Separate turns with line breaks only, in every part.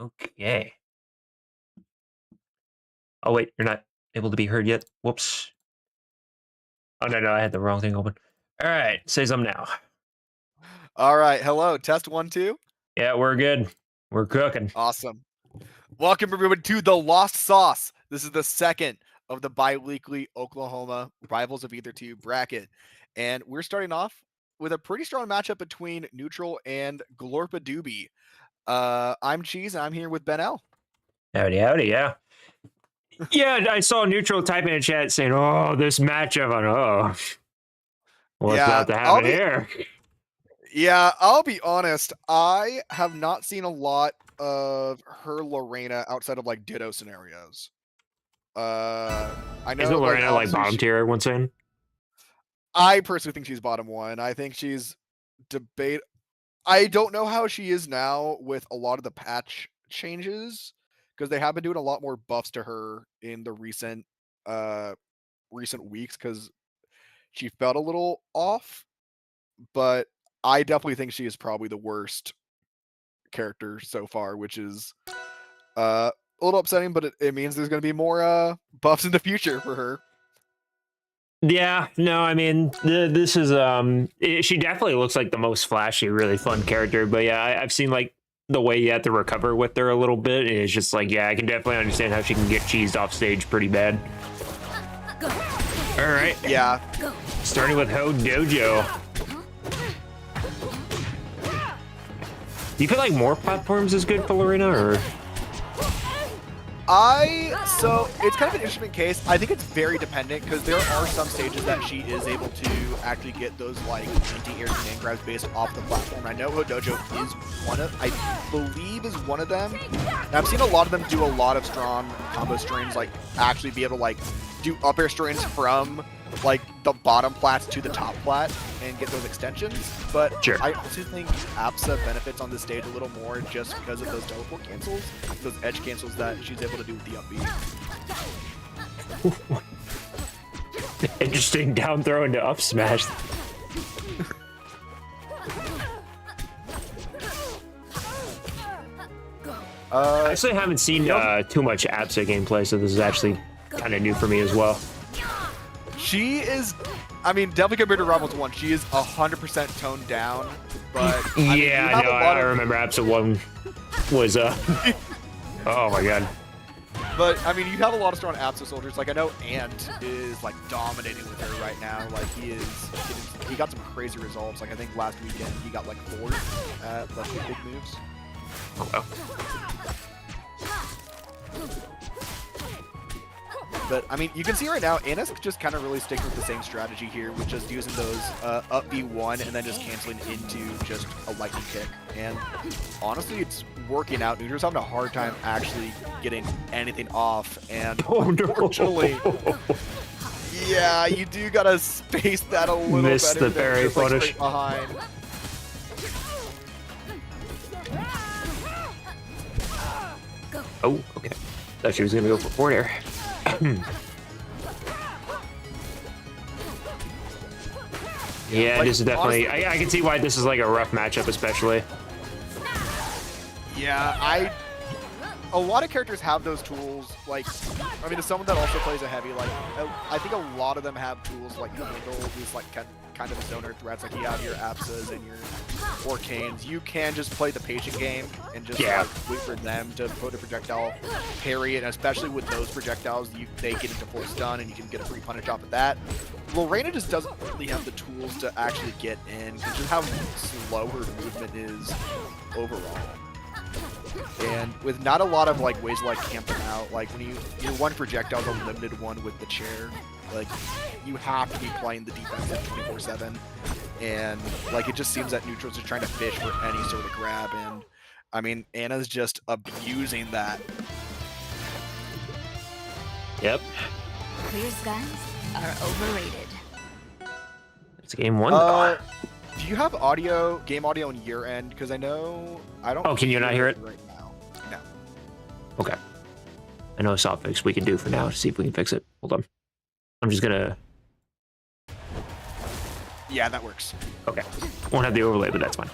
Okay. Oh, wait, you're not able to be heard yet. Whoops. Oh, no, no, I had the wrong thing open. All right, say something now.
All right, hello, test 1, 2.
Yeah, we're good. We're cooking.
Awesome. Welcome everyone to the Lost Sauce. This is the second of the bi-weekly Oklahoma Rivals of Either 2 bracket. And we're starting off with a pretty strong matchup between Neutral and Glorpa Doobie. I'm Cheese, and I'm here with Ben L.
Howdy, howdy, yeah. Yeah, I saw Neutral type in the chat saying, oh, this matchup. Oh, what's
Yeah,
about to happen here?
I'll be honest. I have not seen a lot of her Lorena outside of like Ditto scenarios. I
Isn't
know like
Lorena like
obviously
bottom tier, everyone's saying?
I personally think she's bottom one. I think she's debate. I don't know how she is now with a lot of the patch changes because they have been doing a lot more buffs to her in the uh recent weeks because she felt a little off. But I definitely think she is probably the worst character so far, which is a little upsetting. But it means there's going to be more buffs in the future for her.
Yeah, no, I mean, this is she definitely looks like the most flashy, really fun character. But yeah, I've seen like the way you have to recover with her a little bit. It's just like, yeah, I can definitely understand how she can get cheesed off stage pretty bad. All right,
Yeah.
starting with Ho Dojo. Do you feel like more platforms is good for Lorena, or?
So it's kind of an interesting case. I think it's very dependent because there are some stages that she is able to actually get those like anti-air command grabs based off the platform. I know Hodojo is one of, I believe is one of them. And I've seen a lot of them do a lot of strong combo strains, like actually be able to like do up air strains from like the bottom plats to the top plat and get those extensions. But
Sure.
I also think Apsa benefits on this stage a little more just because of those teleport cancels, those edge cancels that she's able to do with the up B.
Interesting down throw into up smash. I actually haven't seen too much Absa gameplay, so this is actually kind of new for me as well.
She is, I mean, definitely compared to Rivals 1, she is 100% toned down, but
yeah, I know. I remember Absa 1 was, oh my god.
But, I mean, you have a lot of strong Absa soldiers. Like, I know Ant is, like, dominating with her right now. Like, he got some crazy results. Like, I think last weekend he got, like, 4th at, like, big moves.
Oh, well.
But, I mean, you can see right now, Anna's just kind of really sticking with the same strategy here, with just using those up B1 and then just canceling into just a lightning kick. And honestly, it's working out. Neutral's having a hard time actually getting anything off. And unfortunately, yeah, you do gotta space that a little better.
Missed the parry punish.
Like, behind.
Oh, okay. Thought she was gonna go for forward air. Yeah, like, this is definitely. Honestly, I can see why this is like a rough matchup, especially.
Yeah, a lot of characters have those tools. Like, I mean, as someone that also plays a heavy, like, I think a lot of them have tools like to handle these like kind of zoner threats. Like you have your Apsas and your Orcanes. You can just play the patient game and just like, wait for them to put a projectile, parry it. And especially with those projectiles, they get into full stun and you can get a free punish off of that. Lorena just doesn't really have the tools to actually get in, just how slow her movement is overall. And with not a lot of like ways to like camp them out, like when your one projectile is a limited one with the chair, like you have to be playing the defensive 24/7, and like it just seems that neutrals are trying to fish for any sort of grab, and I mean Anna's just abusing that.
Yep.
Clear skies are overrated.
It's game 1 though.
Do you have game audio on your end? Because I know I don't.
Oh, can you not hear it
right now? No.
Okay. I know a soft fix we can do for now to see if we can fix it. Hold on. I'm just gonna.
Yeah, that works.
Okay. Won't have the overlay, but that's fine.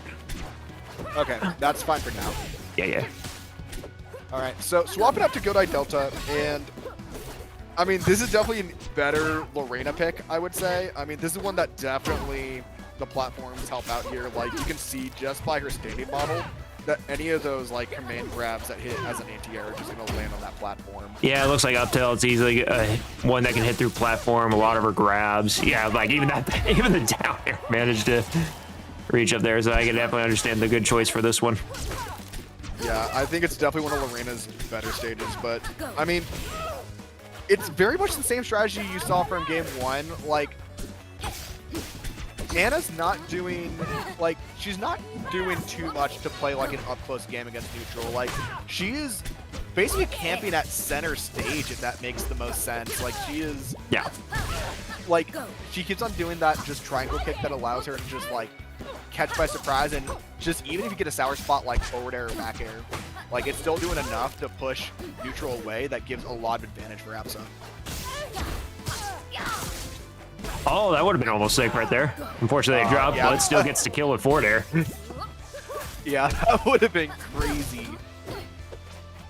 Okay, that's fine for now.
Yeah, yeah.
All right, so swapping up to Godai Delta, and I mean, this is definitely a better Lorena pick, I would say. I mean, this is one that definitely the platforms help out here. Like, you can see just by her standing model that any of those, like, command grabs that hit as an anti-air are just going to land on that platform.
Yeah, it looks like up tilt. It's easily one that can hit through platform. A lot of her grabs. Yeah, like even the down air managed to reach up there. So I can definitely understand the good choice for this one.
Yeah, I think it's definitely one of Lorena's better stages. But, I mean, it's very much the same strategy you saw from game 1. Like, Anna's not doing, like, she's not doing too much to play, like, an up-close game against neutral. Like, she is basically camping at center stage, if that makes the most sense. Like, she is...
Yeah.
Like, she keeps on doing that just triangle kick that allows her to just, like, catch by surprise, and just even if you get a sour spot like forward air or back air, like, it's still doing enough to push neutral away that gives a lot of advantage for Apsa.
Oh, that would have been almost sick right there. Unfortunately, it dropped,
yeah.
but it still gets to kill with forward air.
Yeah, that would have been crazy.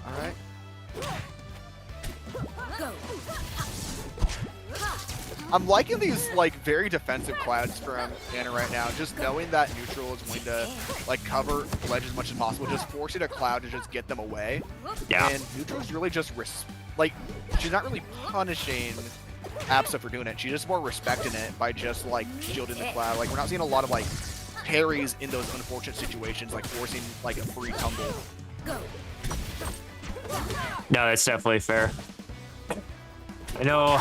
All right. I'm liking these, like, very defensive clouds from Anna right now. Just knowing that neutral is going to, like, cover ledge as much as possible, just forcing a cloud to just get them away.
Yeah.
And neutral's really just, like, she's not really punishing Apsa for doing it. She's just more respecting it by just, like, shielding the cloud. Like, we're not seeing a lot of, like, parries in those unfortunate situations, like forcing, like, a free tumble.
No, that's definitely fair. I know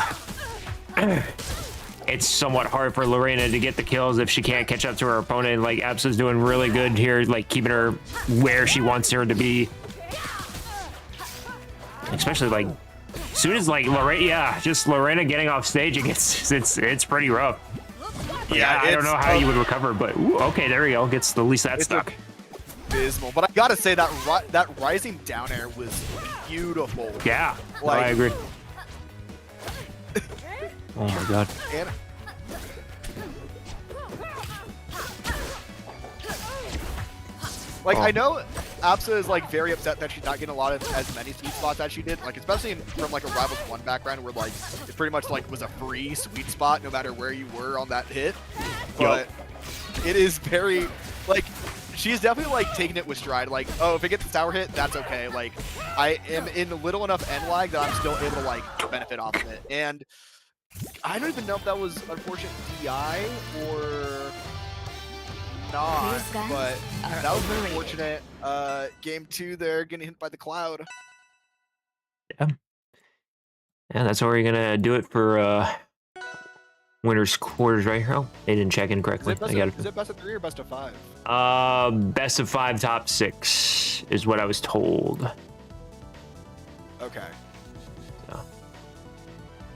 it's somewhat hard for Lorena to get the kills if she can't catch up to her opponent. Like, Apsa's doing really good here, like keeping her where she wants her to be. Especially like as soon as like Lorena, yeah, just Lorena getting off stage, it's pretty rough. Yeah, I don't know how you would recover, but ooh, okay, there we go. Gets at least that stuck.
Abysmal, but I gotta say that rising down air was beautiful.
Yeah,
like,
I agree. Oh my god.
And like, I know Apsa is like very upset that she's not getting a lot of as many sweet spots as she did, like especially from like a Rivals 1 background where like it pretty much like was a free sweet spot no matter where you were on that hit. But it is very like she's definitely like taking it with stride. Like, oh, if it gets a sour hit, that's okay. Like, I am in little enough end lag that I'm still able to like benefit off of it. And I don't even know if that was unfortunate DI or not, but that was unfortunate. Game 2 there, getting hit by the cloud.
Yeah. Yeah, that's where we're gonna do it for winners quarters right here. Oh, they didn't check in correctly.
Is it best of 3 or best of 5?
Best of 5 top 6 is what I was told.
Okay.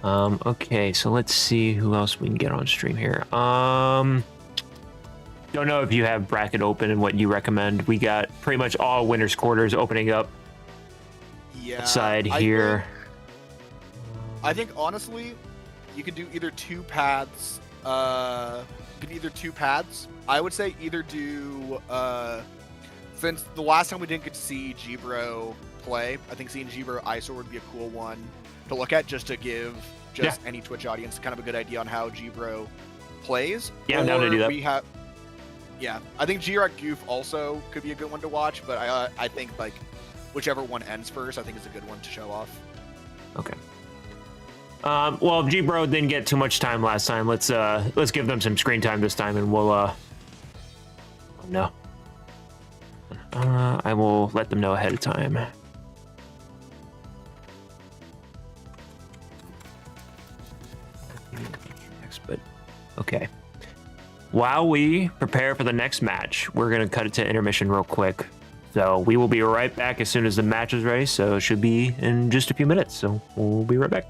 Okay, so let's see who else we can get on stream here. Don't know if you have bracket open and what you recommend. We got pretty much all winners quarters opening up.
Yeah.
Side here.
I think honestly, you could do either 2 paths. I would say either do since the last time we didn't get to see G-Bro play, I think seeing G-Bro ISOR would be a cool one to look at, just to give any Twitch audience kind of a good idea on how G-Bro plays.
Yeah, I'm down to do that.
I think G-Rock Goof also could be a good one to watch, but I think like whichever one ends first, I think is a good one to show off.
Okay. Well, G-Bro didn't get too much time last time. Let's give them some screen time this time, and we'll no. I will let them know ahead of time. But okay. While we prepare for the next match, we're gonna cut it to intermission real quick. So we will be right back as soon as the match is ready. So it should be in just a few minutes. So we'll be right back.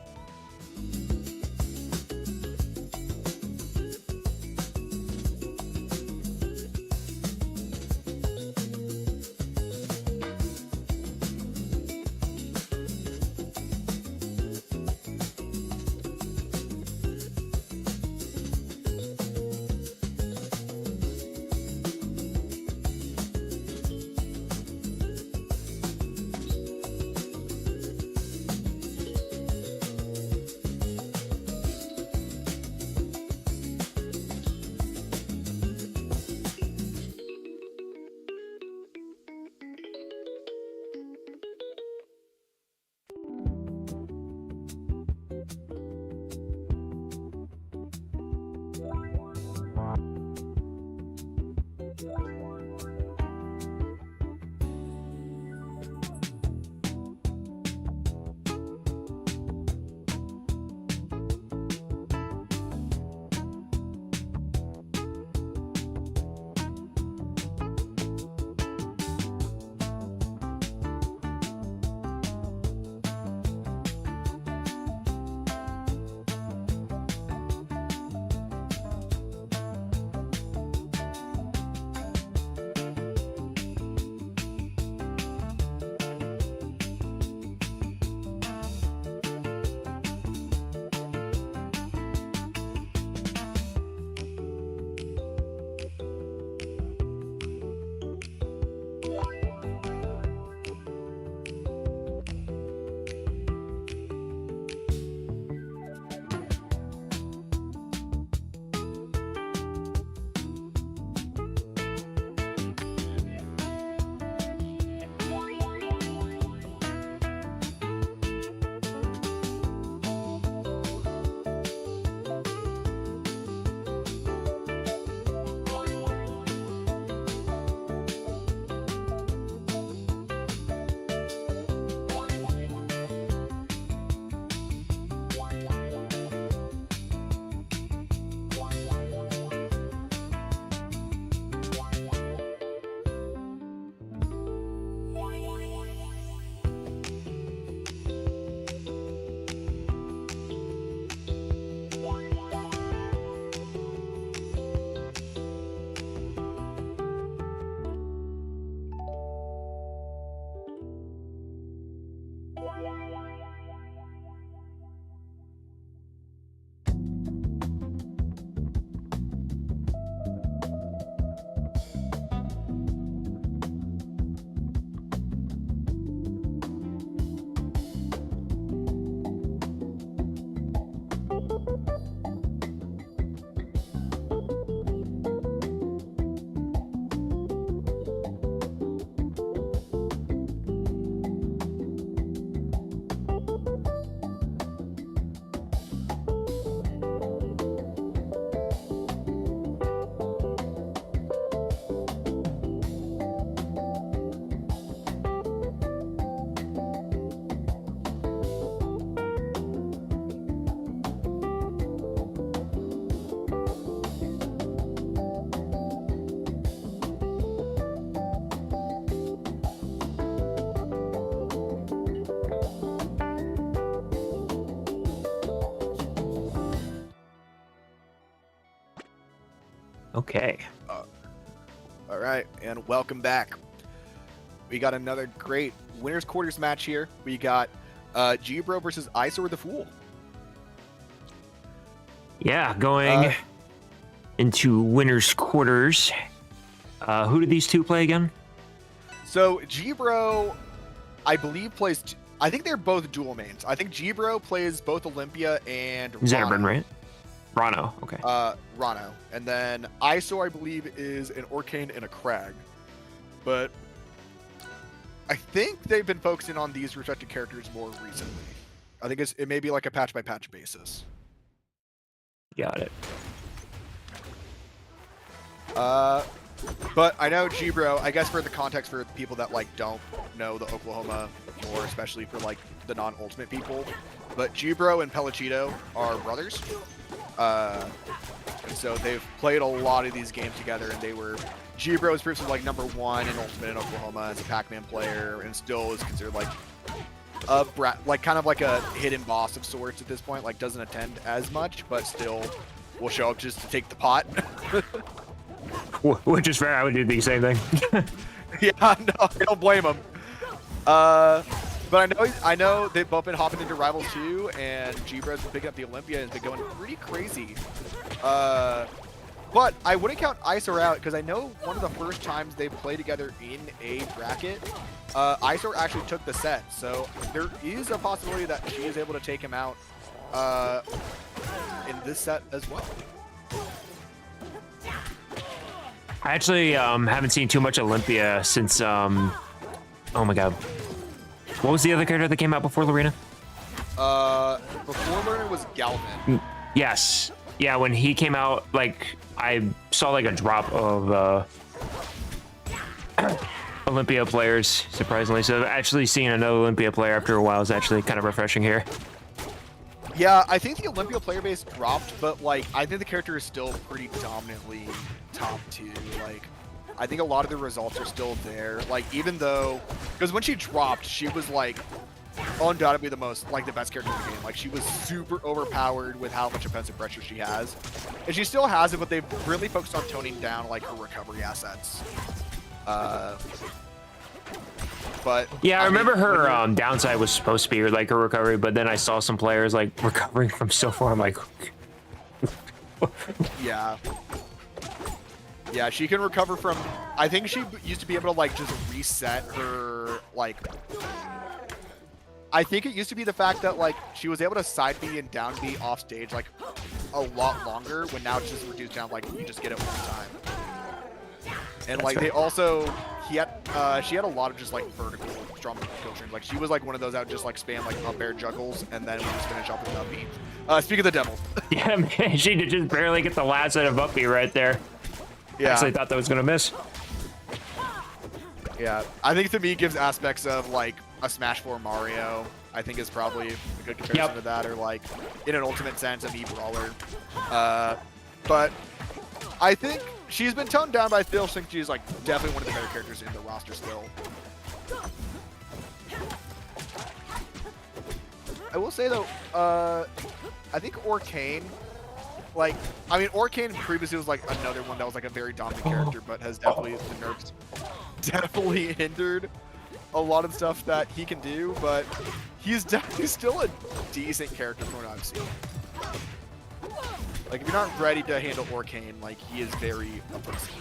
Okay.
All right, and welcome back. We got another great winners quarters match here. We got G-Bro versus Eyesore the Fool.
Yeah, going into winners quarters. Who did these two play again?
So G-Bro, I believe, plays... I think they're both dual mains. I think G-Bro plays both Olympia and
Zerbrand, right? Rano, okay.
Rano. And then Eyesore, I believe, is an Orcane and a Crag. But I think they've been focusing on these respective characters more recently. I think it may be like a patch-by-patch basis.
Got it.
But I know G-Bro, I guess for the context for people that like don't know the Oklahoma lore, especially for like the non-ultimate people, but G-Bro and Pelechito are brothers. And so they've played a lot of these games together, and they were... G-Bro is previously like #1 in Ultimate in Oklahoma as a Pac-Man player, and still is considered like a kind of like a hidden boss of sorts at this point. Like doesn't attend as much, but still will show up just to take the pot.
Which is fair. I would do the same thing.
Yeah, no, I don't blame him. But I know they've both been hopping into Rivals 2, and G-Bro's been picking up the Olympia and has been going pretty crazy. But I wouldn't count Eyesore out, because I know one of the first times they played together in a bracket, Eyesore actually took the set. So there is a possibility that she is able to take him out in this set as well.
I actually haven't seen too much Olympia since, oh my god. What was the other character that came out before Lorena?
Before Lorena was Galvin.
Yes. Yeah, when he came out, like, I saw like a drop of Olympia players, surprisingly. So actually seeing another Olympia player after a while is actually kind of refreshing here.
Yeah, I think the Olympia player base dropped, but like I think the character is still pretty dominantly top 2. Like I think a lot of the results are still there. Like even though, because when she dropped, she was like undoubtedly the best character in the game. Like she was super overpowered with how much offensive pressure she has, and she still has it. But they've really focused on toning down like her recovery assets. But
yeah, I remember her downside was supposed to be like her recovery, but then I saw some players like recovering from so far. I'm like,
yeah, she can recover from. I think she used to be able to like just reset her like. I think it used to be the fact that like she was able to side B and down B off stage like a lot longer. When now it's just reduced down like you just get it one time. And like they also, she had a lot of just like vertical strong kill streams. Like she was like one of those that would just like spam like up air juggles and then we just finish off with up B. Speak of the devil.
Yeah, man, she did just barely get the last set of up B right there.
Yeah.
Actually thought that was gonna miss.
Yeah, I think to me gives aspects of like a Smash 4 Mario. I think is probably a good comparison to that, or like in an ultimate sense, a Mii brawler. But I think she's been toned down, but I still think she's like definitely one of the better characters in the roster still. I will say though, I think Orcane, like, I mean, Orcane previously was like another one that was like a very dominant character, but has definitely, the nerfs definitely hindered a lot of stuff that he can do, but he's definitely still a decent character from what I've seen. Like, if you're not ready to handle Orcane, like, he is very offensive.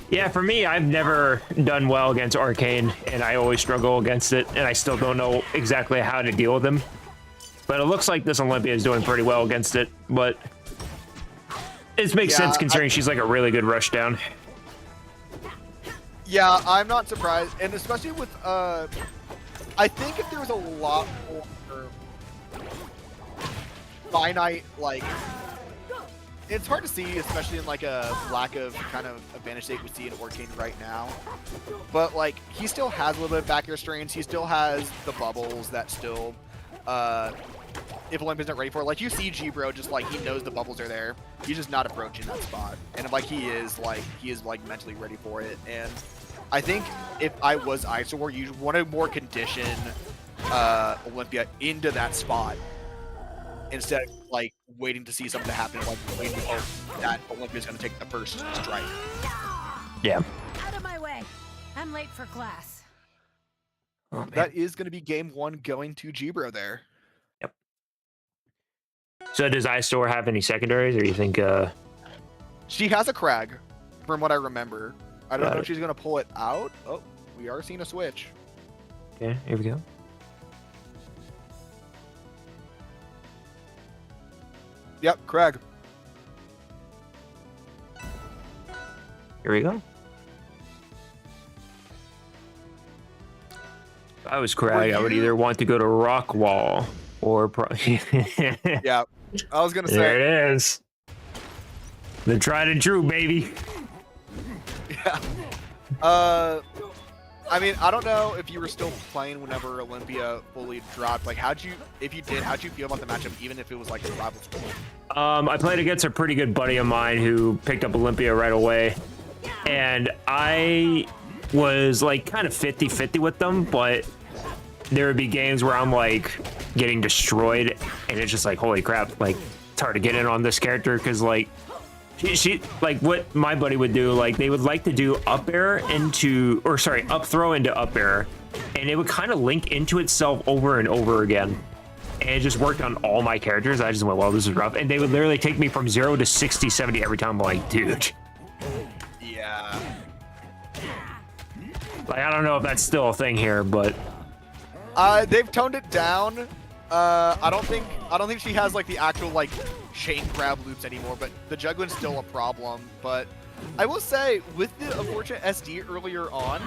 Yeah, for me, I've never done well against Arcane, and I always struggle against it, and I still don't know exactly how to deal with him. But it looks like this Olympia is doing pretty well against it, but it makes sense considering she's like a really good rushdown.
Yeah, I'm not surprised, and especially with, I think if there was a lot more finite, like, it's hard to see, especially in like a lack of kind of advantage state we see in Orcane right now. But like, he still has a little bit of back air strains. He still has the bubbles that still, if Olympus isn't ready for it, like you see G-Bro just like, he knows the bubbles are there. He's just not approaching that spot. And if, like he is like mentally ready for it. And I think if I was Eyesore, you want to more condition Olympia into that spot, instead of like waiting to see something to happen, like waiting to hope that Olympia's going to take the first strike.
Yeah.
Out of my way. I'm late for class.
Oh, man.
That is going to be game 1 going to Jibro there.
Yep. So does iStore have any secondaries, or you think?
She has a Crag, from what I remember. I don't
Got
know
it.
if she's going to pull it out. Oh, we are seeing a switch.
Okay, here we go.
Yep, Crag.
Here we go. If I was Craig, I would either want to go to Rockwall or
Yeah, I was going to
there
say.
it is. The tried and true, baby.
Yeah. I mean, I don't know if you were still playing whenever Olympia fully dropped. Like, if you did, how'd you feel about the matchup, even if it was like a rival school?
I played against a pretty good buddy of mine who picked up Olympia right away. And I was like kind of 50-50 with them, but there would be games where I'm like getting destroyed and it's just like, holy crap, like it's hard to get in on this character because like she like what my buddy would do, like they would like to do up air into, or sorry, up throw into up air, and it would kind of link into itself over and over again. And it just worked on all my characters. I just went, well, this is rough. And they would literally take me from 0 to 60, 70 every time. I'm like, dude.
Yeah.
Like, I don't know if that's still a thing here, but
They've toned it down. I don't think she has like the actual like chain grab loops anymore, but the juggling's still a problem. But I will say, with the unfortunate SD earlier on,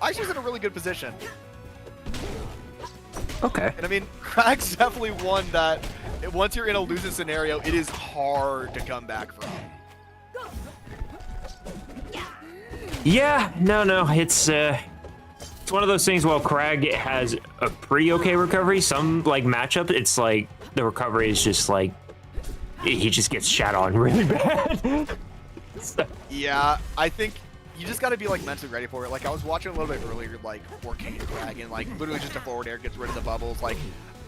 Aisha's in a really good position.
okay.
And I mean, Crag's definitely one that once you're in a losing scenario, it is hard to come back from.
Yeah, no, it's one of those things. While Crag has a pretty okay recovery, some like matchup, it's like the recovery is just like he just gets shat on really bad. So,
Yeah, I think you just got to be like mentally ready for it. Like I was watching a little bit earlier, like 4K Crag, and like literally just a forward air gets rid of the bubbles. Like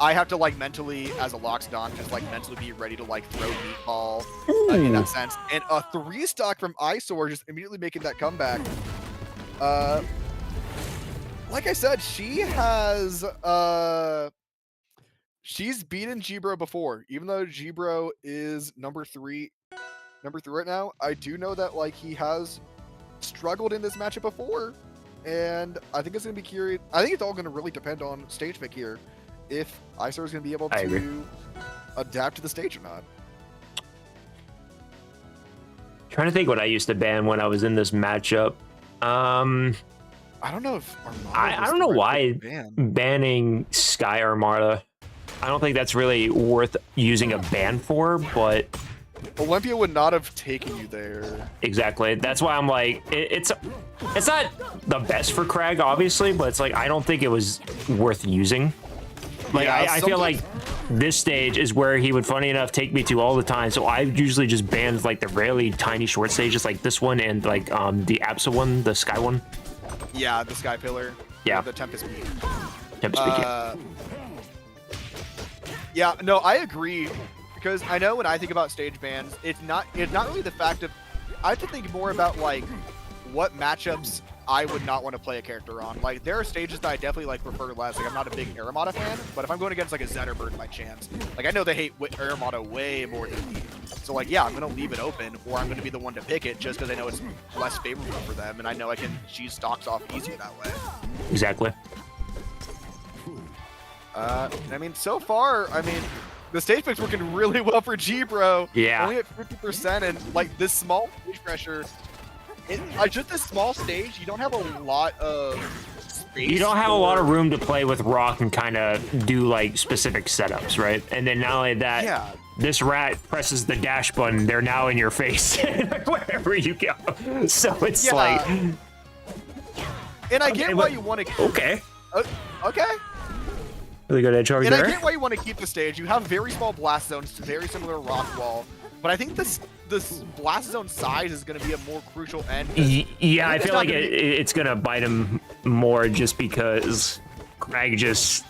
I have to like mentally, as a Loxodon, just like mentally be ready to like throw meatball in that sense. And a 3-stock from Eyesore just immediately making that comeback. Like I said, she has she's beaten Jibro before, even though Jibro is number three right now. I do know that like he has struggled in this matchup before, and I think it's gonna be curious. I think it's all gonna really depend on stage pick here, if Eyesore is gonna be able to adapt to the stage or not.
trying to think what I used to ban when I was in this matchup.
I don't know if Armada
I don't know why banning Sky Armada. I don't think that's really worth using a ban for, but
Olympia would not have taken you there.
exactly. That's why I'm like, it's not the best for Crag, obviously, but it's like I don't think it was worth using. Like
Yeah,
I feel like this stage is where he would, funny enough, take me to all the time. So I usually just banned like the really tiny short stages, like this one and like the Absa one, the Sky one.
Yeah, the Sky Pillar.
Yeah.
The Tempest Peak.
Tempest Peak, yeah.
Yeah, no, I agree, because I know when I think about stage bans, it's not really the fact of, I have to think more about like what matchups I would not want to play a character on. Like there are stages that I definitely like prefer less. Like I'm not a big Aramata fan, but if I'm going against like a Zetterbird by chance, like I know they hate Aramata way more than me. So like yeah, I'm gonna leave it open, or I'm gonna be the one to pick it just because I know it's less favorable for them, and I know I can cheese stocks off easier that way.
Exactly.
I mean, so far, I mean, the stage pick's working really well for G-Bro.
Yeah.
Only at 50%, and like this small stage pressure, just this small stage, you don't have a lot of space.
You don't have a lot of room to play with Rock and kind of do like specific setups, right? And then not only that,
Yeah.
this rat presses the dash button, they're now in your face wherever you go. So it's
Yeah.
like,
And I
Okay,
get why
but-
you want to.
okay.
Okay.
Really good edge charge
And I
there.
get why you want to keep the stage. You have very small blast zones, very similar to Rock Wall. But I think this blast zone size is going to be a more crucial end.
Yeah, I
it's
feel
not
like
gonna be-
it's gonna bite him more just because Craig just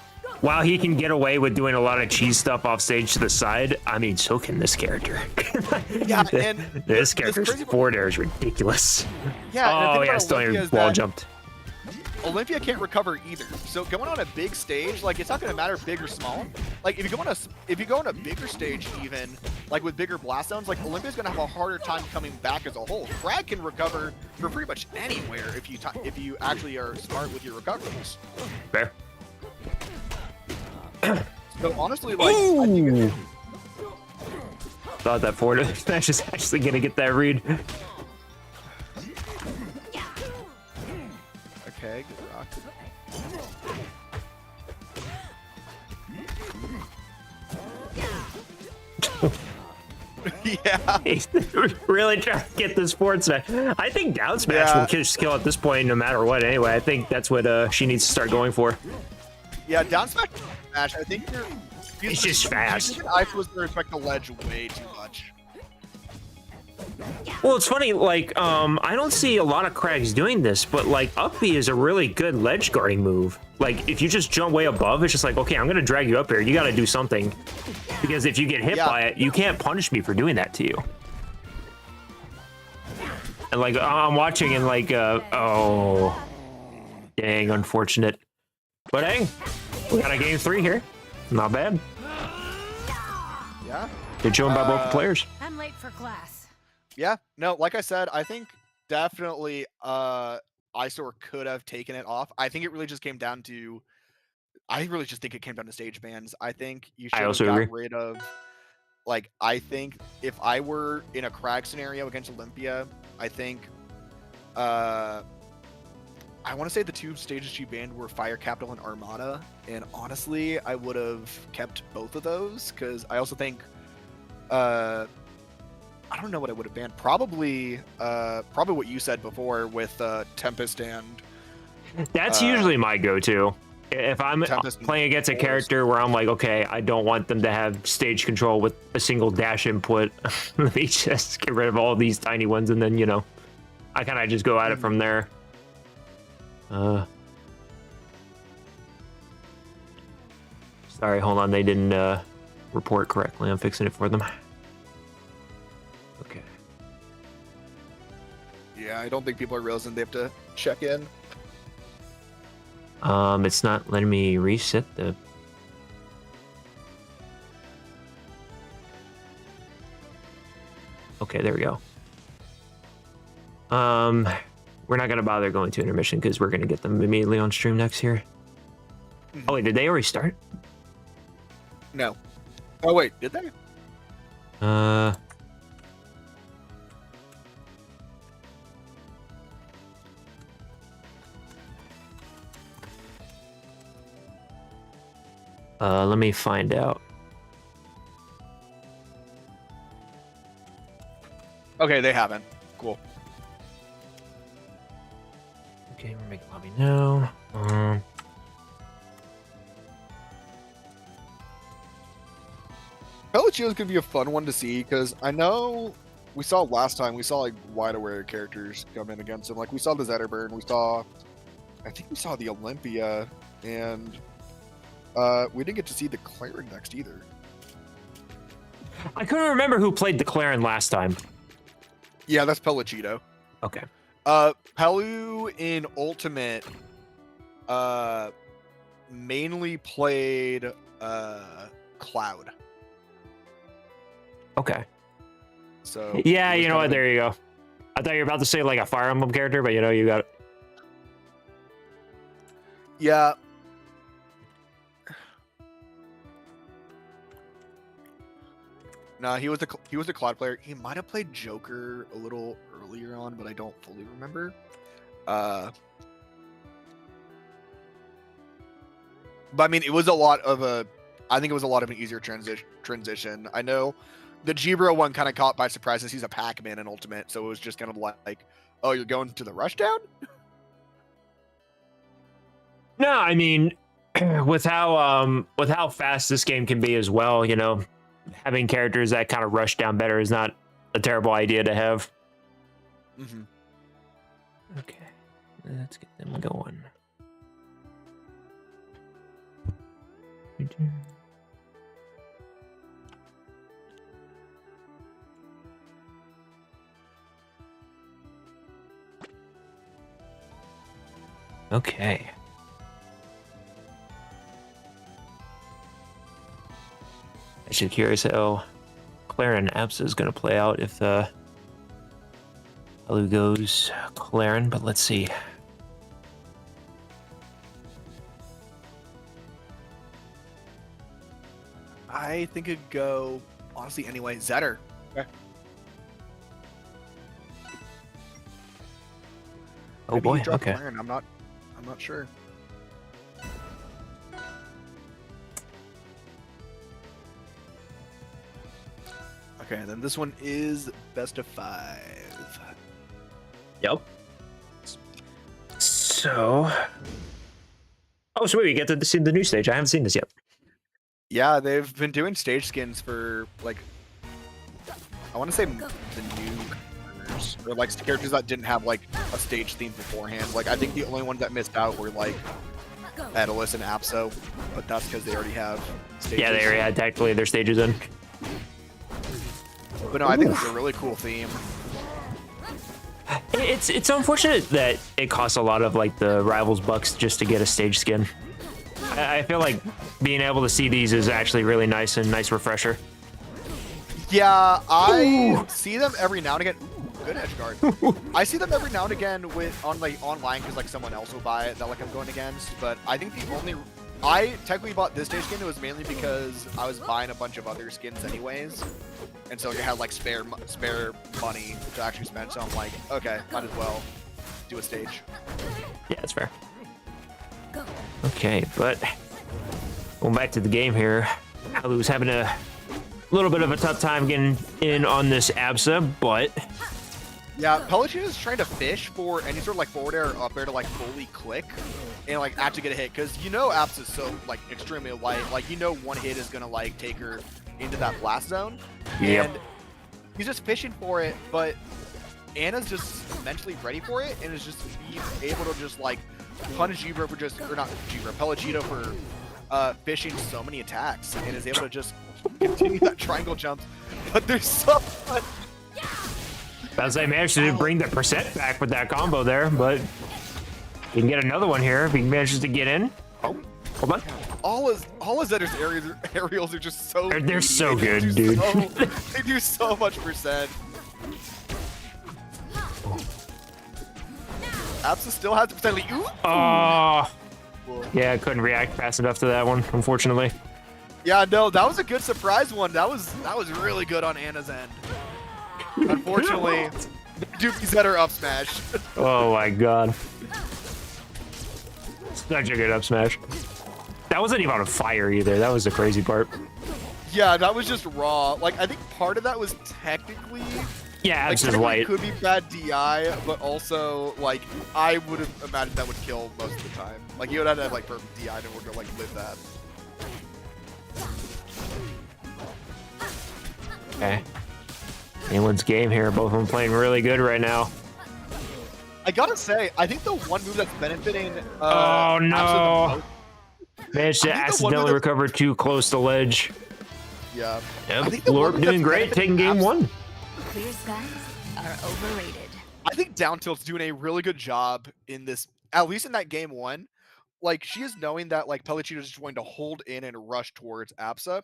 while he can get away with doing a lot of cheese stuff off stage to the side, I mean, so can this character.
Yeah, and
this character's
crazy
forward air is ridiculous.
Yeah, and the
Oh
thing
yeah,
about
still
Olympia is
wall
that
jumped.
Olympia can't recover either. So going on a big stage, like it's not going to matter big or small. Like if you go on a bigger stage, even like with bigger blast zones, like Olympia's going to have a harder time coming back as a whole. Frag can recover for pretty much anywhere if you actually are smart with your recoveries.
Fair.
So honestly, like
Ooh. Thought that forward smash is actually going to get that read.
Okay, good rock. Yeah.
He's really trying to get this forward smash. I think down smash will just kill at this point no matter what anyway. I think that's what she needs to start going for.
Yeah, down smash. I think
It's just fast.
Ice was to respect the ledge way too much.
Well, it's funny, like, I don't see a lot of Krags doing this, but, like, up B is a really good ledge guarding move. Like, if you just jump way above, it's just like, okay, I'm going to drag you up here. You got to do something. Because if you get hit by it, you can't punish me for doing that to you. And, like, I'm watching and, like, oh. Dang, unfortunate. But, hey, we got a game 3 here. Not bad.
Yeah.
Good showing by both players.
I'm late for class.
Yeah, no, like I said, I think definitely Eyesore could have taken it off. I think it really just came down to think it came down to stage bans. I think you should have got rid of, like, I think if I were in a Crag scenario against Olympia, I think I want to say the 2 stages she banned were Fire Capital and Armada, and honestly, I would have kept both of those because I also think I don't know what I would have banned. Probably what you said before with Tempest and.
That's usually my go-to. If I'm playing against a character where I'm like, okay, I don't want them to have stage control with a single dash input. Let me just get rid of all these tiny ones, and then I kind of just go at it from there. Sorry, hold on. They didn't report correctly. I'm fixing it for them. Okay.
Yeah, I don't think people are realizing they have to check in.
It's not letting me reset the... Okay, there we go. We're not gonna bother going to intermission because we're gonna get them immediately on stream next here. Oh wait, did they already start?
No. Oh wait, did they?
Let me find out.
Okay, they haven't. Cool.
Okay, we're making lobby now.
Pellicio's gonna be a fun one to see because I know we saw last time like wide aware characters come in against him. Like we saw the Zetterburn, I think we saw the Olympia, and we didn't get to see the Claren next either.
I couldn't remember who played the Claren last time.
Yeah, that's Pellicito.
Okay.
Pelu in Ultimate mainly played Cloud.
Okay.
So
yeah, you know what? There you go. I thought you were about to say like a Fire Emblem character, but you got it.
Yeah. No, he was a Cloud player. He might have played Joker a little earlier on, but I don't fully remember. But I mean, it was a lot of an easier transition. I know the Jibro one kind of caught by surprise since he's a Pac-Man in Ultimate, so it was just kind of like, oh, you're going to the Rushdown?
No, I mean, with how fast this game can be as well, having characters that kind of rush down better is not a terrible idea to have.
Mm-hmm.
Okay, let's get them going. Okay. Actually curious how Claren Absa is going to play out if Alu goes Claren, but let's see.
I think it'd go, honestly, anyway, Zetter.
Okay.
Oh
Maybe
boy,
he dropped
okay.
Claren, I'm not sure. Okay, then this one is best of 5.
Yep. So... Oh, so wait, we get to see the new stage. I haven't seen this yet.
Yeah, they've been doing stage skins for, like, I want to say the new characters, or like characters that didn't have like a stage theme beforehand. Like, I think the only ones that missed out were like Daedalus and Apso, but that's because they already have stages.
Yeah, they already had technically their stages in.
But no, I think it's a really cool theme.
It's unfortunate that it costs a lot of like the rivals bucks just to get a stage skin. I feel like being able to see these is actually really nice and nice refresher.
Yeah, I see them every now and again. Ooh, good edge guard. I see them every now and again on like online because like someone else will buy it that like I'm going against. But I think I technically bought this stage skin. It was mainly because I was buying a bunch of other skins anyways, and so I had like spare money to actually spend. So I'm like, okay, might as well do a stage.
Yeah, that's fair. Okay, but going back to the game here, Alu's having a little bit of a tough time getting in on this Absa, but
yeah, Pellicino is trying to fish for any sort of like forward air or up air to like fully click and like actually get a hit, because you know Absa is so like extremely light. Like, you know one hit is gonna like take her into that blast zone.
Yep.
And he's just fishing for it, but Anna's just mentally ready for it and is just able to just like punish Gibro for just, or not Gibro, Pellicino for fishing so many attacks and is able to just continue that triangle jump. But there's so much.
as they managed to bring the percent back with that combo there, but you can get another one here if he manages to get in. Oh, hold on.
All his Zetter's aerials are just so
They're so
They
good,
do
dude.
They do so much percent. Absa still has the percent lead. Ooh.
Oh, yeah, I couldn't react fast enough to that one, unfortunately.
Yeah, no, that was a good surprise one. That was really good on Anna's end. Unfortunately, Doopy's Zetter up smash.
Oh my god. Such a good up smash. That wasn't even on fire either. That was the crazy part.
Yeah, that was just raw. Like, I think part of that was technically,
Yeah,
like,
it's just
technically
light.
could be bad DI, but also, like, I would have imagined that would kill most of the time. Like, you would have to have, like, perfect DI in order to, like, live that.
Okay. Anyone's game here. Both of them playing really good right now.
I gotta say, I think the one move that's benefiting
Oh, no.
Absa the most.
Managed to
I think the one
accidentally
move that's-
recover too close to ledge.
Yeah. I
Yep,
think the one
Lorp
move
doing
that's
great,
benefiting
taking game
Absa-
one.
Clear skies are overrated.
I think Down Tilt's doing a really good job in this, at least in that game one. Like, she is knowing that, like, Pellicino is going to hold in and rush towards Absa.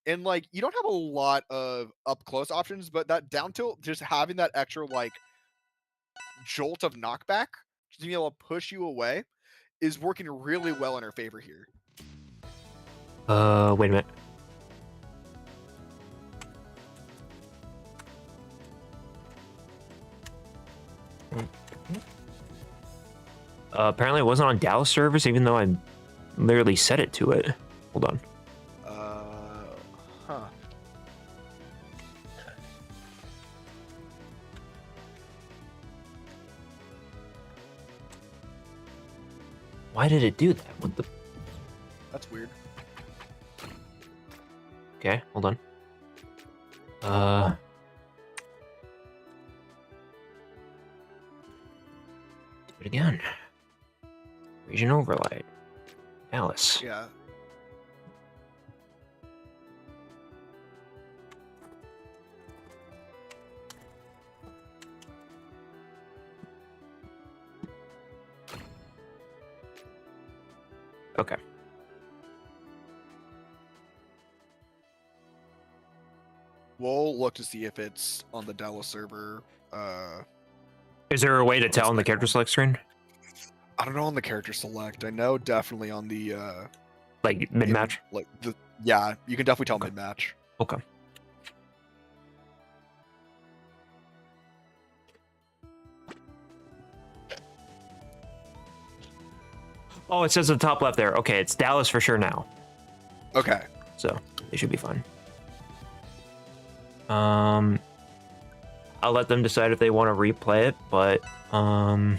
And, like, you don't have a lot of up-close options, but that Down Tilt, just having that extra, like, jolt of knockback, just being able to push you away, is working really well in her favor here.
Wait a minute. Apparently it wasn't on Dallas servers, even though I literally set it to it. Hold on.
Huh.
Why did it do that? What the?
That's weird.
Okay, hold on. Do it again. Region overlay. Dallas.
Yeah.
Okay.
We'll look to see if it's on the Dallas server.
Is there a way to tell on the character select screen?
I don't know on the character select. I know definitely on the
Like mid match?
Yeah, you can definitely tell
Okay.
mid match.
Okay. Oh, it says at the top left there. Okay, it's Dallas for sure now.
Okay.
So they should be fine. I'll let them decide if they want to replay it, but I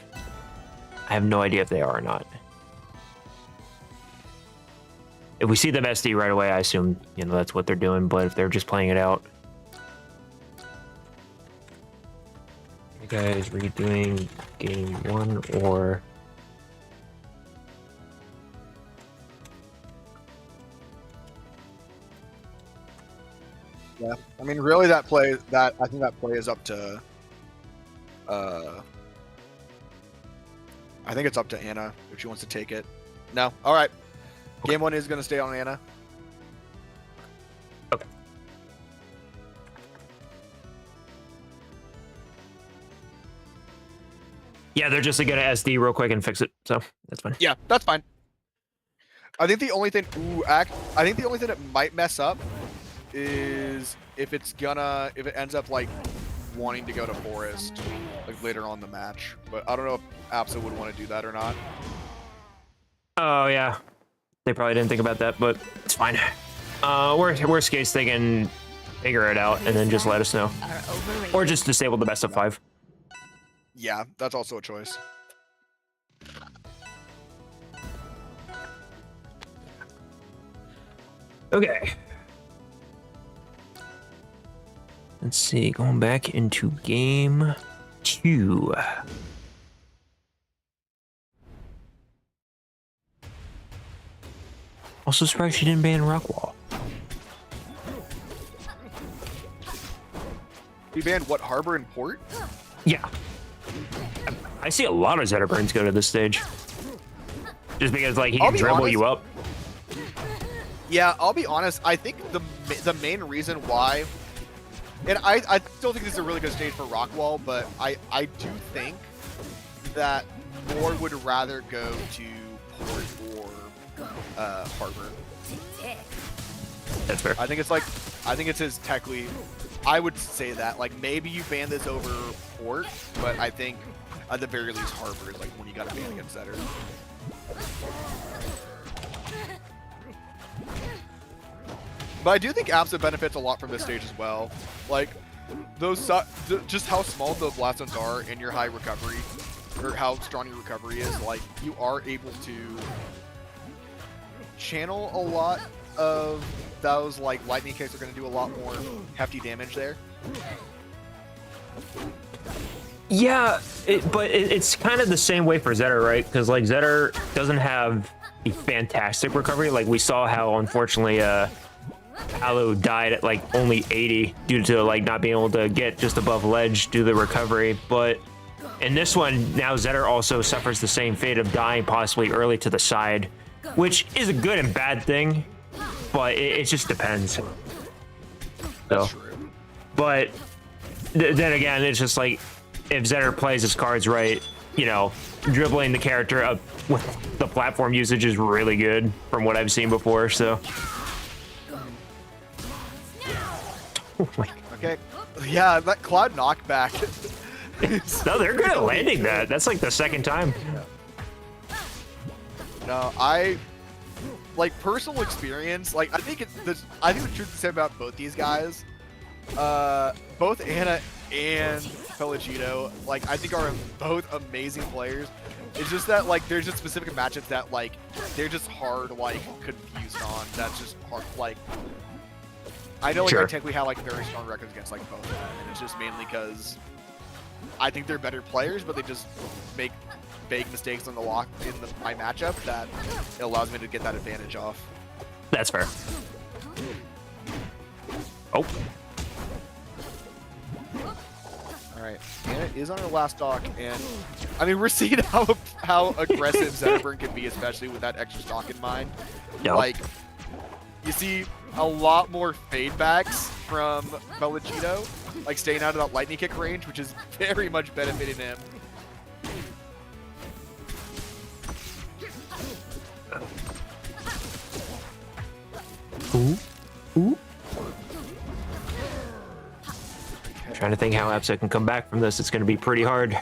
have no idea if they are or not. If we see them SD right away, I assume that's what they're doing. But if they're just playing it out, you guys redoing game 1 or?
Yeah, I mean, really, I think that play is up to. I think it's up to Anna if she wants to take it. No, all right.
Okay.
Game 1 is going to stay on Anna.
Okay. Yeah, they're just gonna SD real quick and fix it, so that's fine.
Yeah, that's fine. I think the only thing, I think the only thing that might mess up is if it ends up like wanting to go to Forest like later on in the match. But I don't know if Apsa would want to do that or not.
Oh yeah, they probably didn't think about that, but it's fine. Worst case, they can figure it out and then just let us know,
Are overrated.
or just disable the best of 5.
Yeah, that's also a choice.
Okay. Let's see, going back into game 2. Also surprised she didn't ban Rockwall.
We banned what, Harbor and Port?
Yeah. I see a lot of Zetterburns go to this stage. Just because, like, he
I'll
can
be
dribble
honest.
you up.
Yeah, I'll be honest. I think the main reason why, and I still think this is a really good stage for Rockwall, but I do think that more would rather go to Port or Harbor.
That's fair.
I think it's his tech lead. I would say that, like, maybe you ban this over Port, but I think at the very least Harbor is like when you got to ban against Zetter. But I do think Absa benefits a lot from this stage as well. Like, just how small the blast zones are and your high recovery, or how strong your recovery is, like, you are able to channel a lot of those, like, lightning kicks are going to do a lot more hefty damage there.
Yeah, but it's kind of the same way for Zetter, right? Because, like, Zetter doesn't have a fantastic recovery. Like, we saw how, unfortunately, Halo died at, like, only 80 due to, like, not being able to get just above ledge due to the recovery. But in this one, now Zetter also suffers the same fate of dying possibly early to the side, which is a good and bad thing, but it just depends.
That's
So,
true.
but then again, it's just like, if Zetter plays his cards right, dribbling the character up with the platform usage is really good from what I've seen before, so. Oh my God.
Okay. Yeah, that Cloud knockback.
No, they're good at landing that. That's like the second time.
No, like, personal experience, like, I think the truth to say about both these guys, both Anna and Pelagito, like, I think are both amazing players. It's just that, like, there's just specific matchups that, like, they're just hard, like, confused on. That's just hard, like, I know, like,
Sure.
I technically have, like, very strong records against, like, both of them, and it's just mainly because I think they're better players, but they just make big mistakes on the lock in my matchup that it allows me to get that advantage off.
That's fair. Oh,
All right, Anna is on her last stock, and I mean, we're seeing how aggressive Zetterburn can be, especially with that extra stock in mind.
Yep.
Like, you see a lot more fade backs from Bellucino, like staying out of that lightning kick range, which is very much benefiting him.
Ooh. Ooh. Trying to think how Absa can come back from this. It's going to be pretty hard.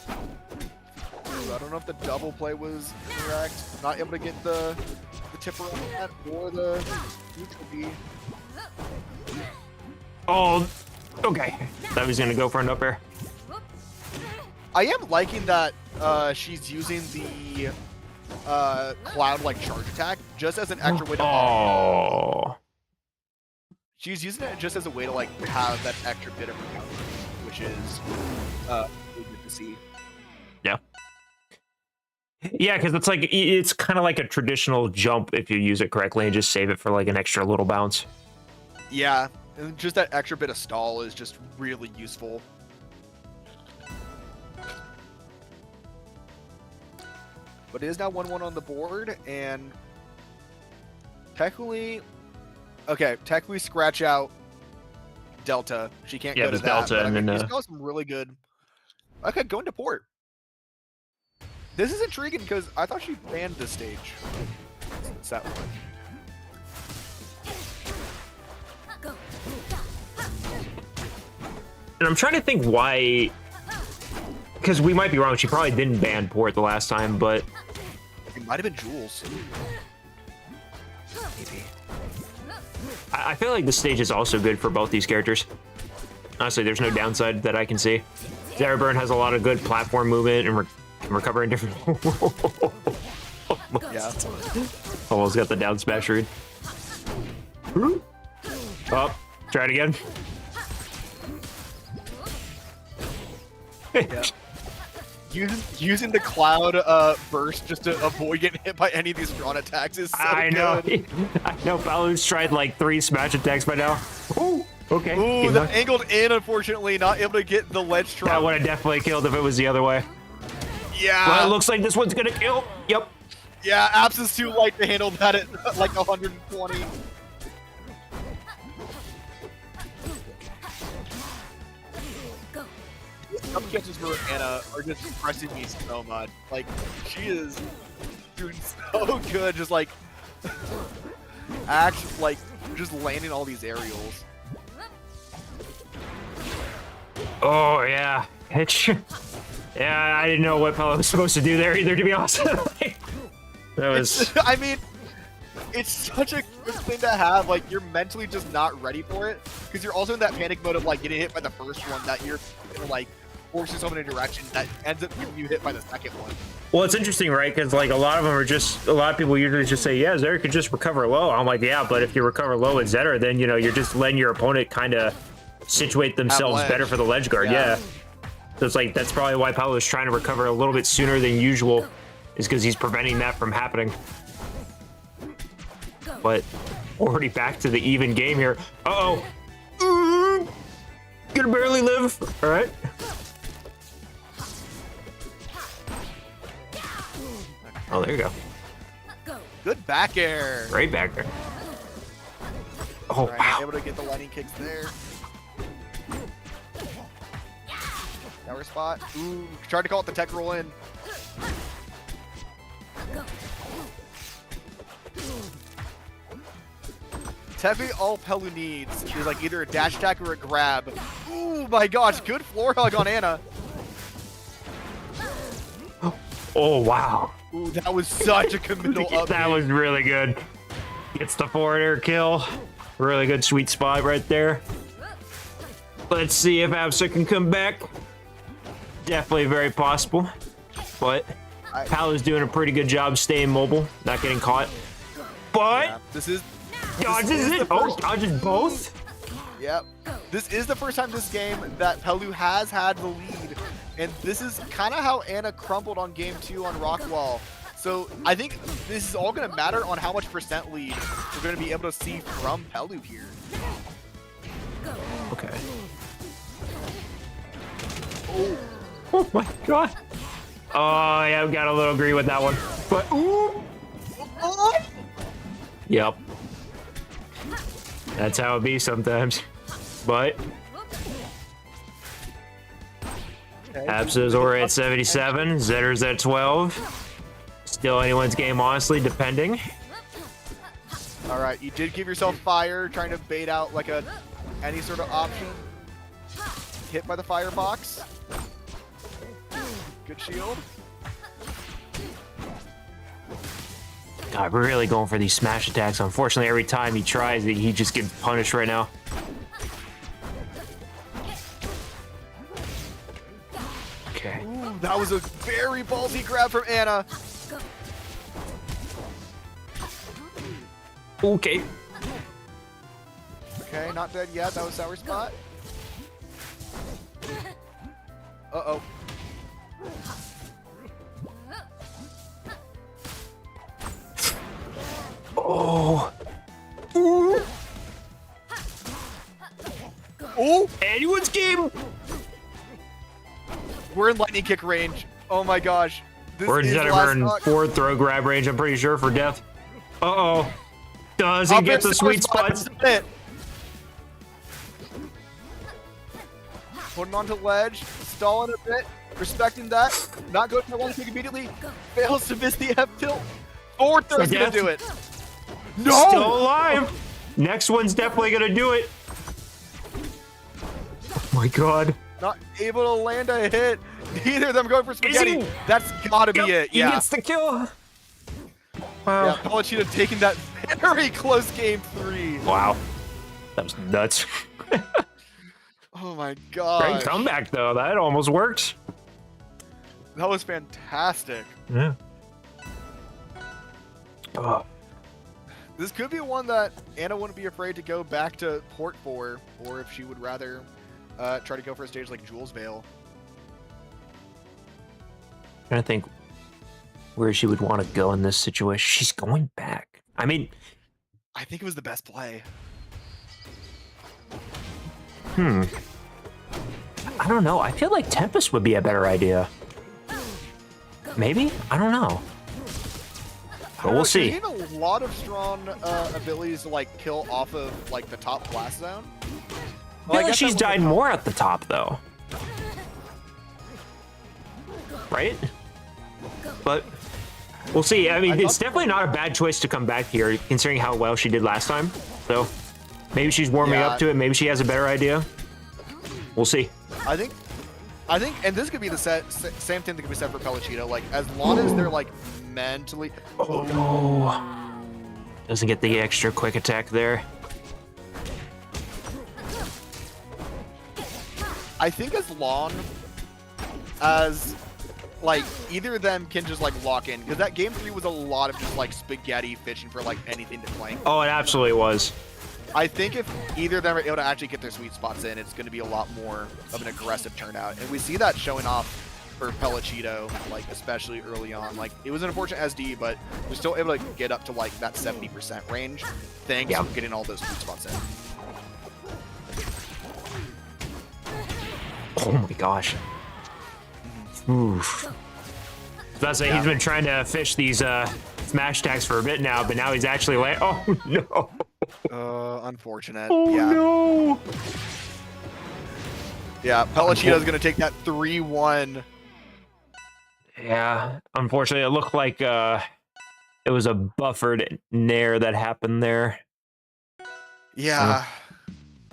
I don't know if the double play was correct. Not able to get the tipper on that or the neutral B.
Oh, okay. Thought he was going to go for an up air.
I am liking that she's using the cloud like charge attack just as an extra way to.
Oh.
She's using it just as a way to like have that extra bit of recovery, which is really good to see.
Yeah. Yeah, because it's kind of like a traditional jump if you use it correctly and just save it for like an extra little bounce.
Yeah, and just that extra bit of stall is just really useful. But it is now 1-1 on the board, and technically scratch out Delta. She can't go to that.
Delta, and then
he's got some really good. Okay, going to port. This is intriguing because I thought she banned this stage. Set one.
And I'm trying to think why, because we might be wrong. She probably didn't ban port the last time, but
It might have been Jules.
maybe. I feel like this stage is also good for both these characters. Honestly, there's no downside that I can see. Zetterburn has a lot of good platform movement and can recover in different.
Yeah.
Almost got the down smash read. Oh, try it again.
Yeah. Using the cloud burst just to avoid getting hit by any of these drawn attacks is so
I know.
good.
I know. Palu's tried like 3 smash attacks by now. Ooh, okay.
Ooh, that angled in, unfortunately, not able to get the ledge trap.
That would have definitely killed if it was the other way.
Yeah.
Well, it looks like this one's gonna kill. Yep.
Yeah, Apps is too light to handle that at like 120. Jump catches for Anna are just impressing me so much. Like, she is doing so good, just like just landing all these aerials.
Oh yeah. Yeah, I didn't know what Palu was supposed to do there either, to be honest. That was.
I mean, it's such a good thing to have. Like, you're mentally just not ready for it because you're also in that panic mode of like getting hit by the first one that you're gonna like force yourself in a direction that ends up getting you hit by the second one.
Well, it's interesting, right? Because like a lot of people usually just say, yeah, Zetter could just recover low. I'm like, yeah, but if you recover low with Zetter, then you're just letting your opponent kind of situate themselves better for the ledge guard. Yeah. So it's like that's probably why Palu is trying to recover a little bit sooner than usual, is because he's preventing that from happening. But already back to the even game here. Uh-oh. Gonna barely live. All right. Oh, there you go.
Good back air.
Great back there. Oh,
Right,
wow.
able to get the lightning kicks there. Tower spot. Ooh, tried to call it the tech roll in. Technically, all Palu needs is like either a dash attack or a grab. Ooh, my gosh, good floor hug on Anna.
Oh, wow.
Ooh, that was such a committal up.
That was really good. Gets the forward air kill. Really good sweet spot right there. Let's see if Absa can come back. Definitely very possible. But Palu's doing a pretty good job staying mobile, not getting caught. But
Yeah, this is
dodges
the
it. Oh,
first-
dodges both.
Yep. This is the first time this game that Palu has had the lead, and this is kind of how Anna crumpled on game 2 on Rockwall. So I think this is all going to matter on how much percent lead we're going to be able to see from Palu here.
Okay. Oh my god. Oh, yeah, I've got a little agree with that one. But, ooh. Yep. That's how it be sometimes. But, Abs we're at 77, Zetter's at 12. Still anyone's game, honestly, depending.
All right, you did give yourself fire, trying to bait out like any sort of option. Hit by the firebox. Good shield.
God, we're really going for these smash attacks. Unfortunately, every time he tries it, he just gets punished right now. Okay.
Ooh, that was a very ballsy grab from Anna.
Okay.
Okay, not dead yet. That was sour spot. Uh-oh.
Oh. Ooh.
Oh!
Anyone's game.
We're in lightning kick range. Oh my gosh. This
We're
is
Zetter in
last
4th throw grab range, I'm pretty sure, for death. Uh-oh. Doesn't get the sweet spot.
Putting onto ledge, stalling a bit, respecting that, not going for one kick immediately, fails to miss the F tilt. 4th throw is gonna do it. No!
Still alive. Next one's definitely gonna do it. Oh my god.
Not able to land a hit. Neither of them going for spaghetti. That's gotta be it.
He
Yeah.
gets the kill. Wow.
Yeah, Pellicino taking that very close game 3.
Wow. That was nuts.
Oh my god.
Great comeback though. That almost worked.
That was fantastic.
Yeah. Oh.
This could be one that Anna wouldn't be afraid to go back to port for, or if she would rather try to go for a stage like Jules Vale.
Trying to think where she would want to go in this situation. She's going back. I mean,
I think it was the best play.
I don't know. I feel like Tempest would be a better idea. Maybe? I don't know. But we'll see.
She has a lot of strong abilities to like kill off of like the top blast zone.
I feel like she's died more at the top though. Right? But we'll see. I mean, it's definitely not a bad choice to come back here, considering how well she did last time. So maybe she's warming up to it. Maybe she has a better idea. We'll see.
I think, and this could be the same thing that could be said for Pellicino. Like, as long as they're like mentally.
Oh no! Doesn't get the extra quick attack there.
I think as long as like either of them can just like lock in, because that game 3 was a lot of just like spaghetti fishing for like anything to flank.
Oh, it absolutely was.
I think if either of them are able to actually get their sweet spots in, it's going to be a lot more of an aggressive turnout, and we see that showing off for Pellicino, like especially early on. Like, it was an unfortunate SD, but we're still able to get up to like that 70% range, thanks to getting all those sweet spots in.
Oh my gosh. Oof. That's he's been trying to fish these smash attacks for a bit now, but now he's actually like, oh no.
Unfortunate.
Oh
yeah.
no.
Yeah, Pellicino's gonna take that 3-1.
Yeah, unfortunately, it looked like it was a buffered nair that happened there.
Yeah.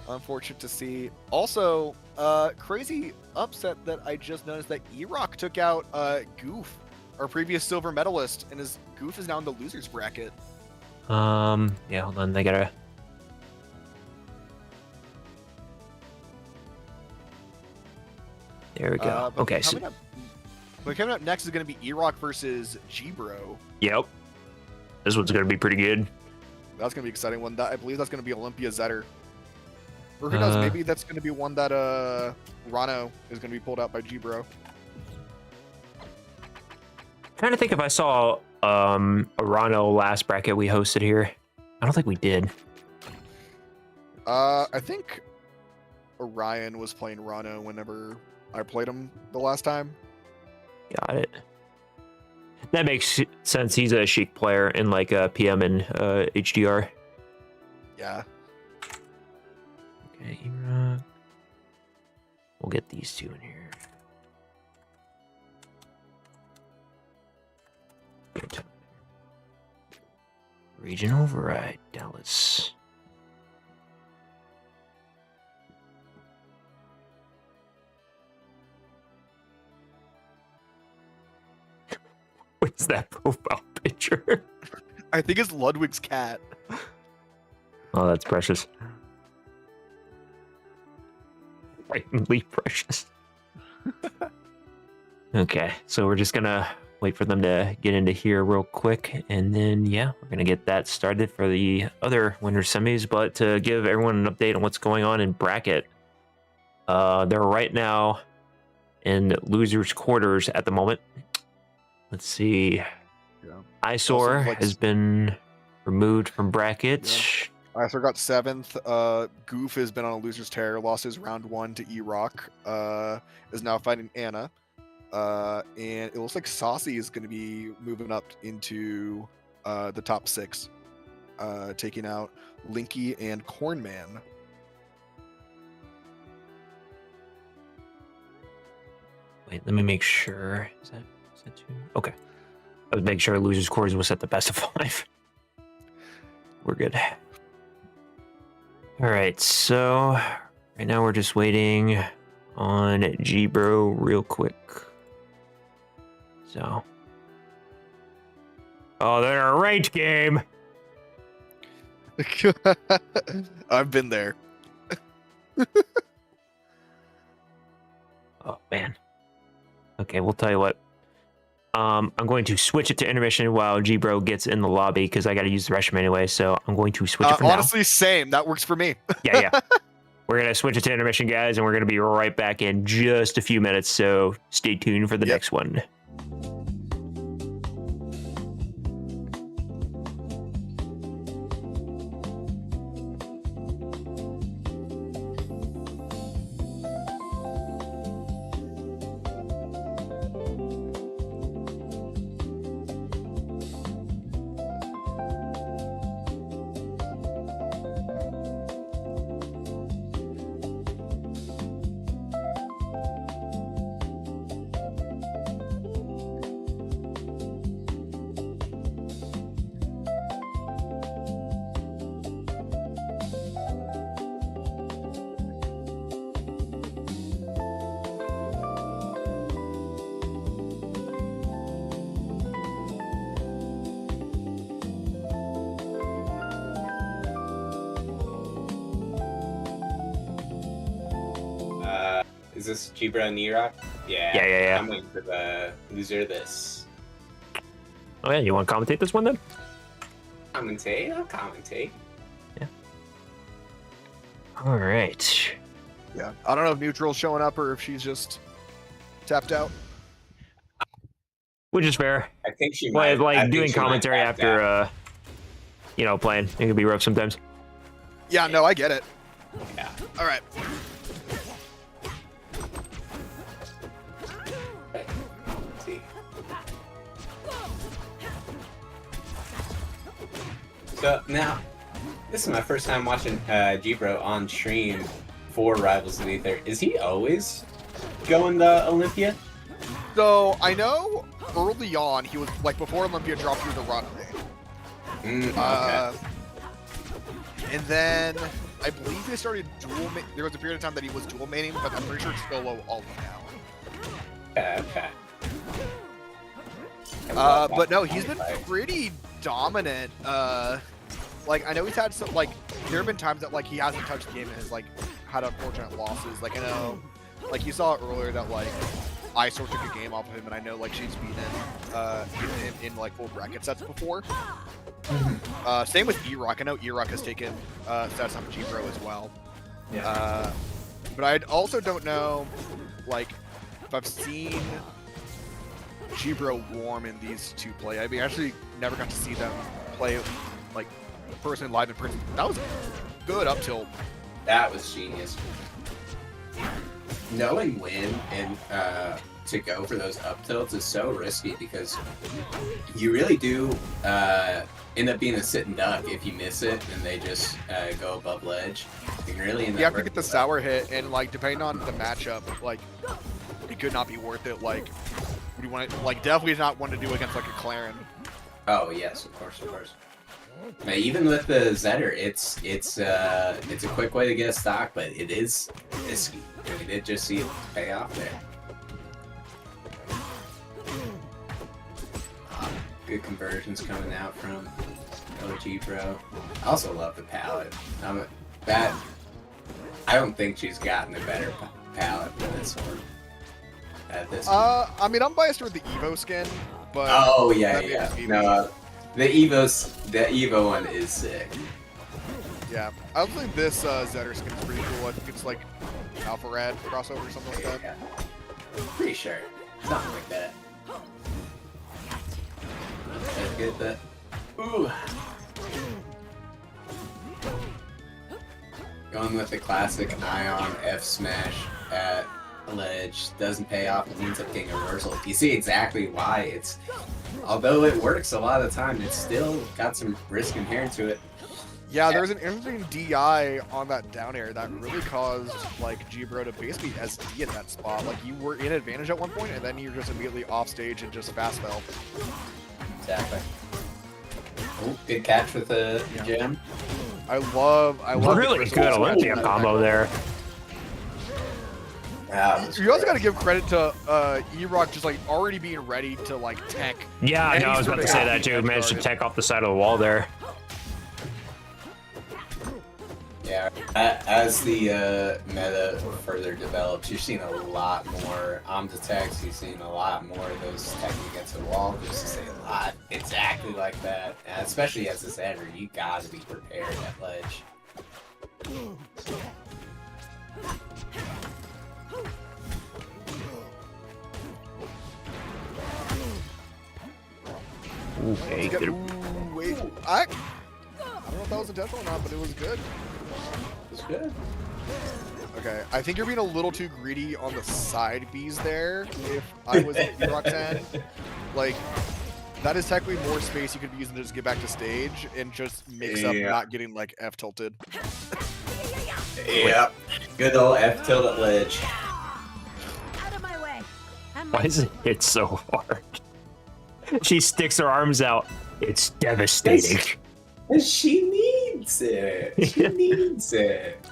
Unfortunate to see. Also, crazy upset that I just noticed that E-Rock took out Goof, our previous silver medalist, and his Goof is now in the losers bracket.
Yeah, hold on, they gotta. There we go. Okay, so
coming up next is going to be E-Rock versus G-Bro.
Yep, this one's gonna be pretty good.
That's going to be an exciting one. I believe that's going to be Olympia Zetter. Or who knows, maybe that's going to be one that Rano is going to be pulled out by G-Bro.
Trying to think if I saw a Rano last bracket we hosted here. I don't think we did.
I think Orion was playing Rano whenever I played him the last time.
Got it. That makes sense. He's a Sheik player in like PM and HDR.
Yeah.
Okay, Iraq. We'll get these two in here. Region override, Dallas. What's that profile picture?
I think it's Ludwig's cat.
Oh, that's precious. Frighteningly precious. Okay, so we're just gonna wait for them to get into here real quick, and then yeah, we're gonna get that started for the other winter semis. But to give everyone an update on what's going on in bracket, they're right now in losers quarters at the moment. Let's see.
Yeah.
Eyesore
Also, like,
has been removed from bracket.
I forgot 7th. Goof has been on a loser's tear. Losses round 1 to E-Rock. Is now fighting Anna. And it looks like Saucy is going to be moving up into the top 6, taking out Linky and Cornman.
Wait, let me make sure. Is that two? Okay. I would make sure losers quarters was at the best of 5. We're good. All right, so right now we're just waiting on G-Bro real quick. So. Oh, they're a ranked game.
I've been there.
Oh, man. Okay, we'll tell you what. I'm going to switch it to intermission while G-Bro gets in the lobby because I got to use the restroom anyway. So I'm going to switch it for
honestly, same. That works for me.
Yeah. We're going to switch it to intermission, guys, and we're going to be right back in just a few minutes. So stay tuned for the next one.
Is this Jibra and E-Rock?
Yeah.
I'm waiting for the loser of this.
Oh, yeah. You want to commentate this one then?
I'll commentate.
Yeah. All right.
Yeah. I don't know if Neutral's showing up or if she's just tapped out.
Which is fair.
I think she might.
Like doing commentary after, playing. It can be rough sometimes.
Yeah, no, I get it.
Yeah.
All right.
Let's see. So now, this is my first time watching G-Bro on stream for Rivals of Aether. Is he always going the Olympia?
So I know early on he was like before Olympia dropped through the runway.
Okay.
And then I believe they started there was a period of time that he was dual maining, but I'm pretty sure it's solo all now.
Okay.
But no, he's been pretty dominant. Like I know he's had some like there have been times that like he hasn't touched the game and has like had unfortunate losses. Like I know, like you saw earlier that like Eyesore took a game off of him, and I know like she's beaten him in like full bracket sets before. Same with E-Rock. I know E-Rock has taken sets on G-Bro as well.
Yeah.
But I also don't know, like, if I've seen G-Bro warm in these two play. I mean, I actually never got to see them play, like, person live in person. That was good up till...
That was genius. Knowing when and to go for those up tilts is so risky because you really do end up being a sitting duck if you miss it and they just go above ledge. You can really end up
You have to get
hurting
the sour hit, and like depending on the matchup, like it could not be worth it. Like, what do you want to like? Definitely not one to do against like a Claren.
Oh yes, of course, of course. Now, even with the Zetter, it's a quick way to get a stock, but it is risky. We did just see it pay off there. Good conversions coming out from OG Bro. I also love the palette. I don't think she's gotten a better palette than this one. At this point.
I mean, I'm biased with the Evo skin, but
Oh yeah,
that
yeah.
makes me-
No, the Evo one is sick.
yeah. I also think this Zetter skin is pretty cool. I think it's like Alpha Rad crossover or something like that.
Yeah. Pretty sure. Something like that. Let's get that. Ooh. Going with the classic Ion F smash at a ledge doesn't pay off and ends up getting a reversal. You see exactly why it's. Although it works a lot of the time, it's still got some risk inherent to it.
Yeah, there's an interesting DI on that down air that really caused like G-Bro to basically SD at that spot. Like you were in advantage at one point, and then you're just immediately off stage and just fast fell.
Exactly. Oh, good catch with the gem.
I love
Really
the
good
crystal
Olympia
smash.
combo there.
You also got to give credit to E-Rock just like already being ready to like tech.
Yeah, I
And
know. I
he's
was about to
sort
say
of
that too.
edge
Managed to
guarded.
tech off the side of the wall there.
Yeah, as the meta further develops, you're seeing a lot more attacks. You're seeing a lot more of those teching against the wall, just to say a lot exactly like that. And especially as this editor, you gotta be prepared at ledge.
Okay,
Get-
good.
Ooh, wait, I don't know if that was intentional or not, but it was good.
It's good.
Okay, I think you're being a little too greedy on the side Bs there. If I was Roxanne, like that is technically more space you could be using to just get back to stage and just makes up
Yeah.
not getting like F tilted.
Yep. Good old F tilt at ledge.
Out of my way.
Why is it hit so hard? She sticks her arms out. It's devastating.
And she needs it. She needs it.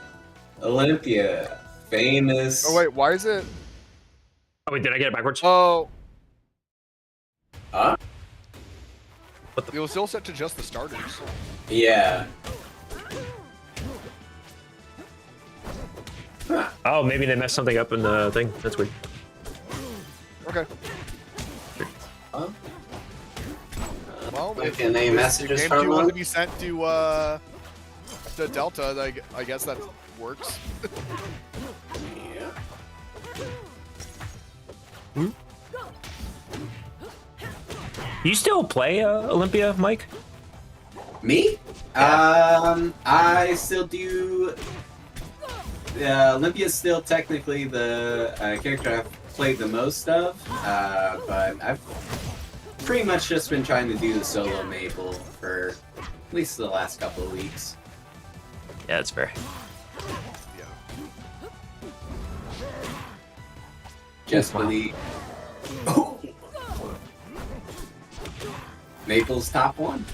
Olympia, famous.
Oh wait, why is it?
Oh wait, did I get it backwards?
Oh,
Huh?
it was still set to just the starters.
Yeah. Huh.
Oh, maybe they messed something up in the thing. That's weird.
Okay.
Huh?
Well, if
Can they
if
messages
game
from
2 was
them?
to be sent to Delta, like, I guess that works.
Yeah.
You still play Olympia, Mike?
Me? I still do. Olympia's still technically the character I've played the most of, but I've pretty much just been trying to do the solo Maple for at least the last couple of weeks.
Yeah, that's fair.
Yeah.
Just
Wow.
believe. Oh. Maple's top one.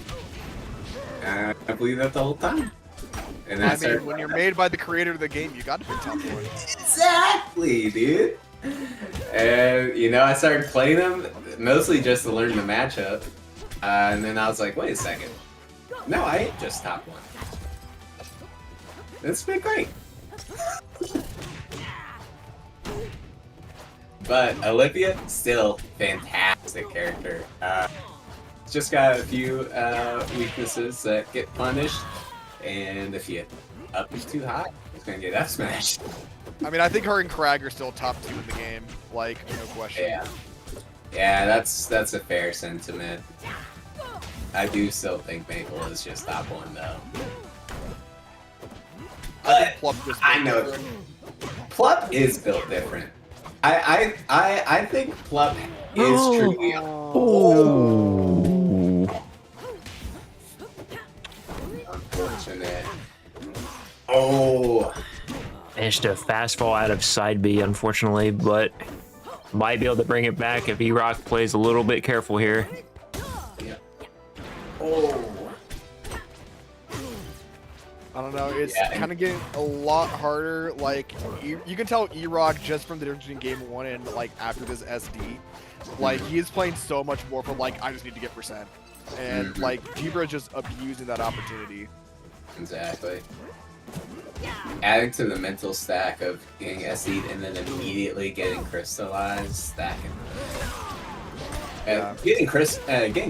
I believe that the whole time. And
I
that's
mean,
our-
when you're made by the creator of the game, you got to be top one.
Exactly, dude. And you know, I started playing them mostly just to learn the matchup, and then I was like, wait a second, no, I ain't just top one. It's been great. But Olympia, still fantastic character. Just got a few weaknesses that get punished, and if you up is too high, it's gonna get F smashed.
I mean, I think her and Crag are still top 2 in the game, like, no question.
Yeah. Yeah, that's a fair sentiment. I do still think Maple is just top one though.
I think Plup just
I know.
different.
Plup is built different. I think Plup is truly
Oh.
unfortunate. Oh,
Managed to fast fall out of side B, unfortunately, but might be able to bring it back if E-Rock plays a little bit careful here.
yeah. Oh,
I don't know. It's
Yeah.
kind of getting a lot harder. Like you can tell E-Rock just from the difference between game 1 and like after this SD. Like he is playing so much more from like I just need to get percent, and like Jibra is just abusing that opportunity.
exactly. Adding to the mental stack of getting SE'd and then immediately getting crystallized, that can.
Yeah.
Getting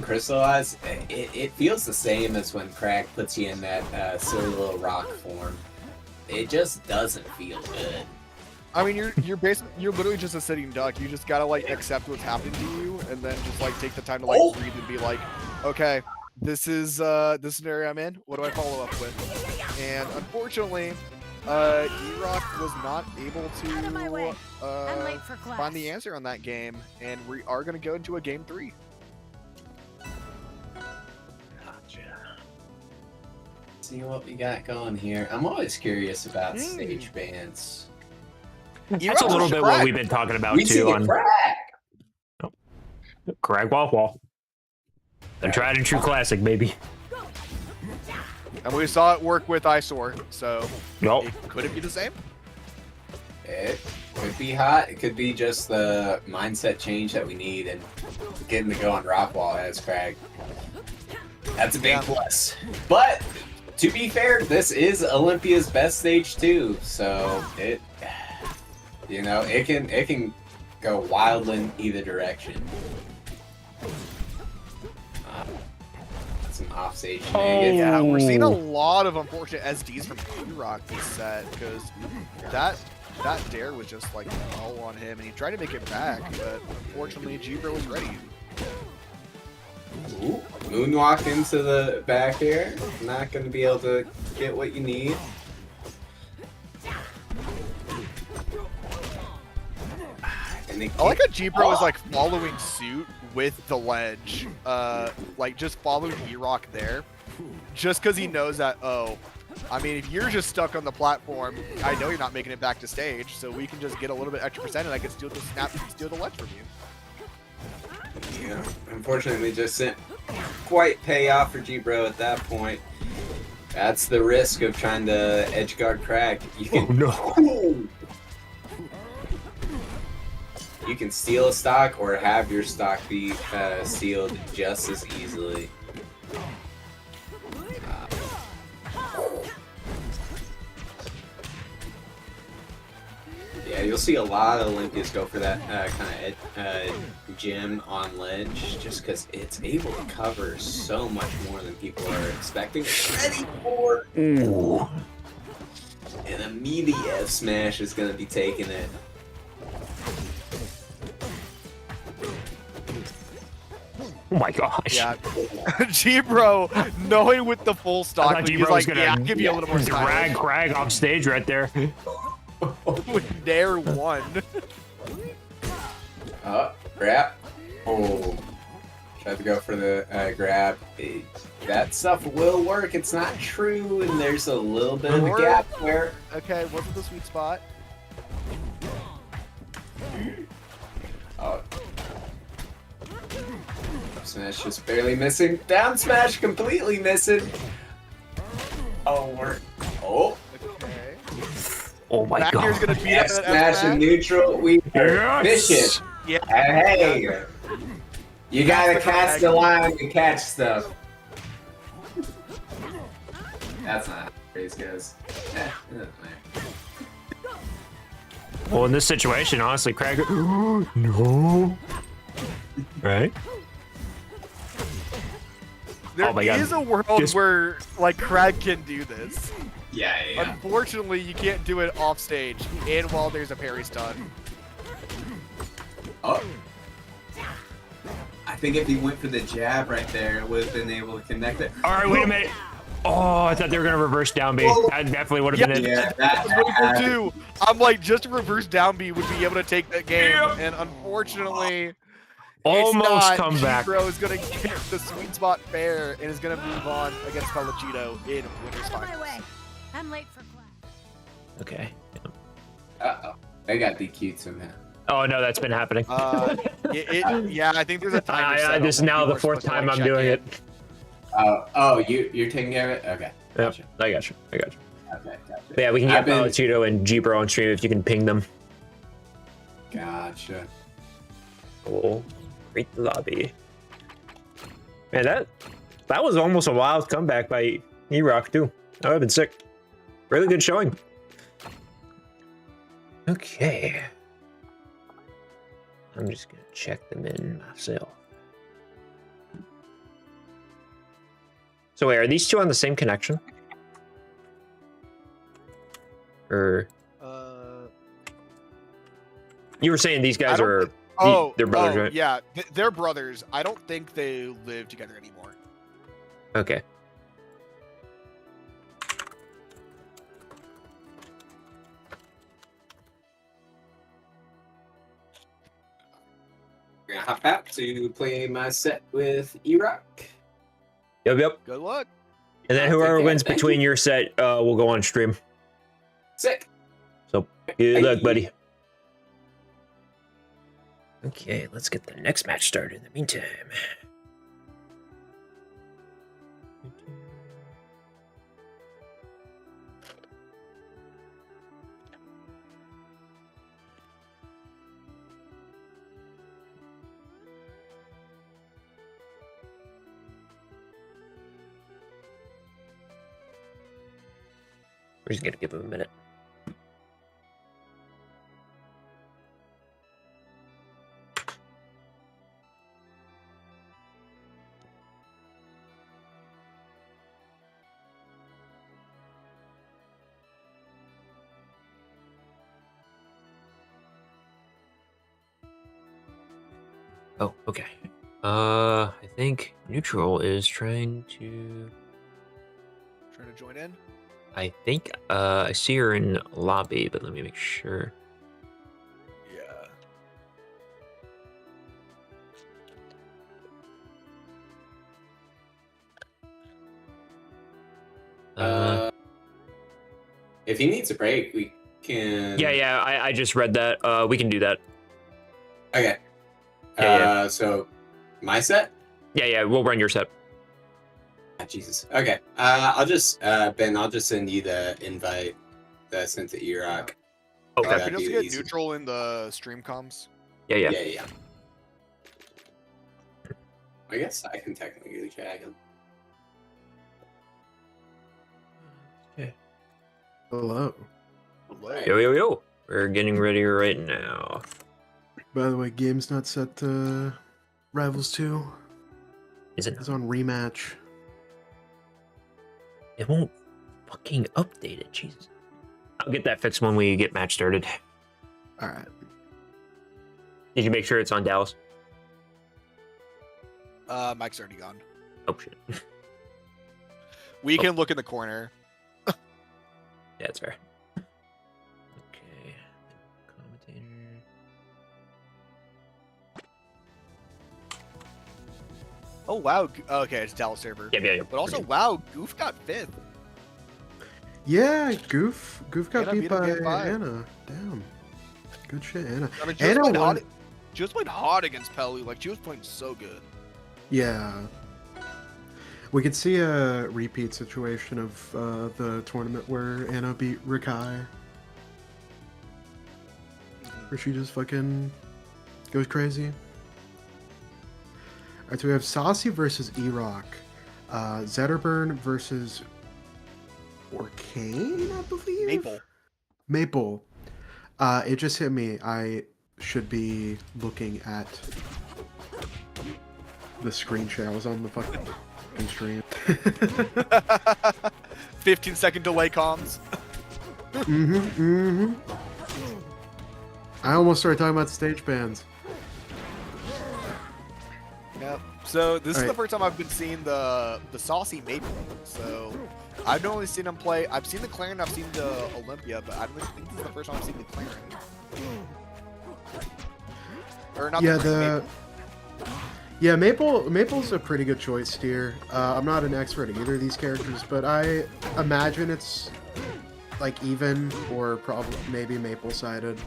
crystallized, it feels the same as when Crag puts you in that silly little rock form. It just doesn't feel good.
I mean, you're literally just a sitting duck. You just gotta like accept what's happening to you, and then just like take the time to like breathe and be like, okay, this is this scenario I'm in. What do I follow up with? And unfortunately, E-Rock was not able
Out of my way. I'm
to
late for class.
find the answer on that game, and we are gonna go into a game 3.
Gotcha. See what we got going here. I'm always curious about stage bans.
That's a little bit what we've been talking about
We see
too
a
on
Crag.
Crag Wall Wall. The tried and true classic, baby.
And we saw it work with Eyesore, so
Yup.
could it be the same?
It could be hot. It could be just the mindset change that we need and getting to go on Rockwall as Crag. That's a big
Yeah.
plus. But to be fair, this is Olympia's best stage too, so it can go wild in either direction. Some offstage shenanigans.
Yeah, we're seeing a lot of unfortunate SDs from E-Rock this set because that dare was just like all on him, and he tried to make it back, but unfortunately Jibra was ready.
Ooh, moonwalk into the back air. Not going to be able to get what you need. And they
I like how Jibra was like following suit with the ledge, like just following E-Rock there, just because he knows that, oh, I mean, if you're just stuck on the platform, I know you're not making it back to stage, so we can just get a little bit extra percent and I can steal the ledge from you.
Yeah, unfortunately, just didn't quite pay off for G-Bro at that point. That's the risk of trying to edge guard Crag. You can,
no.
You can steal a stock or have your stock be sealed just as easily. Yeah, you'll see a lot of Olympians go for that kind of gem on ledge, just because it's able to cover so much more than people are expecting. Ready for,
Ooh.
and immediate F smash is going to be taking it.
Oh my gosh.
Yeah, G-Bro, knowing with the full
I
stock,
thought
he's
G-Bro
like,
was gonna
yeah, I'll give you a little more
drag
time.
Crag off stage right there.
With Dare 1.
Grab. Oh. Tried to go for the grab. That stuff will work. It's not true, and there's a little bit of a gap where.
Okay, wasn't the sweet spot?
Oh. Up smash just barely missing. Down smash completely missing. Oh, we're. Oh.
Okay.
Oh my
Back
god.
here's gonna beat
F
up that
smash and neutral. We are
Yes!
vicious.
Yeah.
Hey. You gotta catch the line to catch stuff. That's not how phrase goes. Eh, it doesn't matter.
Well, in this situation, honestly, Crag. No. Right?
There
Oh my God.
is a world
Just-
where like Crag can do this.
Yeah.
Unfortunately, you can't do it off stage and while there's a parry stun.
Oh. I think if he went for the jab right there, it would have been able to connect it.
All right, wait a minute. Oh, I thought they were gonna reverse down B.
Oh.
That definitely would have been it.
Yeah,
I was waiting for two. I'm like, just a reverse down B would be able to take that game, and unfortunately,
Almost
it's not.
come back.
Bro is gonna get the sweet spot fair and is gonna move on against Pelagito in winners
Out of my
finals.
way. I'm late for class.
Okay.
Uh-oh. I got DQ'd somehow.
Oh no, that's been happening.
Yeah, I think there's a timer set
This is
on when
now the
people are
fourth
supposed to,
time
like,
I'm
check
doing
in.
it.
You're taking care of it? Okay.
Yep,
Gotcha.
I got you.
Okay, gotcha.
But yeah, we can
I've
get
been-
Cheeto and G-Bro on stream if you can ping them.
Gotcha.
Cool. Great lobby. Man, that was almost a wild comeback by E-Rock too. That would have been sick. Really good showing. Okay. I'm just gonna check them in myself. So wait, are these two on the same connection? Or you were saying these guys are they're brothers, right?
Yeah, they're brothers. I don't think they live together anymore.
Okay.
We're gonna hop out to play my set with E-Rock.
Yep.
Good luck.
And then
I'll
whoever
take
wins
that. Thank
between
you.
your set will go on stream.
Sick.
So good luck, buddy. Okay, let's get the next match started in the meantime. We're just gonna give him a minute. Oh, okay. I think Neutral is trying to.
Trying to join in.
I think I see her in lobby, but let me make sure.
Yeah.
If he needs a break, we can.
Yeah, I just read that. We can do that.
Okay.
Yeah,
So, my set?
Yeah, we'll run your set.
Ah, Jesus. Okay. I'll just Ben. I'll just send you the invite that I sent to E-Rock.
Okay.
that'd
Can you
be
also get
easy.
neutral in the stream comms?
Yeah.
Yeah. I guess I can technically drag him.
Hello.
Hello.
Yo. We're getting ready right now.
By the way, game's not set to Rivals 2.
Is it?
It's on rematch.
It won't fucking update it. Jesus. I'll get that fixed when we get match started.
Alright.
Did you make sure it's on Dallas?
Mike's already gone.
Oh shit.
We can look in the corner.
Yeah, it's fair. Okay. Commentator.
Oh wow. Okay, it's Dallas server.
Yeah.
But also, wow, Goof got fifth.
Yeah, Goof got
Anna
beat
beat him
by
game 5.
Anna. Damn. Good shit, Anna.
I mean,
Anna
played
won.
hot. She was playing hot against Pelly. Like, she was playing so good.
Yeah. We could see a repeat situation of the tournament where Anna beat Rikai. Where she just fucking goes crazy. Alright, so we have Saucy versus E-Rock. Zetterburn versus Orcane, I believe? Maple. It just hit me. I should be looking at the screen share. I was on the fucking stream.
15-second delay comms. I
almost started talking about stage bands.
Yep. So this is the
Alright.
first time I've been seeing the saucy maple. So I've only seen him play. I've seen the Clarion, I've seen the Olympia, but I don't think this is the first time I've seen the Clarion. Or not
Yeah,
the Clarion,
yeah, Maple's a pretty good choice here. I'm not an expert at either of these characters, but I imagine it's like even or probably maybe maple-sided.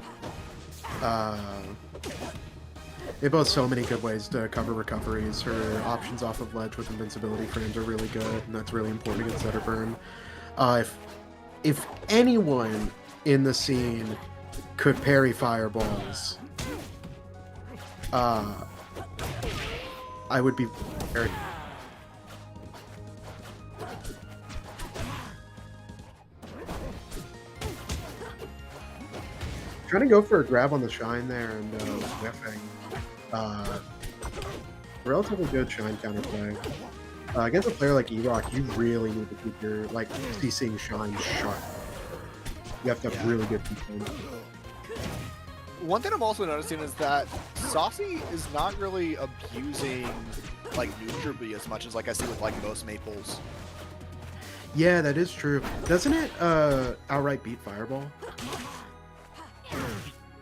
They both so many good ways to cover recoveries. Her options off of ledge with invincibility frames are really good, and that's really important against Zetterburn. If anyone in the scene could parry fireballs, I would be very... Trying to go for a grab on the shine there and whiffing. Relatively good shine counterplay. Against a player like E-Rock, you really need to keep your CCing shine sharp. You have to have really good control.
One thing I'm also noticing is that Saucy is not really abusing like Nutribly as much as like I see with like most maples.
Yeah, that is true. Doesn't it outright beat Fireball?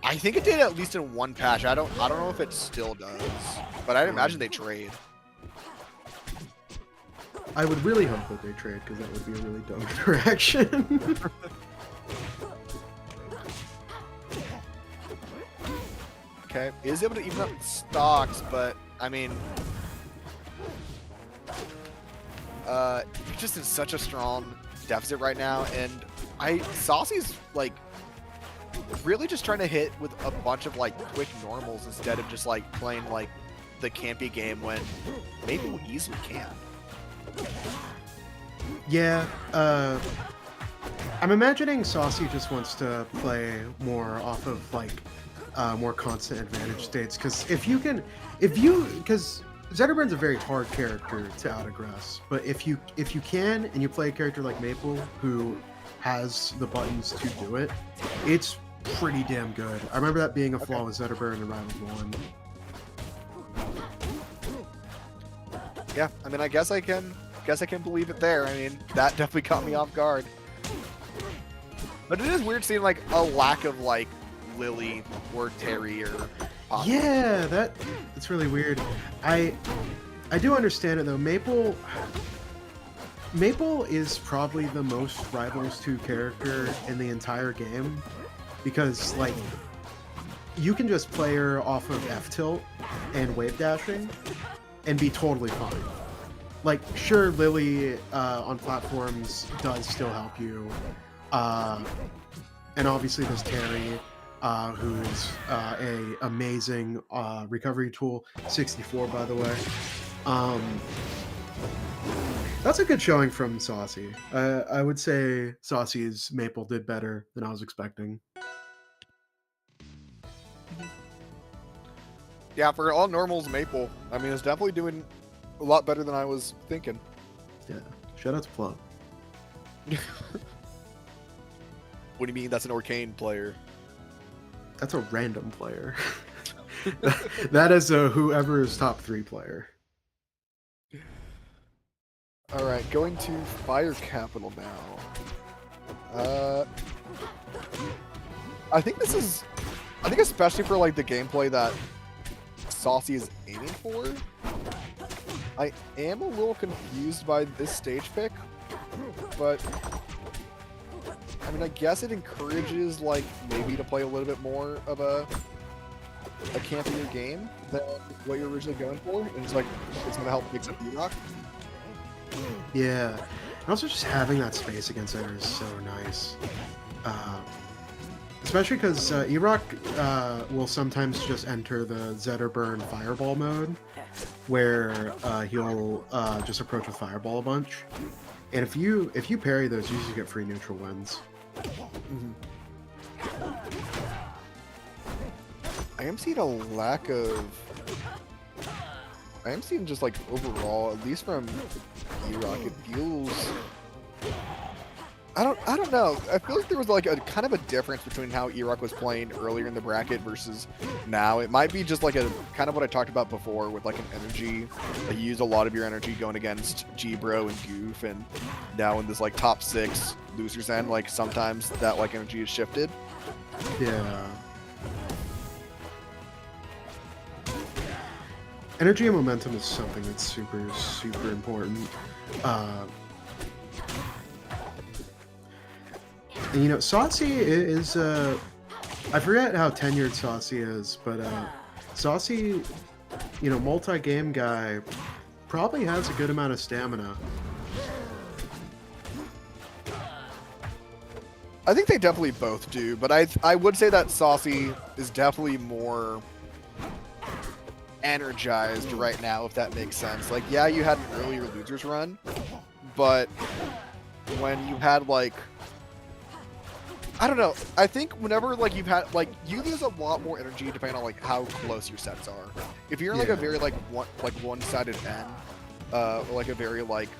I think it did at least in one patch. I don't know if it still does, but I'd imagine they trade.
I would really hope that they trade, because that would be a really dumb interaction.
Okay, is able to even up stocks, but I mean, you're just in such a strong deficit right now, and Saucy's like really just trying to hit with a bunch of like quick normals instead of just like playing like the campy game when maybe we easily can.
Yeah, I'm imagining Saucy just wants to play more off of like more constant advantage states, because because Zetterburn's a very hard character to outaggress, but if you can and you play a character like Maple who has the buttons to do it, it's pretty damn good. I remember that being a flaw with Zetterburn in Rivals 1.
Yeah, I mean, I guess I can believe it there. I mean, that definitely caught me off guard. But it is weird seeing like a lack of like Lily or Terry or Pop.
Yeah, that's really weird. I do understand it though. Maple is probably the most Rivals 2 character in the entire game, because like you can just play her off of F tilt and wave dashing and be totally fine. Like, sure, Lily on platforms does still help you, and obviously there's Terry, who's a amazing recovery tool. 64, by the way. That's a good showing from Saucy. I would say Saucy's Maple did better than I was expecting.
Yeah, for all normals, Maple, I mean, it's definitely doing a lot better than I was thinking.
Yeah, shout out to Plum.
What do you mean that's an Arcane player?
That's a random player. That is a whoever's top 3 player.
Alright, going to Fire Capital now. I think especially for like the gameplay that Saucy is aiming for, I am a little confused by this stage pick, but I mean, I guess it encourages like maybe to play a little bit more of a campier game than what you're originally going for, and it's like it's gonna help mix up E-Rock.
Yeah, and also just having that space against Aether is so nice. Especially because E-Rock will sometimes just enter the Zetterburn Fireball mode, where he'll just approach with Fireball a bunch. And if you parry those, you usually get free neutral wins.
I am seeing a lack of... I am seeing just like overall, at least from E-Rock, it feels... I don't know. I feel like there was like a kind of a difference between how E-Rock was playing earlier in the bracket versus now. It might be just like a kind of what I talked about before with like an energy. Like you use a lot of your energy going against G-Bro and Goof, and now in this like top 6 losers end, like sometimes that like energy is shifted.
Yeah. Energy and momentum is something that's super, super important. And, you know, Saucy is, I forget how tenured Saucy is, but Saucy, you know, multi-game guy, probably has a good amount of stamina.
I think they definitely both do, but I would say that Saucy is definitely more energized right now, if that makes sense. Like, yeah, you had an earlier losers run, but when you had like, I don't know, I think whenever like you've had like, you lose a lot more energy depending on like how close your sets are. If you're in like a very like one-sided end, or like a very like,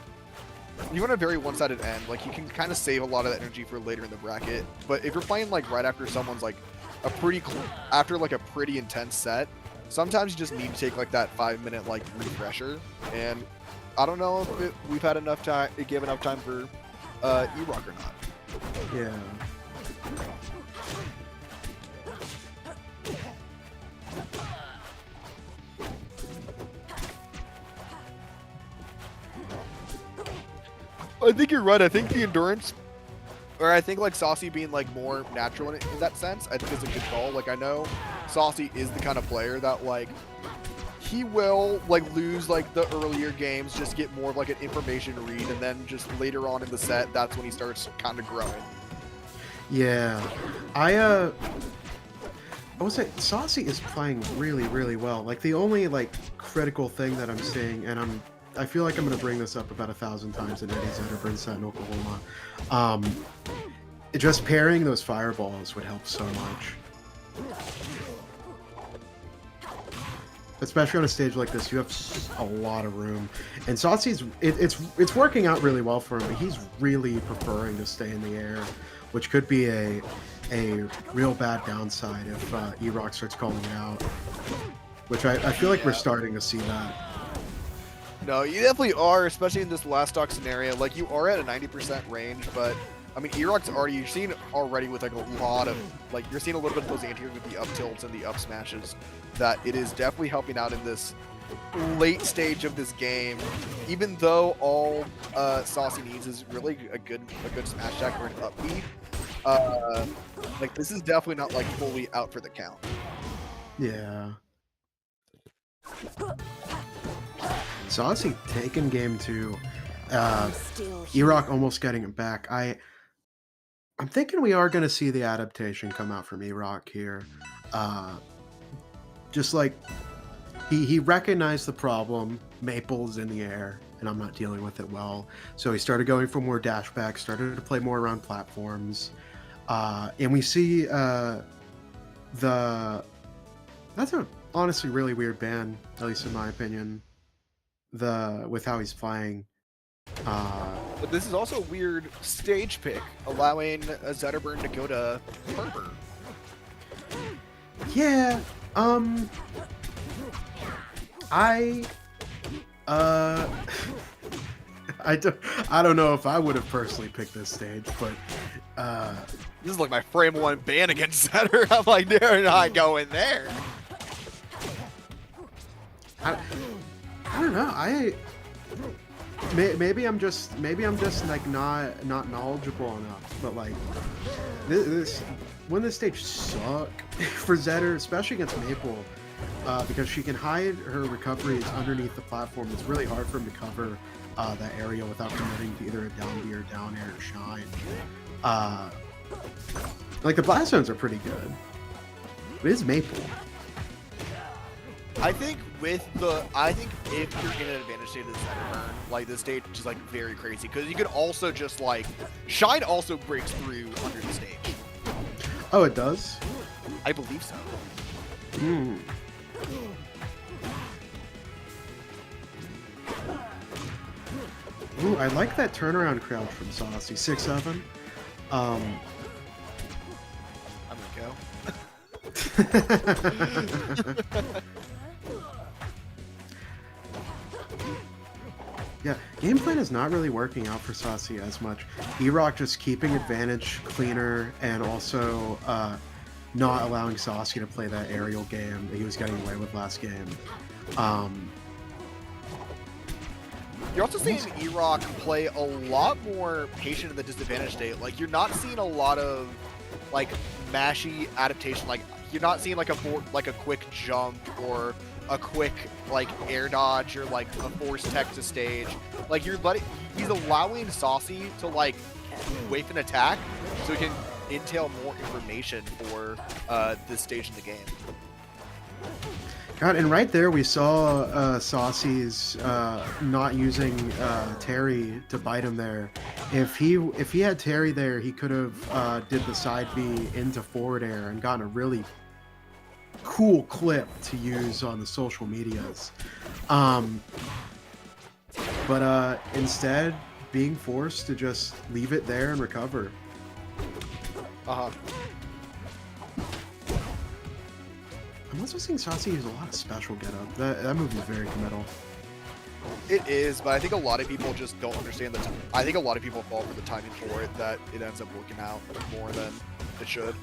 you want a very one-sided end, like you can kind of save a lot of that energy for later in the bracket. But if you're playing like right after someone's like after like a pretty intense set, sometimes you just need to take like that 5-minute like refresher. And I don't know if we've had enough time, give enough time for E-Rock or not.
Yeah.
I think you're right. I think the endurance, or I think like Saucy being like more natural in that sense, I think is a good call. Like I know Saucy is the kind of player that like he will like lose like the earlier games, just get more of like an information read, and then just later on in the set, that's when he starts kind of growing.
Yeah, I would say Saucy is playing really, really well. Like the only like critical thing that I'm seeing, and I feel like I'm gonna bring this up about 1,000 times in Eddie's Zetterburn set in Oklahoma. Just pairing those fireballs would help so much. Especially on a stage like this, you have a lot of room, and Saucy's it's working out really well for him. But he's really preferring to stay in the air, which could be a real bad downside if E-Rock starts calling it out. Which I feel like we're starting to see that.
No, you definitely are, especially in this last stock scenario. Like you are at a 90% range, but I mean, E-Rock's already, you're seeing already with like a lot of, like you're seeing a little bit of those anti-airs with the up tilts and the up smashes, that it is definitely helping out in this late stage of this game. Even though all Saucy needs is really a good smash attack or an up B, like this is definitely not like fully out for the count.
Yeah. Saucy taking game 2. E-Rock almost getting it back. I'm thinking we are going to see the adaptation come out from E-Rock here. Just like he recognized the problem. Maple's in the air, and I'm not dealing with it well. So he started going for more dashback, started to play more around platforms. And we see that's a honestly really weird ban, at least in my opinion. With how he's playing.
But this is also a weird stage pick, allowing a Zetterburn to go to Purper.
Yeah, I don't know if I would have personally picked this stage, but
This is like my frame 1 ban against Zetter. I'm like, they're not going there.
I don't know. Maybe I'm just like not knowledgeable enough, but like this when this stage suck for Zetter, especially against Maple, because she can hide her recoveries underneath the platform. It's really hard for him to cover that area without committing to either a down B or down air or shine. Like the blast zones are pretty good, but it's Maple.
I think if you're in an advantage state of the Zetterburn, like this stage is like very crazy, because you could also just like Shine also breaks through under the stage.
Oh, it does?
I believe so.
Hmm. Ooh, I like that turnaround crouch from Saucy. 6-7. Um,
I'm gonna go.
Yeah, game plan is not really working out for Saucy as much. E-Rock just keeping advantage cleaner and also not allowing Saucy to play that aerial game that he was getting away with last game.
You're also seeing E-Rock play a lot more patient in the disadvantage state. Like, you're not seeing a lot of, like, mashy adaptation. Like, you're not seeing, like, a quick jump or a quick, like, air dodge or, like, a force tech to stage. Like, he's allowing Saucy to, like, wait an attack so he can entail more information for this stage in the game.
God, and right there we saw Saucy's not using Terry to bite him there. If he had Terry there, he could have did the side B into forward air and gotten a really cool clip to use on the social medias. But instead, being forced to just leave it there and recover.
Uh-huh.
I'm also seeing Saucy use a lot of special getup. That move is very committal.
It is, but I think a lot of people just don't understand the I think a lot of people fall for the timing for it, that it ends up working out more than it should.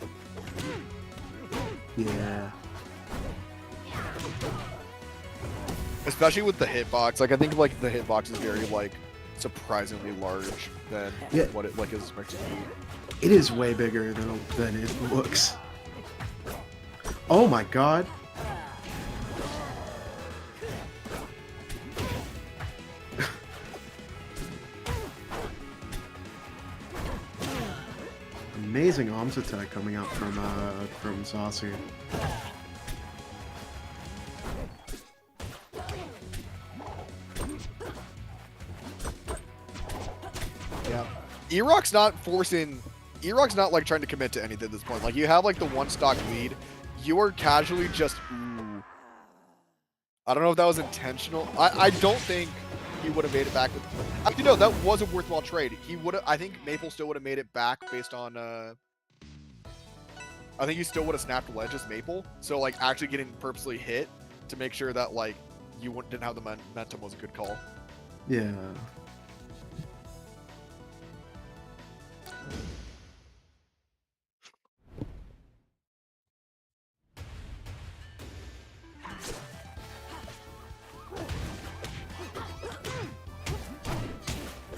Yeah.
Especially with the hitbox. Like, I think, like, the hitbox is very, like, surprisingly large than what it, like, is meant to be.
It is way bigger than it looks. Oh my god. Amazing arms attack coming out from Saucy.
Yeah. E-Rock's not like trying to commit to anything at this point. Like, you have like the one stock lead. You are casually just ooh. I don't know if that was intentional. I don't think he would have made it back with actually no, that was a worthwhile trade. He would have I think Maple still would have made it back based on I think he still would have snapped ledge as Maple. So like actually getting purposely hit to make sure that like you didn't have the momentum was a good call.
Yeah.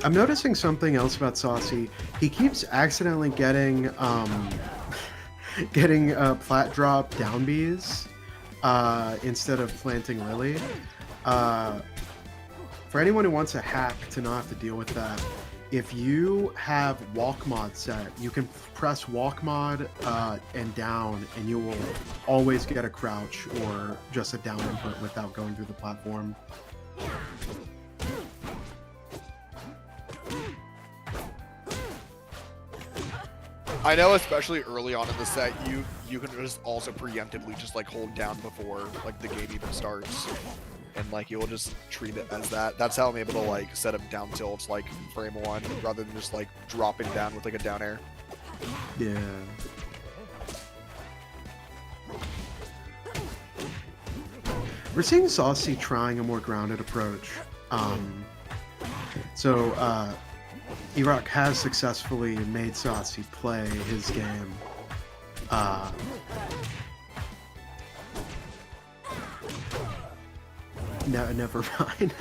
I'm noticing something else about Saucy. He keeps accidentally getting plat drop down Bs instead of planting Lily. For anyone who wants a hack to not have to deal with that, if you have walk mod set, you can press walk mod and down, and you will always get a crouch or just a down input without going through the platform.
I know, especially early on in the set, you can just also preemptively just like hold down before like the game even starts, and like you'll just treat it as that. That's how I'm able to like set up down tilts like frame 1 rather than just like dropping down with like a down air.
Yeah. We're seeing Saucy trying a more grounded approach. E-Rock has successfully made Saucy play his game. No, never mind.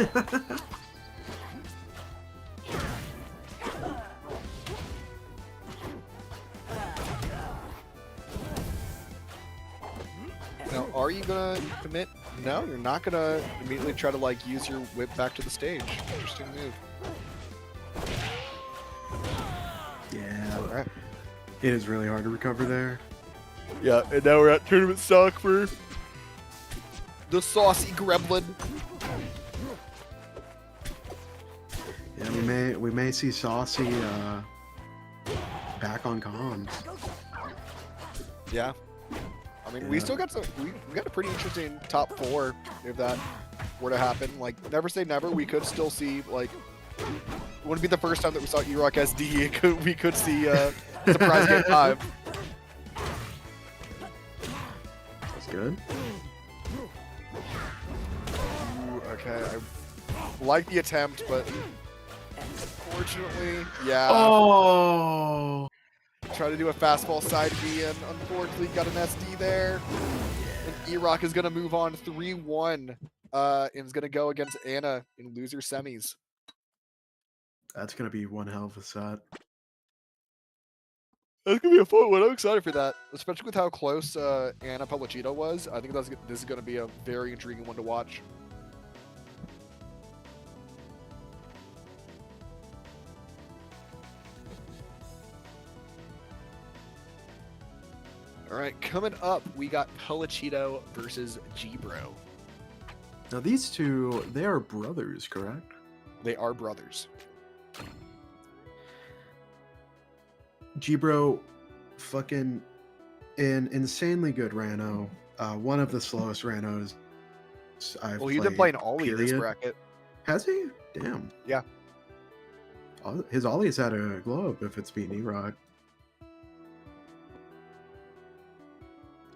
Now, are you gonna commit? No, you're not gonna immediately try to like use your whip back to the stage. Interesting move.
Yeah,
All right.
it is really hard to recover there.
Yeah, and now we're at tournament stock for the saucy gremlin.
Yeah, we may see Saucy back on comms.
Yeah. I mean, we still got we got a pretty interesting top 4 if that were to happen. Like, never say never. We could still see, like, it wouldn't be the first time that we saw E-Rock SD. We could see Surprise game 5.
That's good.
Ooh, okay, I like the attempt, but unfortunately, yeah.
Oh.
Try to do a fastball side B, and unfortunately got an SD there. And E-Rock is going to move on 3-1 and is going to go against Anna in loser semis.
That's gonna be one hell of a set.
That's going to be a fun one. I'm excited for that, especially with how close Anna Pellicito was. I think this is going to be a very intriguing one to watch. All right, coming up, we got Pellicito versus G-Bro.
Now these two, they are brothers, correct?
They are brothers.
G-Bro, fucking an insanely good Rano. One of the slowest Ranos I've
Well, he's been
played,
playing Ollie this
period.
bracket.
Has he? Damn.
Yeah.
His Ollie's had a glow up if it's beating E-Rock.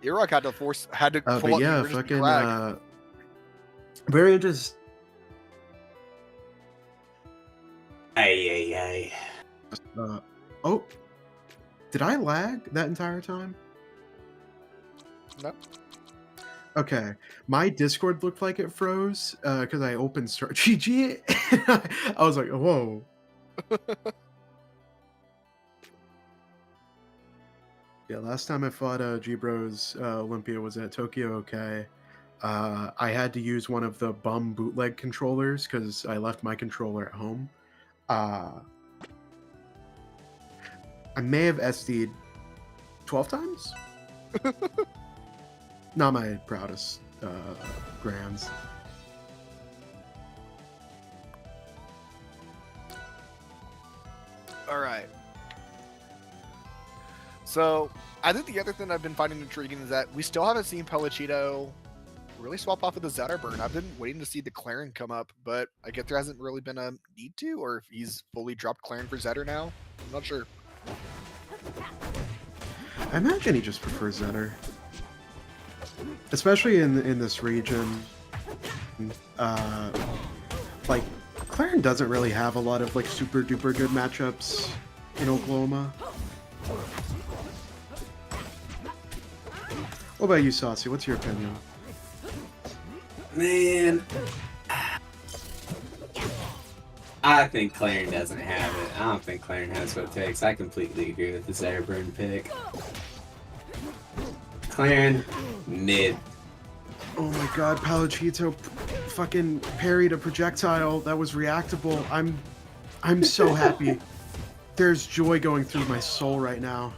E-Rock had to pull
But
up
yeah,
the
fucking
drag.
very interesting.
Ay.
Oh, did I lag that entire time?
No.
Okay, my Discord looked like it froze because I opened Start GG. I was like, whoa. Yeah, last time I fought G-Bros Olympia was at Tokyo OK. I had to use one of the bum bootleg controllers because I left my controller at home. I may have SD'd 12 times? Not my proudest grands.
All right. So I think the other thing I've been finding intriguing is that we still haven't seen Pellicito really swap off of the Zetterburn. I've been waiting to see the Clarin come up, but I guess there hasn't really been a need to, or if he's fully dropped Clarin for Zetter now. I'm not sure.
I imagine he just prefers Zetter. Especially in this region. Like, Clarin doesn't really have a lot of like super duper good matchups in Oklahoma. What about you, Saucy? What's your opinion?
Man, I think Clarin doesn't have it. I don't think Clarin has what it takes. I completely agree with the Zetterburn pick. Clarin, mid.
Oh my god, Pellicito fucking parried a projectile that was reactable. I'm so happy. There's joy going through my soul right now.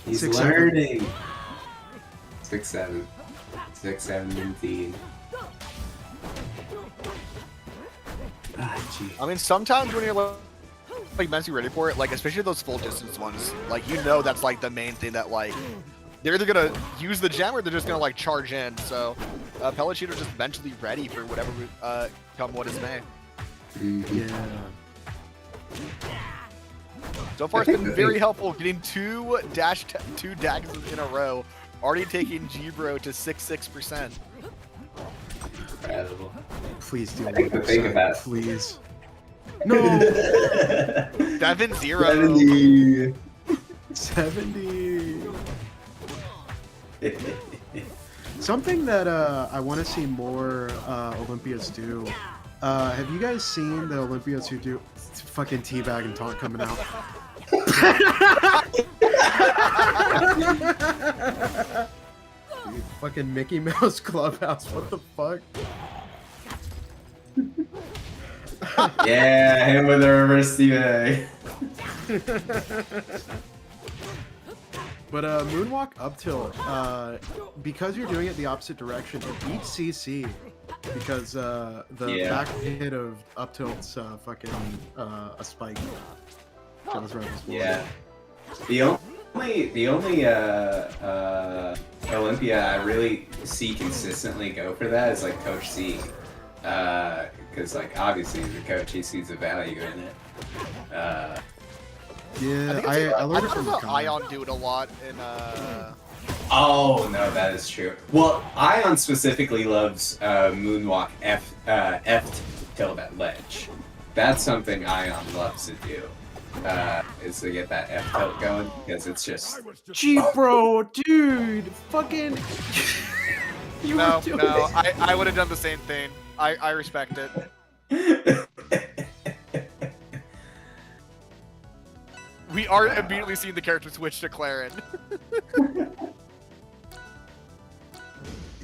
He's
6-7.
learning. 6-7. 6-7 indeed. Ah, gee.
I mean, sometimes when you're like mentally ready for it, like especially those full distance ones, like you know that's like the main thing that like they're either gonna use the gem or they're just gonna like charge in. So Pellicito's just mentally ready for whatever come what is may.
Yeah.
So far, it's been very helpful getting two dags in a row, already taking G-Bro to 66%.
Incredible.
Please do
I think the
one
thing
side,
about-
please. No.
7-0.
70. Something that I want to see more Olympias do. Have you guys seen the Olympias who do fucking teabag and taunt coming out? Dude, fucking Mickey Mouse Clubhouse. What the fuck?
Yeah, him with the reverse teabag.
But Moonwalk up tilt, because you're doing it the opposite direction, it beats CC. Because the back hit of up tilt's fucking a spike. John's right as well.
Yeah. The only Olympia I really see consistently go for that is like Coach C. Because like obviously the coach, he sees the value in it.
Yeah,
think
I
it's-
learned
I
it from
thought
the
Ion do it a lot in
Oh no, that is true. Well, Ion specifically loves moonwalk F till that ledge. That's something Ion loves to do. Is to get that F tilt going because it's just
Gee, bro, dude, fucking. You
No,
were doing
no,
it.
I would have done the same thing. I respect it. We are immediately seeing the character switch to Claren.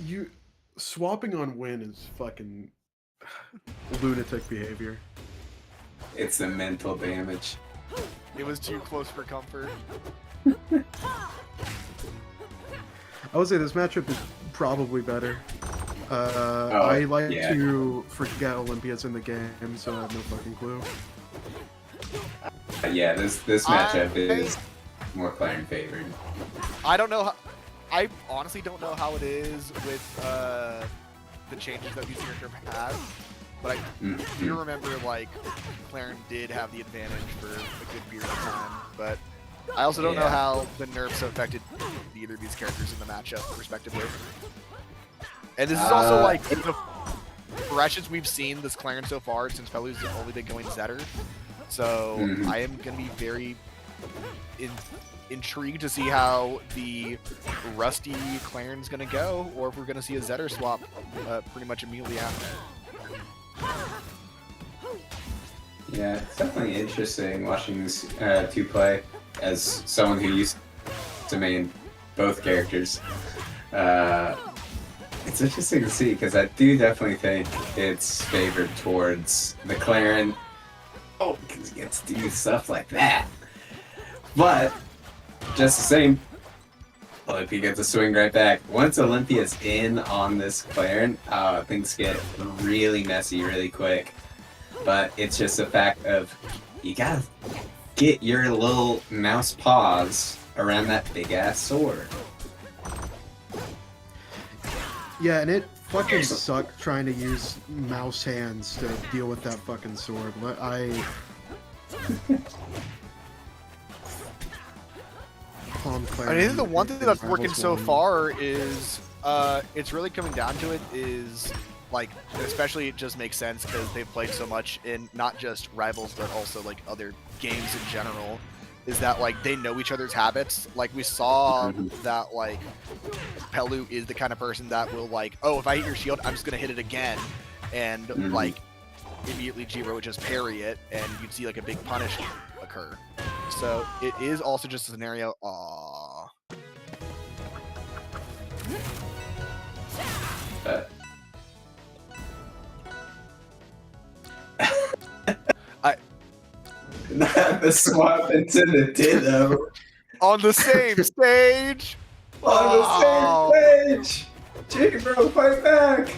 You swapping on Win is fucking lunatic behavior.
It's the mental damage.
It was too close for comfort.
I would say this matchup is probably better.
Oh,
I like
yeah.
to forget Olympia's in the game, so I have no fucking clue.
Yeah, this matchup is more Claren favored.
I don't know how. I honestly don't know how it is with the changes that these characters have, but I do remember like Claren did have the advantage for a good period of time. But I also don't know
Yeah.
how the nerfs affected either of these characters in the matchup, respectively. And this is also like the freshest we've seen this Claren so far since Pelu's only been going Zetter. So I am gonna be very intrigued to see how the rusty Claren's gonna go, or if we're gonna see a Zetter swap pretty much immediately after.
Yeah, it's definitely interesting watching these two play as someone who used to main both characters. It's interesting to see because I do definitely think it's favored towards the Claren. Oh, because he gets to do stuff like that. But just the same, Olympia gets a swing right back. Once Olympia's in on this Claren, things get really messy really quick. But it's just a fact of you gotta get your little mouse paws around that big ass sword.
Yeah, and it fucking sucked trying to use mouse hands to deal with that fucking sword. Palm Claren.
I think the one thing that's working
Rivals
so
one.
far is it's really coming down to it is like, especially it just makes sense because they've played so much in not just Rivals but also like other games in general, is that like they know each other's habits. Like we saw that like Pelu is the kind of person that will like, oh, if I hit your shield, I'm just gonna hit it again, and like immediately Jiro would just parry it, and you'd see like a big punish occur. So it is also just a scenario. Aww.
Not the swap into the ditto.
On the same stage.
On the same stage! Jiro, fight back!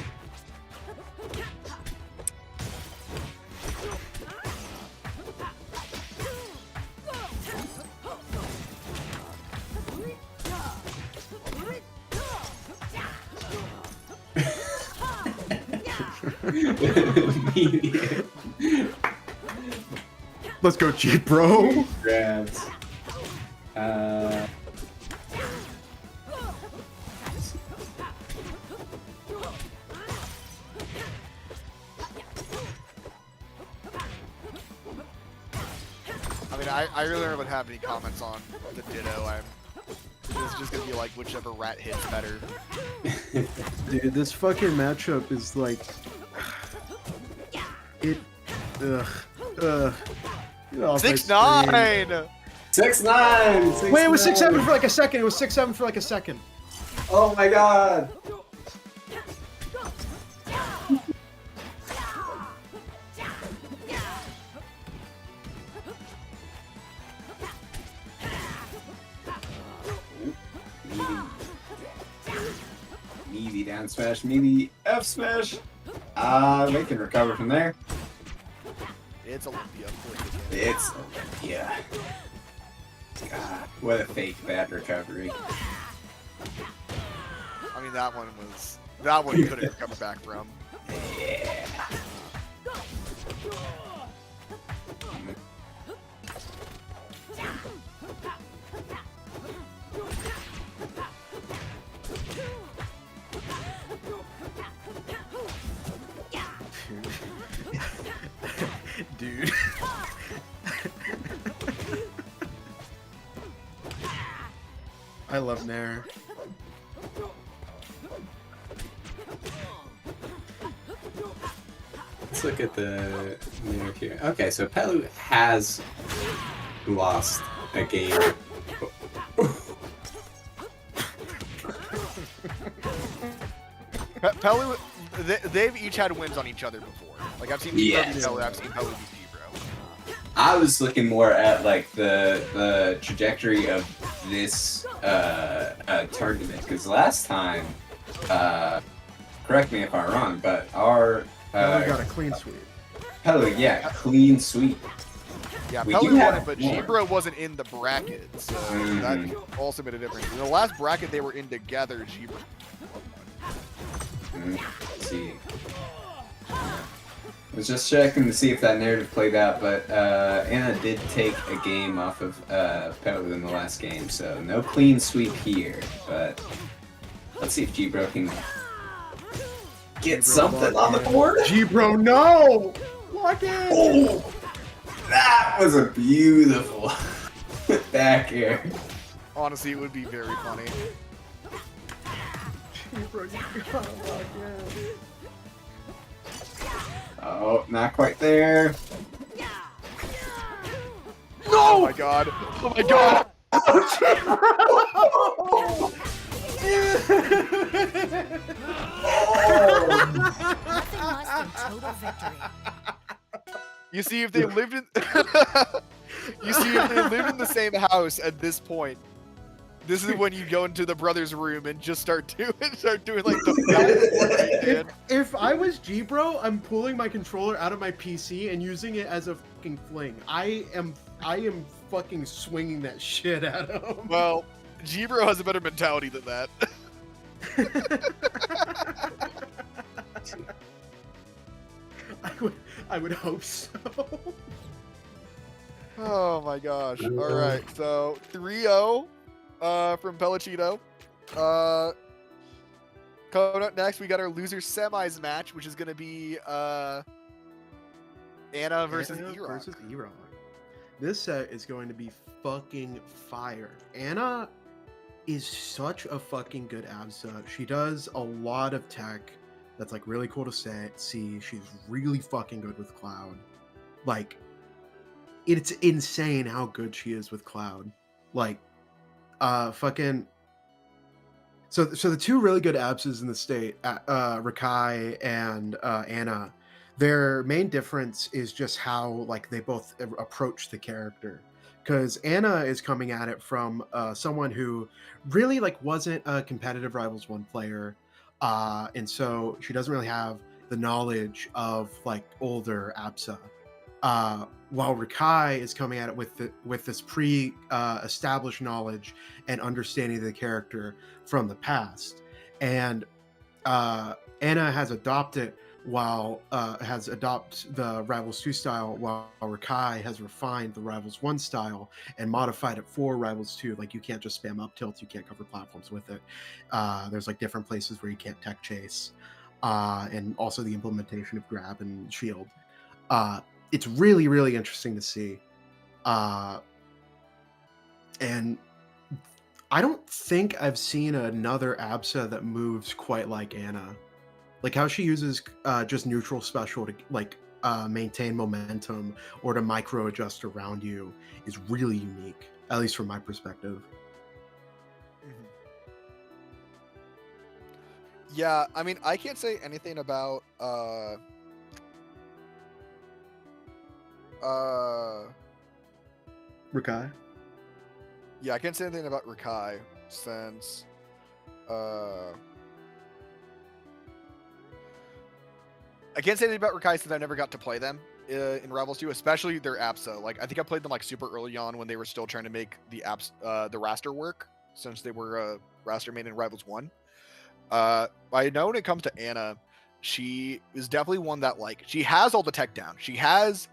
Let's go, cheap bro.
Grabs.
I mean, I really don't have any comments on the Ditto. It's just gonna be like whichever rat hits better.
Dude, this fucking matchup is like it. Ugh. Get off my
6-9.
6-9!
Wait, it was 6-7 for like a second. It was 6-7 for like a second.
Oh my god! Meaty down smash, meaty F smash. They can recover from there.
It's Olympia.
It's Olympia. God, what a fake bad recovery.
I mean, that one you couldn't recover back from.
Yeah.
I love Nair.
Let's look at the lyric here. Okay, so Pelu has lost a game.
Pelu, they've each had wins on each other before. Like I've seen
Yes.
beat Pelu, I've seen Pelu beat G-Bro.
I was looking more at like the trajectory of this tournament because last time, correct me if I'm wrong, but our
We got a clean sweep.
Pelu, yeah, clean sweep.
Yeah,
We
Pelu
do
won
have
it, but
more.
G-Bro wasn't in the bracket, so that also made a difference. In the last bracket they were in together, G-Bro.
Let's see. I was just checking to see if that narrative played out, but Anna did take a game off of Pelu in the last game, so no clean sweep here. But let's see if G-Bro can get something on the board.
G-Bro, no! Lock in!
Oh, that was a beautiful back air.
Honestly, it would be very funny.
G-Bro, you gotta lock in.
Oh, not quite there.
Oh my god! Oh my god!
Nothing less than total victory.
You see, if they lived in, you see, if they lived in the same house at this point, this is when you go into the brother's room and just start doing like the
If I was G-Bro, I'm pulling my controller out of my PC and using it as a fucking fling. I am fucking swinging that shit at him.
Well, G-Bro has a better mentality than that.
I would hope so.
Oh my gosh. All right. So 3-0 from Pellicino. Coming up next, we got our loser semis match, which is going to be Anna versus E-Rock.
This set is going to be fucking fire. Anna is such a fucking good ABSA. She does a lot of tech that's like really cool to see. She's really fucking good with Cloud. Like, it's insane how good she is with Cloud. Like, fucking. So the two really good ABSAs in the state, Rakai and Anna, their main difference is just how like they both approach the character. Because Anna is coming at it from someone who really like wasn't a competitive Rivals 1 player, and so she doesn't really have the knowledge of like older ABSA. While Rakai is coming at it with this established knowledge and understanding of the character from the past, and Anna has adopted the Rivals 2 style, while Rakai has refined the Rivals 1 style and modified it for Rivals 2. Like, you can't just spam up tilts, you can't cover platforms with it. There's like different places where you can't tech chase, and also the implementation of grab and shield. It's really, really interesting to see. And I don't think I've seen another ABSA that moves quite like Anna. Like how she uses just neutral special to like maintain momentum or to micro adjust around you is really unique, at least from my perspective.
Yeah, I mean, I can't say anything about
Rakai?
yeah, I can't say anything about Rakai since I can't say anything about Rakai since I never got to play them in Rivals 2, especially their ABSA. Like, I think I played them like super early on when they were still trying to make the the raster work, since they were raster made in Rivals 1. I know when it comes to Anna, she is definitely one that like she has all the tech down. She has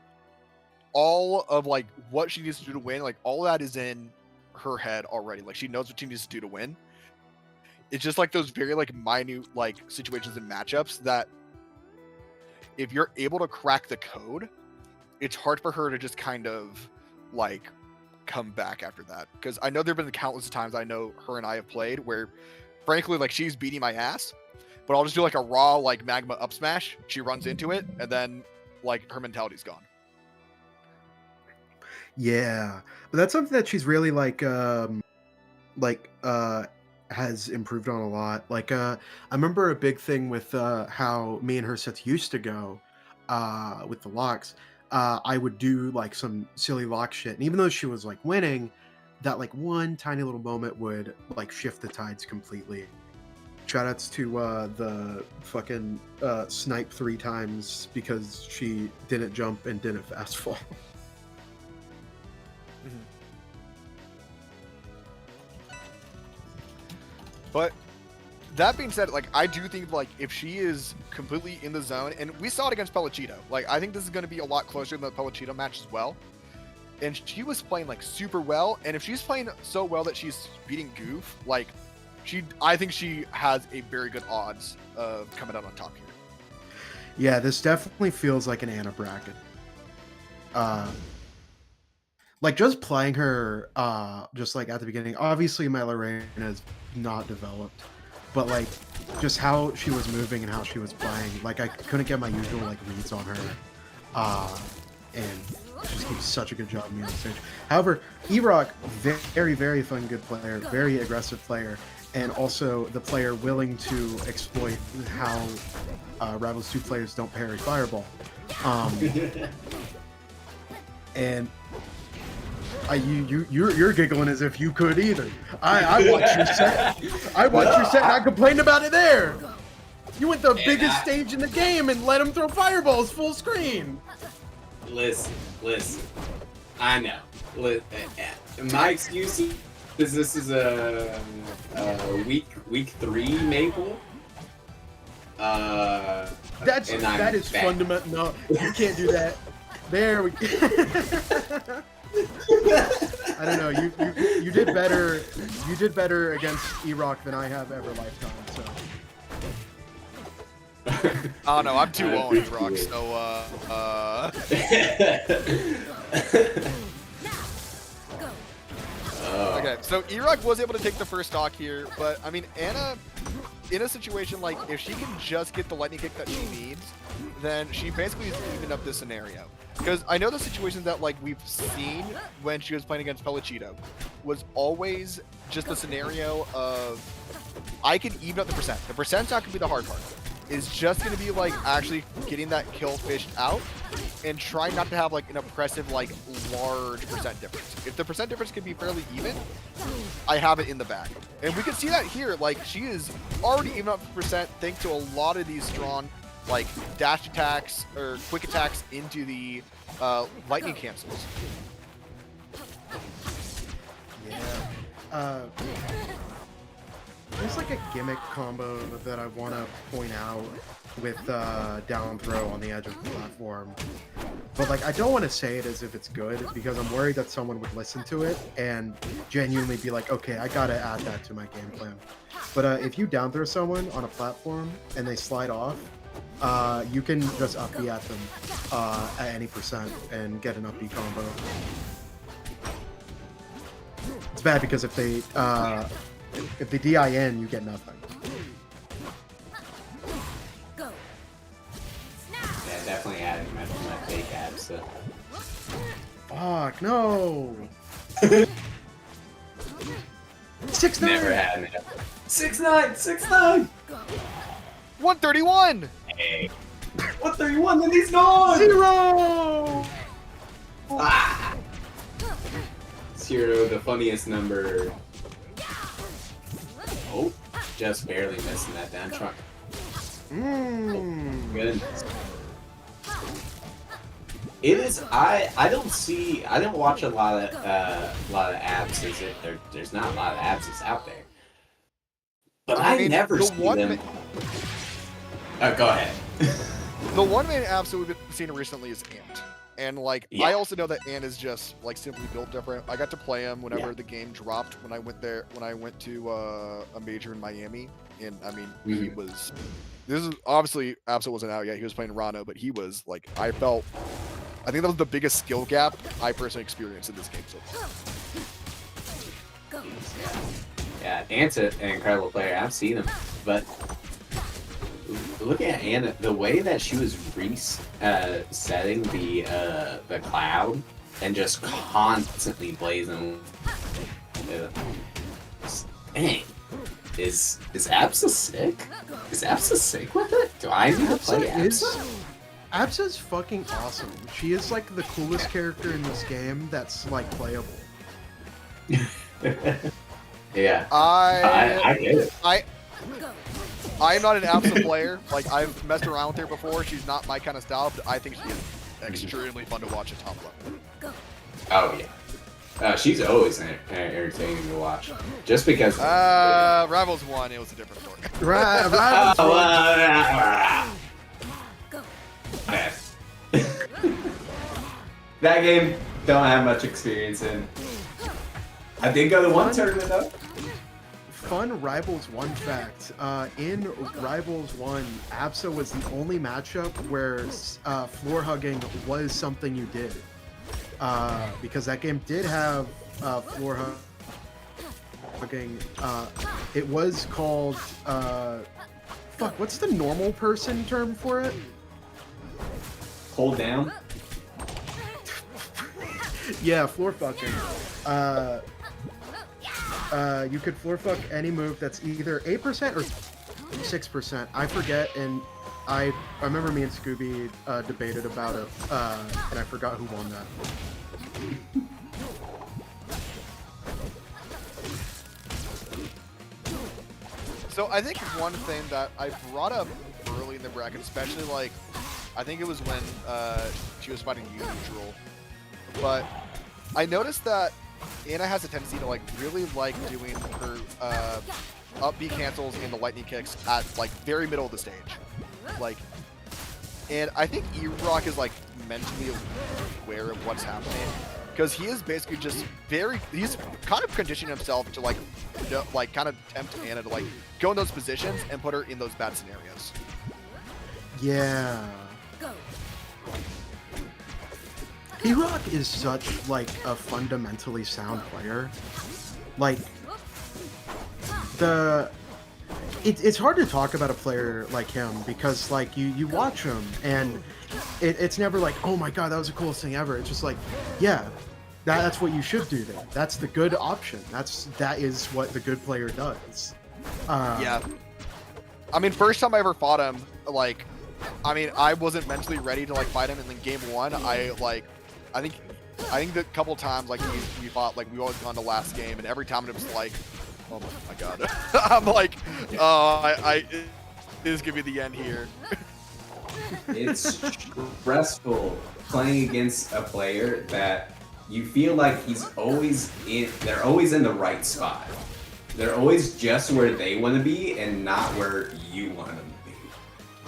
all of like what she needs to do to win. Like, all that is in her head already. Like, she knows what she needs to do to win. It's just like those very like minute like situations and matchups that if you're able to crack the code, it's hard for her to just kind of come back after that. Because I know there've been countless times I know her and I have played where, frankly, like she's beating my ass, but I'll just do like a raw like magma up smash. She runs into it, and then like her mentality's gone.
Yeah, but that's something that she's really has improved on a lot. I remember a big thing with how me and her sets used to go with the locks. I would do like some silly lock shit, and even though she was like winning, that like one tiny little moment would like shift the tides completely. Shoutouts to the fucking snipe 3 times because she didn't jump and didn't fast fall.
But that being said, like I do think like if she is completely in the zone, and we saw it against Pellichito, like I think this is going to be a lot closer than the Pellichito match as well. And she was playing like super well, and if she's playing so well that she's beating Goof, like I think she has a very good odds of coming out on top here.
Yeah, this definitely feels like an Anna bracket. Like just playing her, just like at the beginning. Obviously, my Lorraine is not developed, but like just how she was moving and how she was playing, like I couldn't get my usual like reads on her, and she just keeps such a good job me on stage. However, E-Rock, very very fun, good player, very aggressive player, and also the player willing to exploit how Rivals 2 players don't parry Fireball. And you're giggling as if you could either. I watched your set. I watched your set and I complained about it there. You went the biggest stage in the game and let him throw fireballs full screen.
Listen. I know. My excuse is this is a week 3 Maple.
That is fundamental. No, you can't do that. There we go. I don't know. You did better. You did better against E-Rock than I have ever lifetime. So.
Oh no, I'm 2-0 on E-Rock. So okay, so E-Rock was able to take the first stock here, but I mean Anna, in a situation like if she can just get the lightning kick that she needs, then she basically is evened up this scenario. Because I know the situations that like we've seen when she was playing against Pellichito was always just a scenario of I can even up the percent. The percent's not gonna be the hard part. It's just gonna be like actually getting that kill fished out and trying not to have like an oppressive like large percent difference. If the percent difference can be fairly even, I have it in the bag. And we can see that here, like she is already even up the percent thanks to a lot of these strong like dash attacks or quick attacks into the lightning cancels.
Yeah. There's like a gimmick combo that I want to point out with down throw on the edge of the platform. But like I don't want to say it as if it's good because I'm worried that someone would listen to it and genuinely be like, okay, I gotta add that to my game plan. But if you down throw someone on a platform and they slide off, you can just up B at them at any percent and get an up B combo. It's bad because if they DIN, you get nothing.
Yeah, definitely adding my fake abs. So.
Fuck, no! 6'9".
Never had it. 6'9".
131!
Hey. 131 and he's gone!
0!
Ah! 0, the funniest number. Oh, just barely missing that down truck. Good. It is. I don't watch a lot of abs. There's not a lot of abs out there. But I
mean,
never see them. Oh, go ahead.
The one main abs that we've been seeing recently is Ant. And like I also know that Ant is just like simply built different. I got to play him whenever the game dropped when I went to a major in Miami. And I mean he was this is obviously Absol wasn't out yet, he was playing Rano, but he was like I think that was the biggest skill gap I personally experienced in this game so far.
Yeah, Ant's an incredible player. I've seen him, but look at Anna. The way that she was setting the cloud and just constantly blazing. Dang, is Absa sick? Is Absa sick with it? Do I need to play Absa?
Absa's fucking awesome. She is like the coolest character in this game that's like playable.
Yeah.
I
get it.
I'm not an Absa player. Like, I've messed around with her before. She's not my kind of style, but I think she is extremely fun to watch at top level.
Oh yeah. She's always entertaining to watch. Just because.
Rivals 1, it was a different story.
That game, don't have much experience in. I did go to one tournament though.
Fun Rivals 1 fact. In Rivals 1, Absa was the only matchup where floor hugging was something you did. Because that game did have floor hugging. It was called... fuck, what's the normal person term for it?
Hold down.
Yeah, floor fucking. You could floor fuck any move that's either 8% or 6%. I forget, and I remember me and Scooby debated about it, and I forgot who won that.
So I think one thing that I brought up early in the bracket, especially like, I think it was when she was fighting Neutral, but I noticed that Anna has a tendency to like really like doing her up B cancels and the lightning kicks at like very middle of the stage, like, and I think E-Rock is like mentally aware of what's happening because he is basically just he's kind of conditioning himself to like like kind of tempt Anna to like go in those positions and put her in those bad scenarios.
Yeah. E-Rock is such like a fundamentally sound player. Like it's hard to talk about a player like him because like you watch him and it's never like, oh my god, that was the coolest thing ever. It's just like, yeah, that's what you should do there. That's the good option. That is what the good player does.
Yeah. I mean, first time I ever fought him, like, I mean, I wasn't mentally ready to like fight him, and then game 1, I think the couple times like we fought, like we always gone to last game, and every time it was like, oh my god, I'm like, this is gonna be the end here.
It's stressful playing against a player that you feel like they're always in the right spot. They're always just where they want to be and not where you want them to be.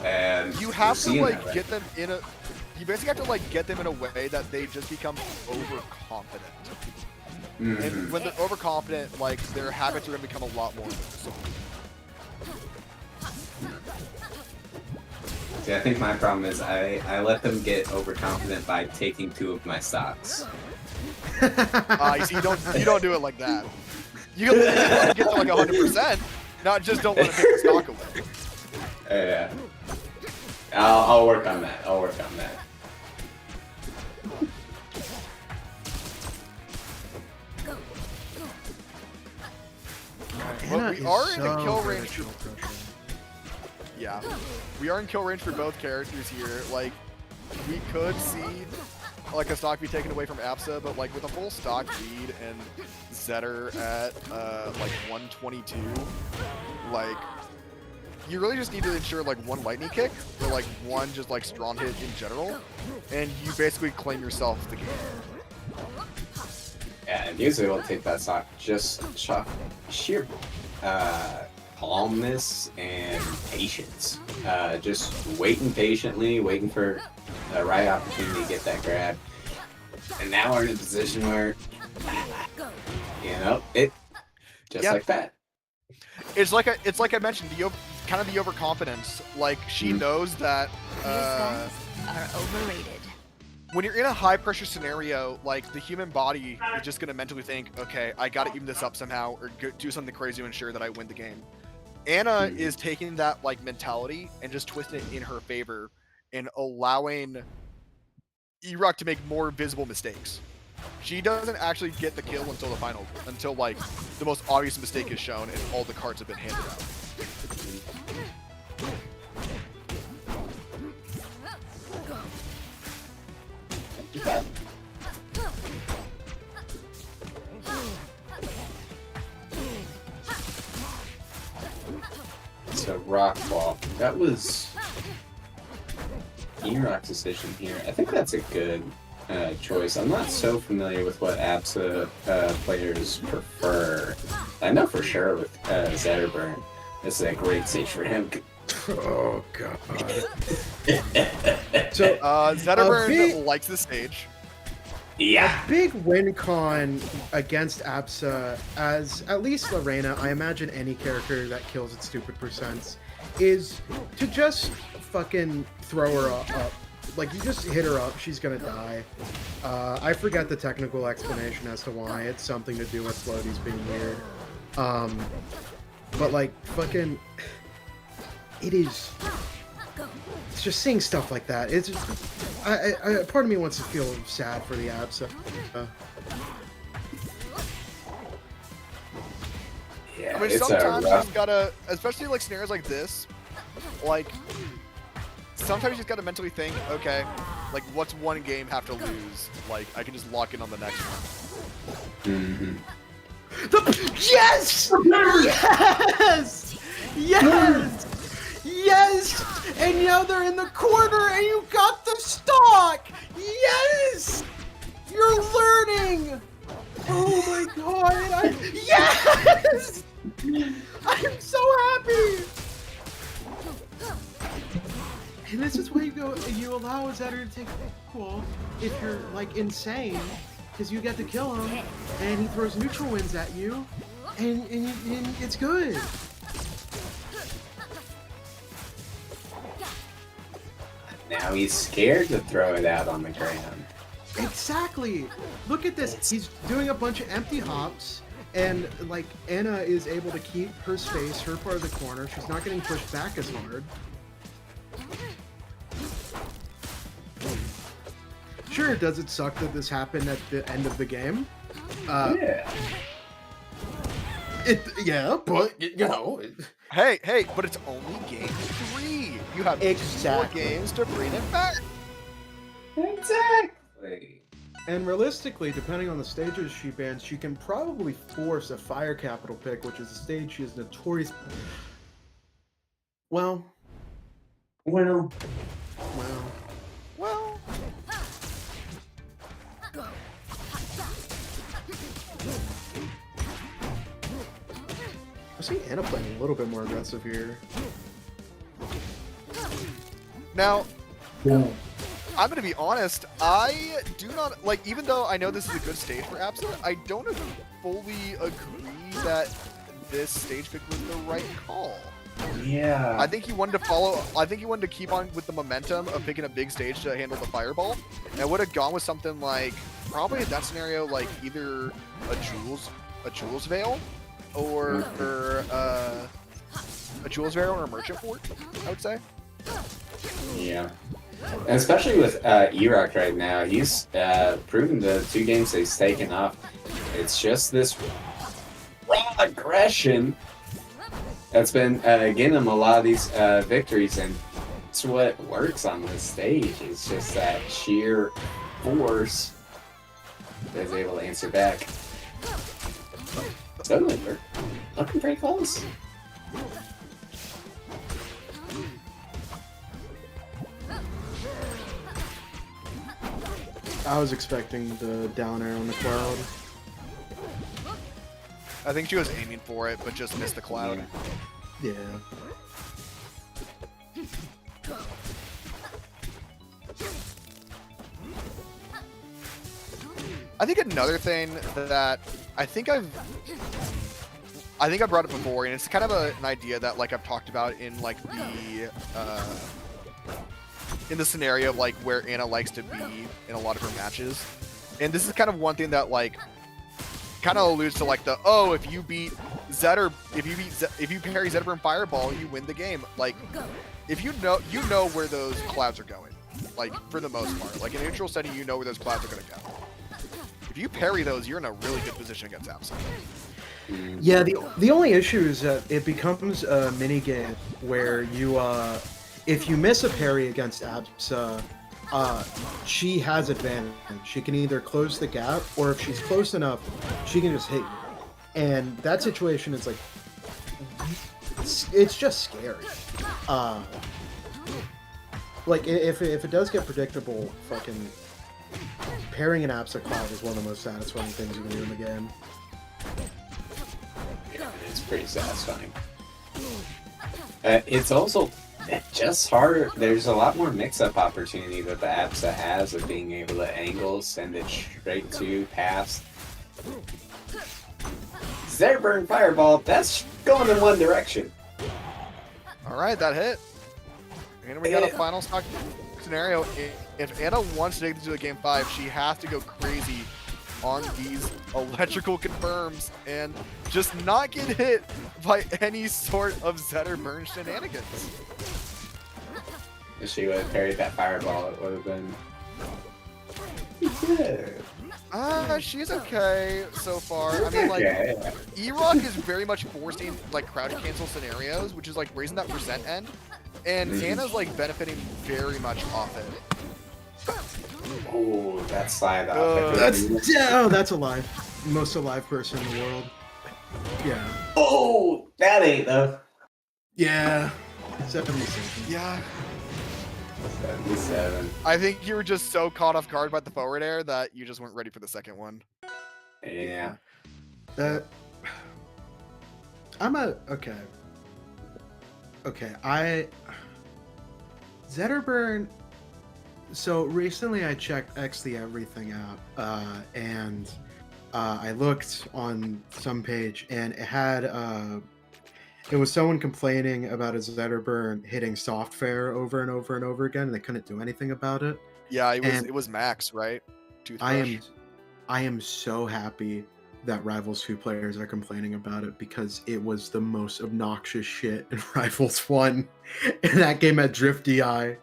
And
you have to like
right?
get them in a. You basically have to like get them in a way that they just become overconfident.
Mm-hmm.
And when they're overconfident, like their habits are gonna become a lot more.
See, I think my problem is I let them get overconfident by taking 2 of my stocks.
You see, you don't do it like that. You want to get to like 100%, not just don't want to take the stock away.
Yeah. I'll work on that. I'll work on that.
Well, we are in the kill range.
for-
Yeah, we are in kill range for both characters here. Like, we could see like a stock be taken away from Absa, but like with a full stock lead and Zetter at like 122, like you really just need to ensure like one lightning kick or like one just like strong hit in general, and you basically claim yourself the game.
Yeah, and usually we'll take that stock just sheer calmness and patience. Just waiting patiently, waiting for the right opportunity to get that grab. And now we're in a position where, it just like that.
It's like I mentioned, kind of the overconfidence. Like she knows that.
These guys are overrated.
when you're in a high pressure scenario, like the human body is just gonna mentally think, okay, I gotta even this up somehow, or do something crazy to ensure that I win the game. Anna is taking that like mentality and just twisting it in her favor and allowing Iraq to make more visible mistakes. She doesn't actually get the kill until like the most obvious mistake is shown and all the cards have been handed out.
So rock ball. That was E-Rock's decision here. I think that's a good choice. I'm not so familiar with what ABSA players prefer. I know for sure with Zetterburn, this is a great stage for him.
Oh god.
So Zetterburn
big-
likes the stage.
Yeah.
Big win con against ABSA, as at least Lorena, I imagine any character that kills at stupid percents, is to just fucking throw her up. Like, you just hit her up, she's gonna die. I forget the technical explanation as to why. It's something to do with floaties being weird. But like, fucking... It is... It's just seeing stuff like that. It's part of me wants to feel sad for the ABSA.
Yeah,
I mean,
it's
sometimes you
a rough...
just gotta, especially like scenarios like this, like sometimes you just gotta mentally think, okay, like what's one game have to lose? Like I can just lock in on the next one.
Yes! Yes! Yes! Yes! And now they're in the corner and you got the stock! Yes! You're learning! Oh my god! Yes! I'm so happy! And this is where you allow a Zetter to take equal if you're like insane, because you get to kill him and he throws neutral winds at you and it's good.
Now he's scared to throw it out on the ground.
Exactly. Look at this. He's doing a bunch of empty hops, and like Anna is able to keep her space, her part of the corner. She's not getting pushed back as hard. Sure, does it suck that this happened at the end of the game?
Yeah.
Yeah, but you know.
Hey, but it's only game 3. You have 4 games to bring it back.
Exactly.
And realistically, depending on the stages she bans, she can probably force a fire capital pick, which is a stage she is notorious. Well.
Well.
I see Anna playing a little bit more aggressive here.
Now, I'm gonna be honest. I do not like, even though I know this is a good stage for ABSA, I don't fully agree that this stage pick was the right call.
Yeah.
I think he wanted to follow. I think he wanted to keep on with the momentum of picking a big stage to handle the fireball, and would have gone with something like probably in that scenario, like either a Jules Veil, or a Jules Veil or a Merchant Fort. I would say.
Yeah. And especially with E-Rock right now, he's proven the 2 games he's taken off. It's just this raw aggression that's been getting him a lot of these victories, and it's what works on this stage. It's just that sheer force that is able to answer back. Suddenly, we're looking pretty close.
I was expecting the down air on the cloud.
I think she was aiming for it, but just missed the cloud.
Yeah.
I think another thing that I think I brought it before, and it's kind of an idea that like I've talked about in like the in the scenario of like where Anna likes to be in a lot of her matches. And this is kind of one thing that like kind of alludes to like if you beat Zetter, if you parry Zetterburn Fireball, you win the game. Like if you know where those clouds are going. Like for the most part, like in a neutral setting, you know where those clouds are going to go. If you parry those, you're in a really good position against Absa.
Yeah, the only issue is that it becomes a mini game where you if you miss a parry against Absa, she has advantage. She can either close the gap, or if she's close enough, she can just hit you. And that situation is like, it's just scary. Like if it does get predictable, fucking parrying an Absa cloud is one of the most satisfying things you can do in the game.
Yeah, it's pretty satisfying. It's also just harder. There's a lot more mix-up opportunity that the Absa has of being able to angle, send it straight to, pass. Zetterburn Fireball, that's going in one direction.
All right, that hit. And we got a final stock scenario. If Anna wants to take this to a game 5, she has to go crazy on these electrical confirms and just not get hit by any sort of Zetterburn shenanigans.
If she would have parried that fireball, it would have been good.
She's okay so far. I mean, like, E-Rock is very much forcing, like, crouch cancel scenarios, which is, like, raising that percent end. And Anna's, like, benefiting very much off it.
Oh, that slide off.
That's alive. Most alive person in the world. Yeah.
Oh, that ain't though.
Yeah. 77.
Yeah.
77.
I think you were just so caught off guard by the forward air that you just weren't ready for the second one.
Yeah.
Okay. Zetterburn. So recently I checked X the Everything out, and I looked on some page, and it had it was someone complaining about a Zetterburn hitting soft fair over and over and over again, and they couldn't do anything about it.
Yeah, it was Max, right?
I am so happy that Rivals 2 players are complaining about it, because it was the most obnoxious shit in Rivals 1, and that game had Drift DI.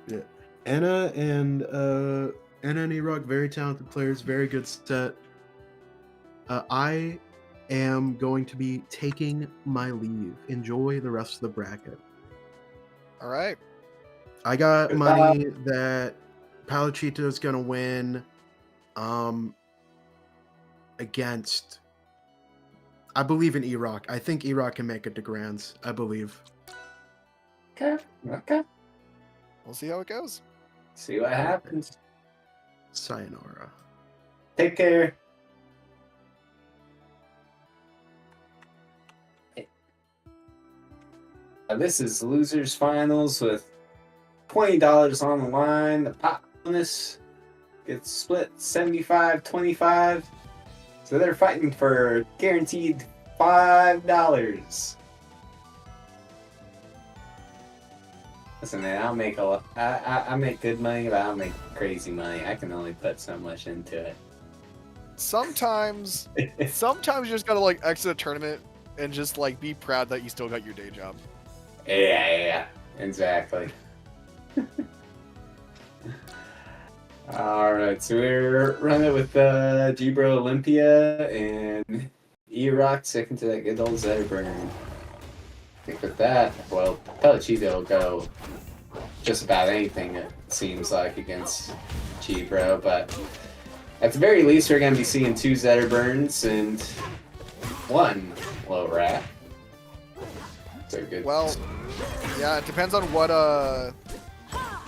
Yeah. Anna and E-Rock, very talented players, very good set. I am going to be taking my leave. Enjoy the rest of the bracket.
All right.
I got money that Palachito is going to win against, I believe in E-Rock. I think E-Rock can make it to Grands. I believe.
Okay.
We'll see how it goes.
See what happens.
Sayonara.
Take care. This is Losers Finals with $20 on the line. The pot bonus gets split 75-25. So they're fighting for guaranteed $5. Listen, man, I'll make a lot. I make good money, but I don't make crazy money. I can only put so much into it.
Sometimes you just gotta like exit a tournament and just like be proud that you still got your day job.
Yeah, exactly. All right, so we're running with G-Bro Olympia and E-Rock sticking to that good old Zetterburn. I think with that, well, Pelachito will go just about anything, it seems like, against G-Bro, but at the very least, we're going to be seeing 2 Zetterburns and 1 Low Rat. So good.
Well, yeah, it depends on what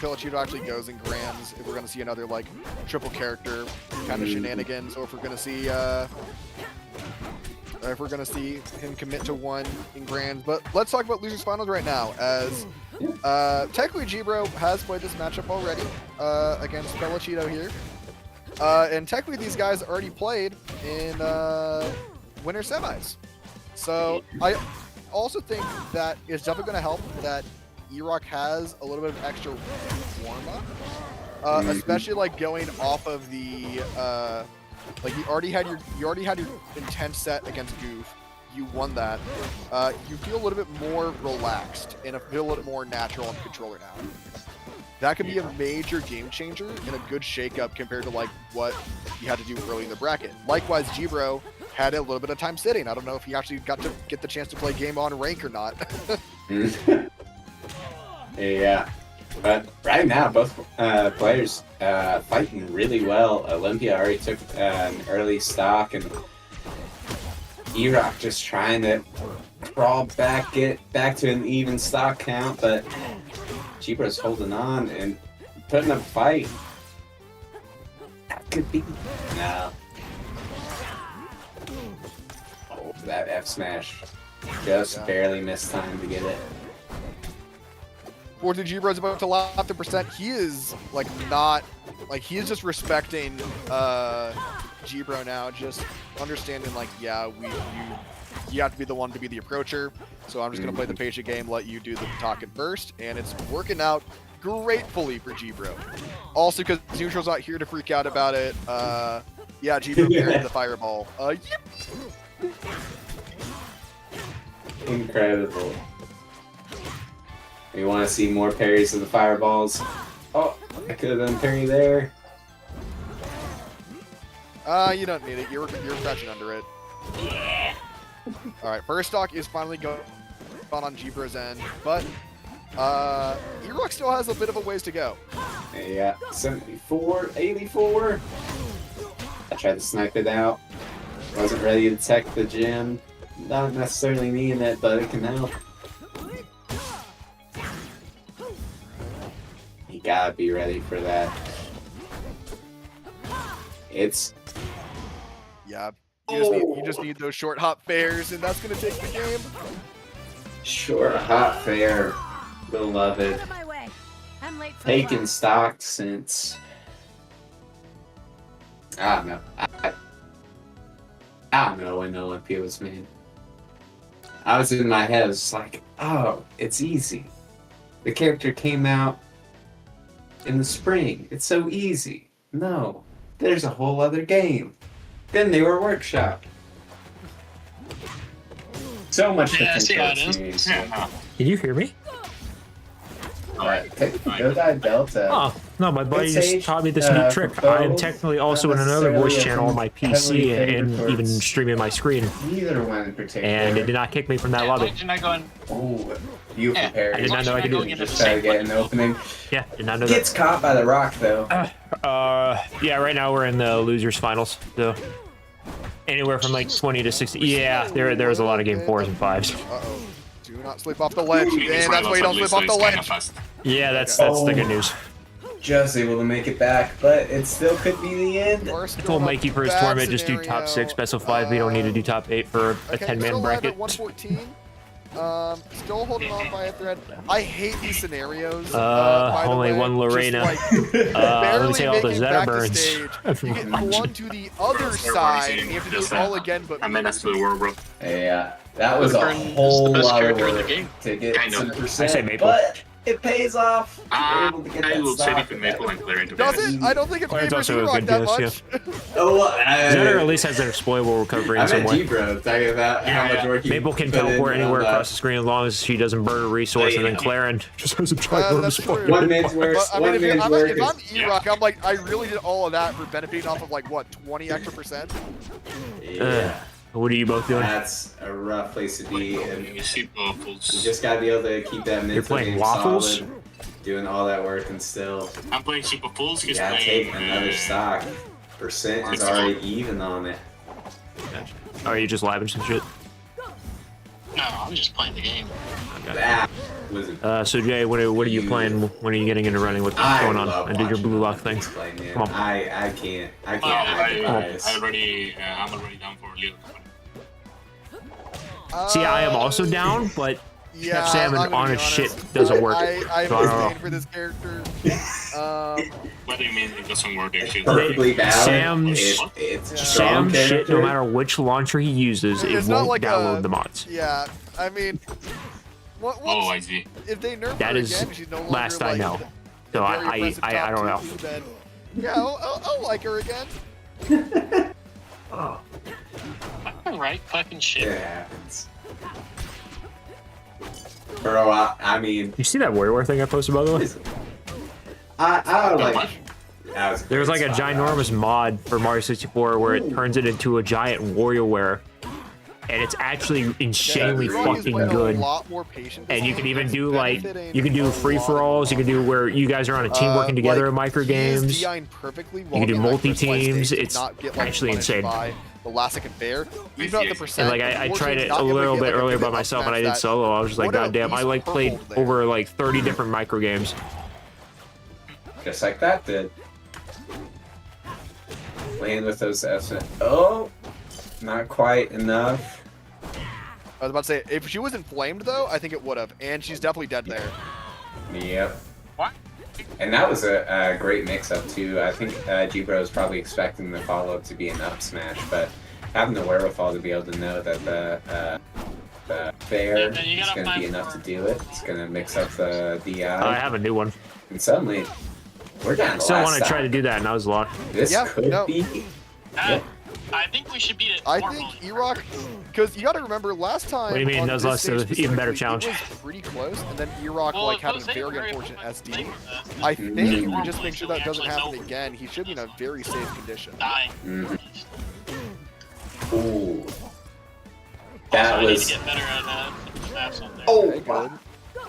Pelachito actually goes in Grands. If we're gonna see another like triple character kind of shenanigans, or if we're gonna see him commit to 1 in Grands. But let's talk about Losers Finals right now, as technically G-Bro has played this matchup already against Pelachito here, and technically these guys already played in winter semis. So also think that it's definitely going to help that E-Rock has a little bit of extra warm-up, especially like going off of the like you already had your intense set against Goof. You won that. You feel a little bit more relaxed and feel a little bit more natural on the controller now. That could be a major game changer and a good shakeup compared to like what you had to do early in the bracket. Likewise, G-Bro had a little bit of time sitting. I don't know if he actually got to get the chance to play game on rank or not.
Yeah, but right now both players fighting really well. Olympia already took an early stock, and E-Rock just trying to crawl back, get back to an even stock count, but G-Bro's holding on and putting up a fight. That could be. No. Oh, that F smash. Just barely missed time to get it.
Fortunately, G-Bro's about to lap the percent. He is like not like he is just respecting G-Bro now, just understanding like, yeah, you have to be the one to be the approacher. So I'm just gonna play the patient game, let you do the talking first, and it's working out gratefully for G-Bro. Also, because Neutral's not here to freak out about it. Yeah, G-Bro carried the fireball. Yep.
Incredible. You want to see more parries of the fireballs? Oh, I could have done parry there.
You don't need it. You're crouching under it.
Yeah.
All right, first stock is finally going on G-Bro's end, but E-Rock still has a bit of a ways to go.
Yeah, 74, 84. I tried to snipe it out. Wasn't ready to tech the gym. Not necessarily needing it, but it can help. You gotta be ready for that. It's...
Yeah, you just need those short hop fairs, and that's gonna take the game.
Short hot fare. Beloved.
Out of my way. I'm late for
Taken
class.
stock since... I don't know. I don't know when Olympia was made. I was in my head, I was like, oh, it's easy. The character came out in the spring. It's so easy. No, there's a whole other game. Then they were workshop. So much
Yeah,
different
see how it is.
experience.
Yeah.
Can you hear me?
Go dive Delta.
Oh, no, my buddy
It's
just taught me this neat trick. I am technically also in another voice channel on my PC and even streaming my screen.
Neither one in particular.
And it did not kick me from that
Yeah,
lobby.
why did you not go in?
Ooh, you
Yeah,
prepared.
I did not know I could do it.
Just try to get an opening.
Yeah, did not know
Gets
that.
caught by the rock though.
Yeah, right now we're in the losers finals, so anywhere from like 20 to 60. Yeah, there's a lot of game 4s and 5s.
Uh-oh. Do not slip off the ledge. And that's why you don't slip off the ledge.
Yeah, that's the good news.
Just able to make it back, but it still could be the end.
I told Mikey for his tournament, just do top 6, best of 5. We don't need to do top 8 for a
Okay,
10-man
still alive
bracket.
at 114. Still holding on by a thread. I hate these scenarios.
Only one Lorena. Let me say all the Zeta burns.
You get flung to the other side, and you have to do it all again, but
I mean, that's the world, bro.
Yeah, that was a
Burn is the
whole
best
lot of
character in the
work
game.
to get
Kind of.
some
I say
percent,
Maple.
but it pays off. You're able to get
I
that
will say
stock
between Maple and Clarion to be
does
honest.
it? I don't think it
Oh, it's
favors
also a
E-Rock
good
that
guess,
much.
Oh,
Zeta at least has an exploitable recovery in
I'm
some
at
way.
G-Bro talking about how much work you
Maple can
put in
teleport
on
anywhere
that.
across the screen as long as she doesn't burn a resource, and then Claren just has a giant
That's true.
One man's work.
But, I mean,
One
if,
man's
I'm,
work.
if I'm
is-
E-Rock, I'm like, I really did all of that for benefiting off of like, what, 20 extra percent?
Yeah,
What are you both doing?
that's a rough place to be, and
You see
you
waffles.
just gotta be able to keep that mental
playing
game
waffles?
solid, doing all that work, and still
I'm playing Super Fools.
you
He's
gotta
playing.
take another stock. Percent is already even on it.
Are you just live and some shit?
No, I'm just playing the game.
That was a
So Jay, what are you playing? When are you getting into running? What's going on?
love
And did your
watching
blue lock thing?
this play, man.
Come on.
I can't
Oh,
hide the bias.
I'm already down for a little.
See, I am also down, but
Yeah,
Sam
I'm gonna
on
be
his shit
honest.
doesn't work.
I
So I don't know.
have for this character.
What do you mean it doesn't work actually?
Perfectly balanced.
Sam's-
it's
Yeah.
strong
Sam shit,
character.
no matter which launcher he uses, it
It's not
won't
like
download
a-
the mods.
Yeah, I mean,
Oh, I see.
if they nerf
That
her
is
again, she's no longer
last I
like,
know.
the
So
very
I
impressive top
don't know.
2, then yeah, I'll like her again.
Oh.
Right fucking shit.
It happens. Bro, I mean,
You see that WarioWare thing I posted, by the way?
I don't like. That was
There's like a
great spot,
ginormous mod for Mario 64 where it turns it into a giant WarioWare, and it's actually insanely
Yeah, Ronnie's
fucking
been
good.
A lot more patient
And you
this
can
game.
even
It's
do like
benefiting
you can do
a
free
lot
for
of
alls. You can do where you guys are on a team working together in micro
He is
games.
DIing perfectly
You
while
can do
getting that
multi-teams.
crystallized state to
It's
not get, like,
actually
punished
insane.
by the last second bear. Even at the percent,
And like I tried
unfortunately,
it
not
a
able to
little
get,
bit
like, a
earlier by
vivid
myself, and I
up
did
smash
solo. I was just like,
would have
goddamn! I
at
like
least
played
purpled there.
over like 30 different micro games.
Just like that did. Land with those Fs. Oh, not quite enough.
I was about to say, if she was inflamed though, I think it would have, and she's definitely dead there.
Yep.
What?
And that was a great mix-up too. I think G-Bro is probably expecting the follow-up to be an up smash, but having the wherewithal to be able to know that the fair
Yeah, you
is
gotta
going to be
find
enough to
more.
do it. It's going to mix up the DI,
I have a new one.
and suddenly we're down to
Still
last
want to try
stop.
to do that, and I was locked.
This
Yeah,
could
no.
be.
I think we should beat it.
I
normally.
think E-Rock, because you got to remember last time.
What do you mean?
on
Those
this
last
stage
even better
specifically,
challenge.
It was pretty close, and then E-Rock
Well,
like had a
those ain't
very unfortunate
much
SD.
thing with this.
I think
Mhm.
if we
Normally,
just make sure
so
that
we
doesn't
actually
happen
know.
again, he should be in a very safe condition.
Dying.
Mhm. Ooh.
Also,
That
I need
was
to get better at snaps on there.
oh
Okay,
wow.
good.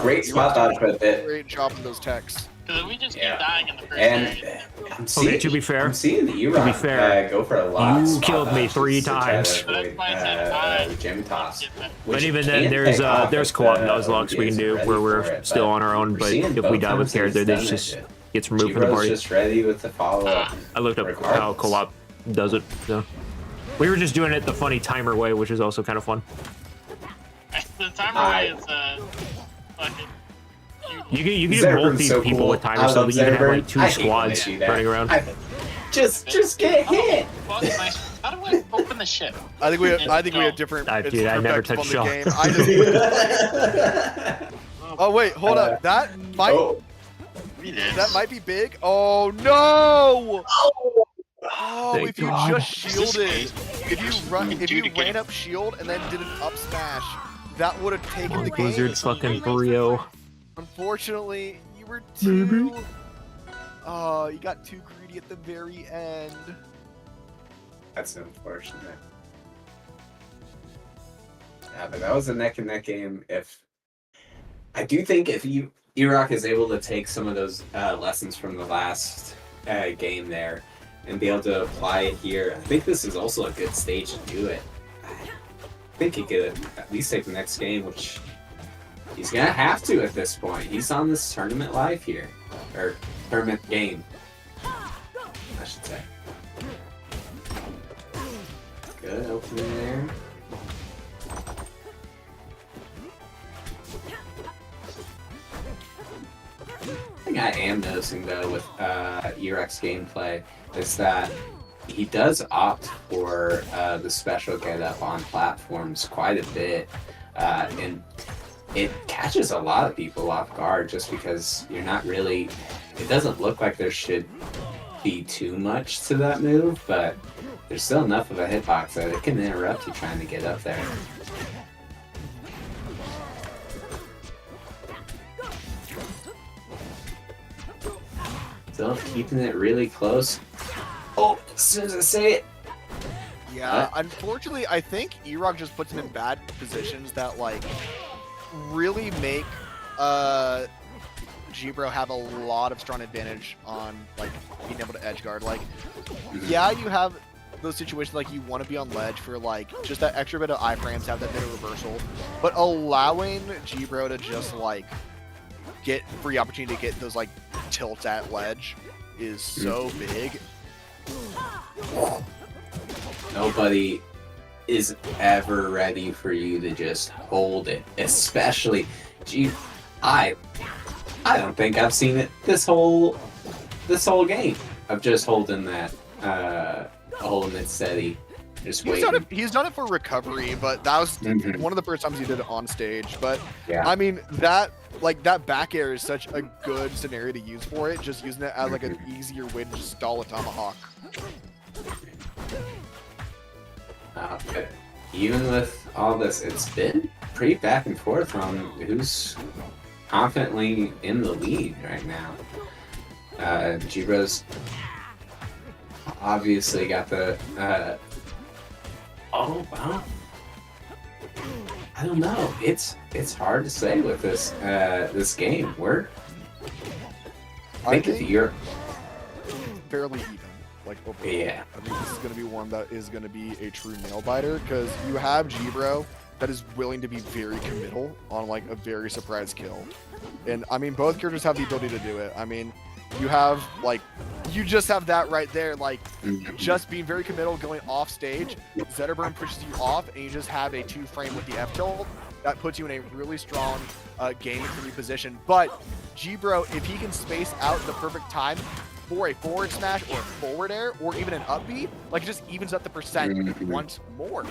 Great spot dodge, but that
Great job with those techs.
Because if we just
Yeah.
keep dying in the first
and
area,
I'm seeing.
to be fair-
I'm seeing the E-Rock
fair,
go for a lot. of
you
spot
killed me
dodges
3
to try to
times.
avoid,
that's why I said I
the gem toss.
get better.
But
Which
even then,
can
there's
pay off
there's
if
co-op
the
nuzlocks we can
OBS
do
is
where
ready
we're
for it,
still
but
on our own.
we're
But
seeing
if we
both
die with
times he's
character, they
done
just
it.
gets removed from the
G-Bro's
party.
just ready with the follow-up.
I looked up how
regardless.
co-op does it. So we were just doing it the funny timer way, which is also kind of fun.
The timer way is fucking.
You can do
Zerber's
multi
so
people
cool.
with
I
timers so
love
that you can have
Zerber.
like 2
I hate when they
squads
do that.
running around.
Just get hit.
How do I open the ship?
I think we have different.
Dude,
it's
I never
perspective
touched
on the
shot.
game. I just. Oh wait, hold up. That might
We did.
that might be big. Oh no! Oh,
Thank
if you
God.
just shielded, if you ran up shield and then did an up smash, that would have taken the game.
Blizzard fucking Brio.
Unfortunately, you were too. Oh, you got too greedy at the very end.
That's unfortunate. Yeah, but that was a neck and neck game. I do think if E-Rock is able to take some of those lessons from the last game there and be able to apply it here, I think this is also a good stage to do it. I think he could at least take the next game, which he's gonna have to at this point. He's on this tournament live here, or tournament game, I should say. Good opening there. Thing I am noticing though with E-Rex gameplay is that he does opt for the special get up on platforms quite a bit, and it catches a lot of people off guard just because you're not really. It doesn't look like there should be too much to that move, but there's still enough of a hitbox that it can interrupt you trying to get up there. Still keeping it really close. Oh, as soon as I say it.
Yeah, unfortunately, I think E-Rock just puts him in bad positions that like really make G-Bro have a lot of strong advantage on like being able to edge guard. Like, yeah, you have those situations like you want to be on ledge for like just that extra bit of iframes, have that bit of reversal, but allowing G-Bro to just like get free opportunity to get those like tilts at ledge is so big.
Nobody is ever ready for you to just hold it, especially. Gee, I don't think I've seen it this whole game of just holding that, holding it steady. Just
He's
waiting.
done it for recovery, but that was
Mhm.
one of the first times he did it on stage. But
Yeah.
I mean that back air is such a good scenario to use for it. Just using it as like an easier way to just stall a tomahawk.
But even with all this, it's been pretty back and forth on who's confidently in the lead right now. G-Bros obviously got the. Oh wow. I don't know. It's hard to say with this this game. I think you're
fairly even. Like overall.
Yeah.
I think this is going to be one that is going to be a true nail biter because you have G-Bro that is willing to be very committal on like a very surprise kill, and I mean both characters have the ability to do it. I mean, you have like you just have that right there, like just being very committal, going off stage. Zetterburn pushes you off, and you just have a 2-frame with the F tilt that puts you in a really strong game and free position. But G-Bro, if he can space out the perfect time for a forward smash or a forward air or even an up B, like it just evens up the percent once more.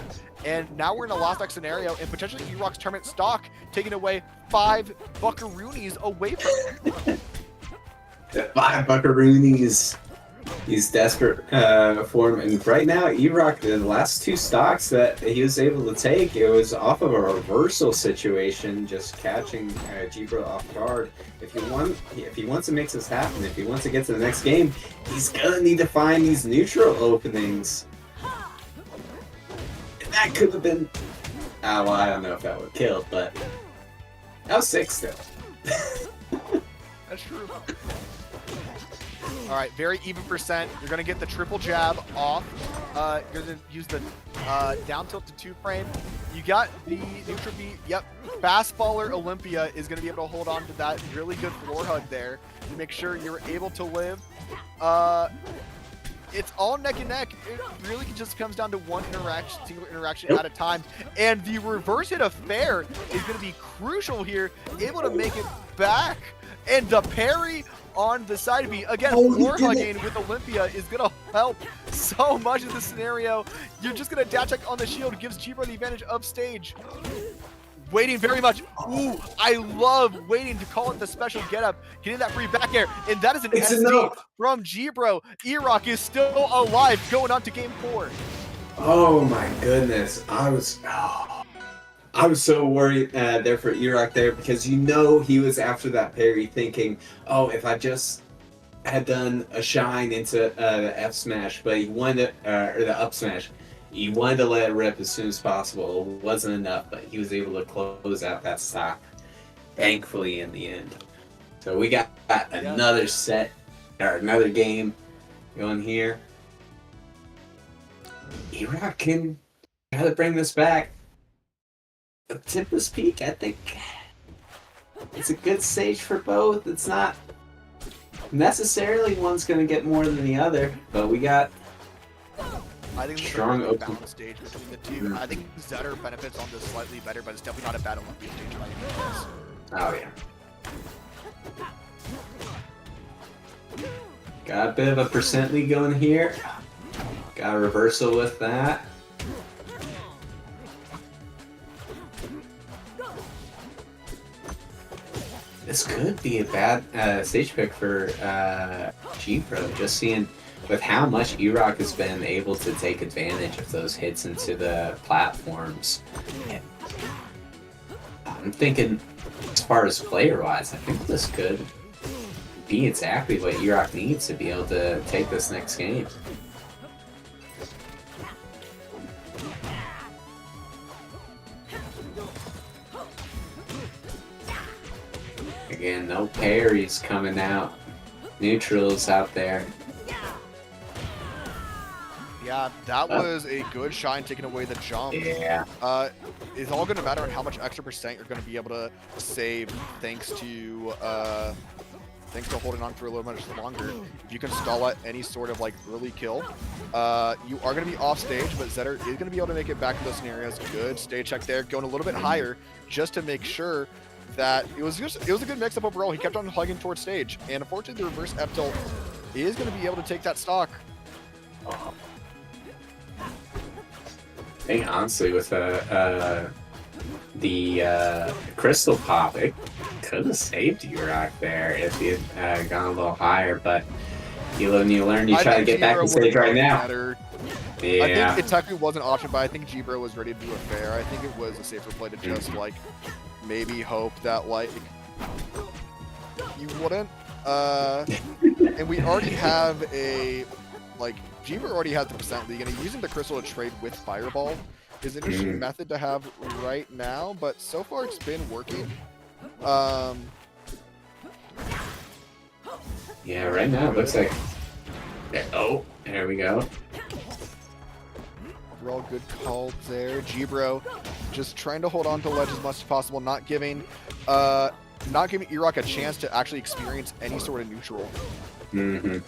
And now we're in a lost X scenario and potentially E-Rock's tournament stock taking away 5 buckaroonies away from him.
5 buckaroonies. He's desperate for him, and right now, E-Rock, the last 2 stocks that he was able to take, it was off of a reversal situation, just catching G-Bro off guard. If he wants to make this happen, if he wants to get to the next game, he's gonna need to find these neutral openings. And that could have been, well, I don't know if that would have killed, but that was 6 still.
That's true. All right, very even percent. You're gonna get the triple jab off. You're gonna use the down tilt to 2-frame. You got the neutral beat. Yep, fastballer Olympia is gonna be able to hold on to that really good floor hug there to make sure you're able to live. It's all neck and neck. It really just comes down to one interaction, single interaction at a time. And the reverse hit of fair is going to be crucial here, able to make it back. And the parry on the side B. Again, floor hugging with Olympia is going to help so much in this scenario. You're just going to dash check on the shield, gives G-Bro the advantage of stage. Waiting very much. Ooh, I love waiting to call it the special getup, getting that free back air, and that is an SD from G-Bro. E-Rock is still alive, going on to game 4.
Oh my goodness, I was so worried there for E-Rock there, because you know he was after that parry thinking, oh, if I just had done a shine into the F smash, but he wanted to, or the up smash. He wanted to let it rip as soon as possible. It wasn't enough, but he was able to close out that stock, thankfully, in the end. So we got another set, or another game going here. E-Rock can try to bring this back. The Tipless Peak, I think it's a good stage for both. It's not necessarily one's going to get more than the other, but we got
I think
strong
it's a
open
balanced stage between the two. I think Zetter benefits on this slightly better, but it's definitely not a bad Olympia stage by any means.
Oh yeah. Got a bit of a percent lead going here. Got a reversal with that. This could be a bad stage pick for G-Pro, just seeing with how much E-Rock has been able to take advantage of those hits into the platforms. I'm thinking, as far as player-wise, I think this could be exactly what E-Rock needs to be able to take this next game. Again, no parries coming out. Neutrals out there.
Yeah, that was a good shine taking away the jump.
Yeah.
It's all going to matter on how much extra percent you're going to be able to save thanks to holding on for a little much longer. If you can stall at any sort of like early kill, you are going to be off stage, but Zetter is going to be able to make it back in those scenarios. Good stage check there, going a little bit higher just to make sure that it was a good mix up overall. He kept on hugging towards stage, and unfortunately the reverse F tilt is going to be able to take that stock.
think honestly, with the crystal pop, it could have saved Urok there if he had gone a little higher, but you live and you learn. You
I
try to
think
get back
G-Bro
on stage right
would've
now.
better.
Yeah.
I think it technically was an option, but I think G-Bro was ready to do a fair. I think it was a safer play to just like maybe hope that like you wouldn't. And we already have a like G-Bro already has the percent league, and using the crystal to trade with Fireball is an interesting method to have right now. But so far it's been working.
Yeah, right now it looks like. Oh, there we go.
Overall good calls there. G-Bro just trying to hold on to ledge as much as possible, not giving Irok a chance to actually experience any sort of neutral.
Mm-hmm.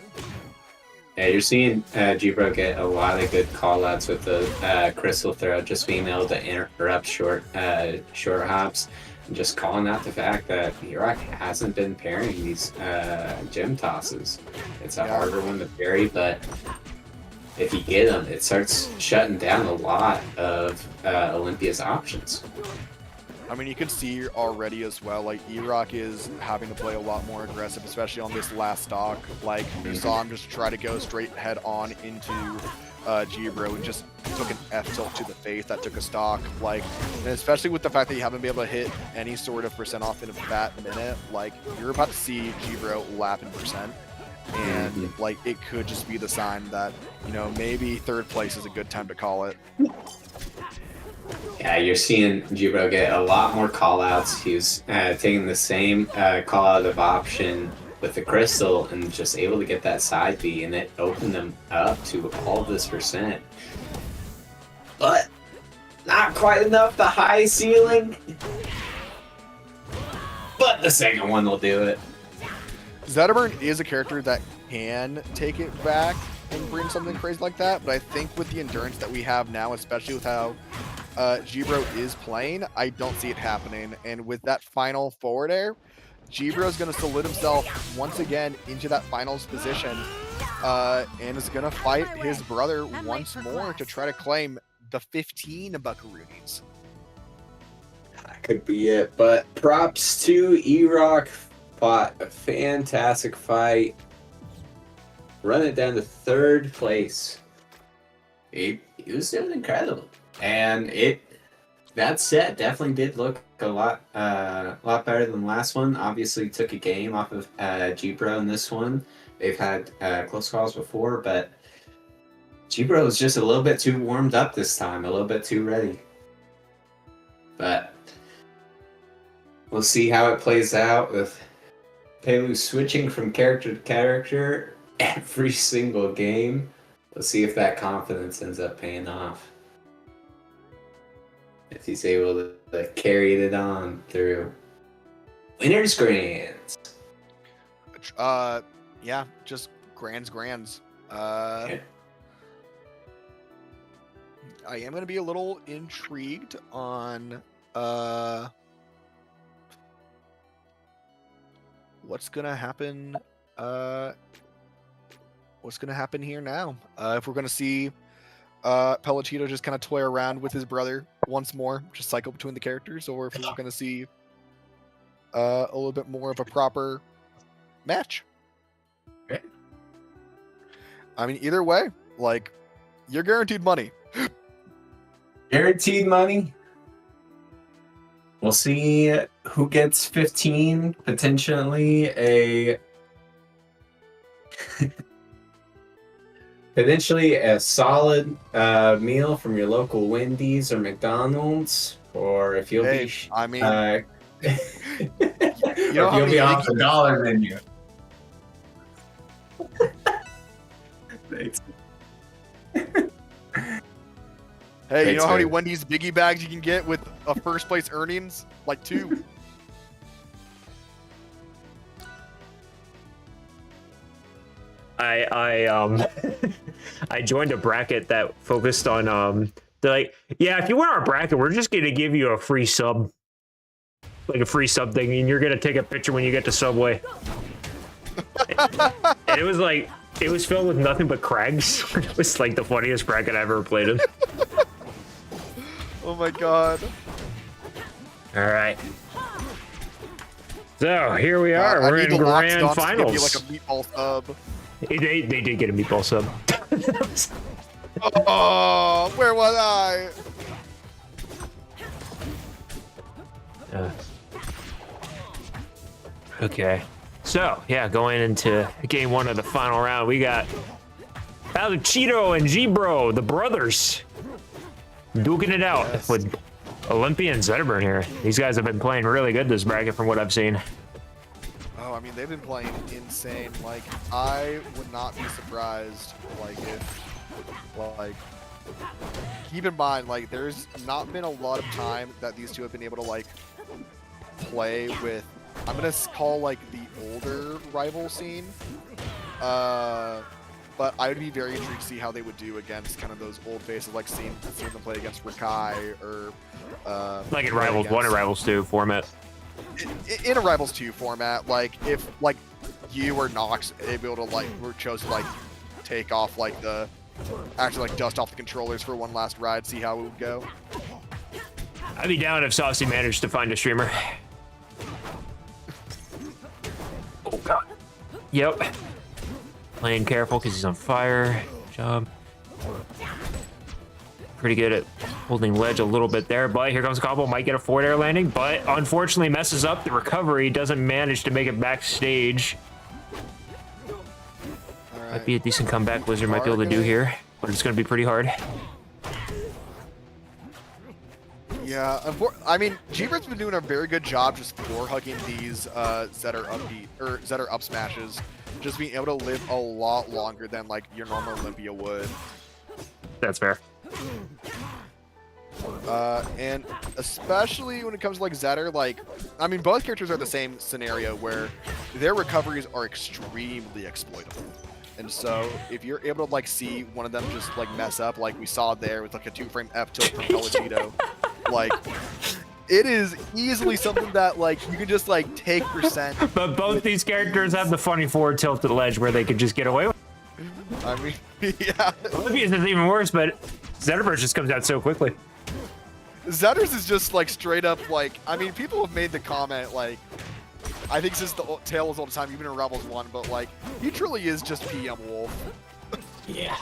Yeah, you're seeing G-Bro get a lot of good callouts with the crystal throw, just being able to interrupt short hops, and just calling out the fact that Irok hasn't been pairing these gem tosses. It's a harder one to parry, but if you get them, it starts shutting down a lot of Olympia's options.
I mean, you can see already as well, like, Irok is having to play a lot more aggressive, especially on this last stock. Like, you saw him just try to go straight head on into G-Bro and just took an F tilt to the face that took a stock. Like, and especially with the fact that you haven't been able to hit any sort of percent off in a fat minute, like, you're about to see G-Bro lap in percent. And, like, it could just be the sign that, you know, maybe third place is a good time to call it.
Yeah, you're seeing G-Bro get a lot more callouts. He's taking the same callout of option with the crystal and just able to get that side B, and it opened them up to all this percent. But not quite enough the high ceiling. But the second one will do it.
Zetterburn is a character that can take it back and bring something crazy like that, but I think with the endurance that we have now, especially with how G-Bro is playing, I don't see it happening. And with that final forward air, G-Bro is going to salute himself once again into that finals position and is going to fight his brother once more to try to claim the 15 Buckaroonies.
That could be it, but props to Irok. Fought a fantastic fight. Run it down to third place. He was doing incredible. And that set definitely did look a lot better than the last one. Obviously took a game off of G-Bro in this one. They've had close calls before, but G-Bro was just a little bit too warmed up this time, a little bit too ready. But we'll see how it plays out with Pelu switching from character to character every single game. Let's see if that confidence ends up paying off. If he's able to carry it on through Winners Grands.
Yeah, just grands.
Yeah.
I am going to be a little intrigued on what's going to happen here now. If we're going to see Pelotito just kind of toy around with his brother once more, just cycle between the characters, or if we're going to see a little bit more of a proper match.
Okay.
I mean, either way, like, you're guaranteed money.
Guaranteed money. We'll see who gets 15, potentially a solid meal from your local Wendy's or McDonald's, or if you'll be,
I mean,
or
you know
if
how
you'll
many
be off the
eggs-
dollar menu. Thanks.
Hey, you
Thanks,
know how many
man.
Wendy's biggie bags you can get with a first place earnings? Like 2.
I I joined a bracket that focused on they're like, yeah, if you win our bracket, we're just gonna give you a free sub. Like a free sub thing, and you're gonna take a picture when you get to Subway. And it was like, it was filled with nothing but Craigs. It was like the funniest bracket I ever played in.
Oh my god.
All right. So here we are.
I
We're
need
in
the Lox
grand
Dots to
finals.
give you like a meatball sub.
They did get a meatball sub.
Oh, where was I?
Okay. So, yeah, going into game one of the final round, we got Cheeto and G-Bro, the brothers, duking it out with Olympia and Zetterburn here. These guys have been playing really good this bracket from what I've seen.
Oh, I mean, they've been playing insane. Like, I would not be surprised, like, if, like, keep in mind, like, there's not been a lot of time that these two have been able to, like, play with, I'm gonna call, like, the older rival scene. But I would be very intrigued to see how they would do against kind of those old faces, like seeing them play against Rakai or
Like in Rivals 1 and Rivals 2 format.
In a Rivals 2 format, like if like you or Nox able to like were chose to like take off like the actually like dust off the controllers for one last ride, see how it would go.
I'd be down if Saucy managed to find a streamer. Oh god. Yep. Playing careful because he's on fire. Good job. Pretty good at holding ledge a little bit there, but here comes Combo. Might get a forward air landing, but unfortunately messes up the recovery. Doesn't manage to make it backstage.
Right.
Might be a decent comeback Wizard might be able to do here, but it's going to be pretty hard.
Yeah, I mean, Jeebert's been doing a very good job just floor hugging these Zetter upbeat or Zetter up smashes, just being able to live a lot longer than like your normal Olympia would.
That's fair.
And especially when it comes to like Zetter, like I mean, both characters are the same scenario where their recoveries are extremely exploitable. And so if you're able to like see one of them just like mess up, like we saw there with like a 2-frame F tilt from Pelagito, like it is easily something that like you can just like take percent.
But both these characters have the funny forward tilted ledge where they could just get away with it.
I mean, yeah.
Olympia's is even worse, but Zetterburst just comes out so quickly.
Zetter's is just like straight up like, I mean, people have made the comment like, I think since the Tales all the time, even in Rebels 1, but like, he truly is just PM Wolf.
Yeah.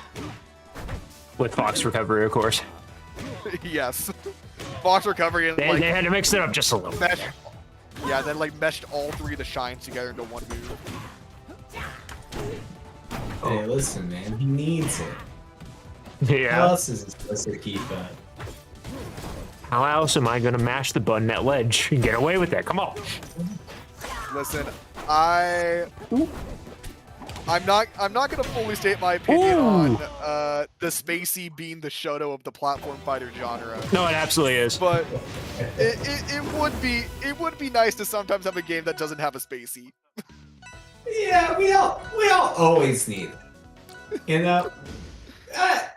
With Fox recovery, of course.
Yes. Fox recovery and
They
like,
had to mix it up just a little.
mesh, yeah, then like meshed all three of the shines together into one move.
Hey, listen, man. He needs it. How
Yeah.
else is he supposed to keep up?
How else am I gonna mash the button at ledge and get away with that? Come on.
Listen, I'm not gonna fully state my opinion on the spacey being the Shoto of the platform fighter genre.
No, it absolutely is.
But it would be nice to sometimes have a game that doesn't have a spacey.
Yeah, we don't always need it. You know? I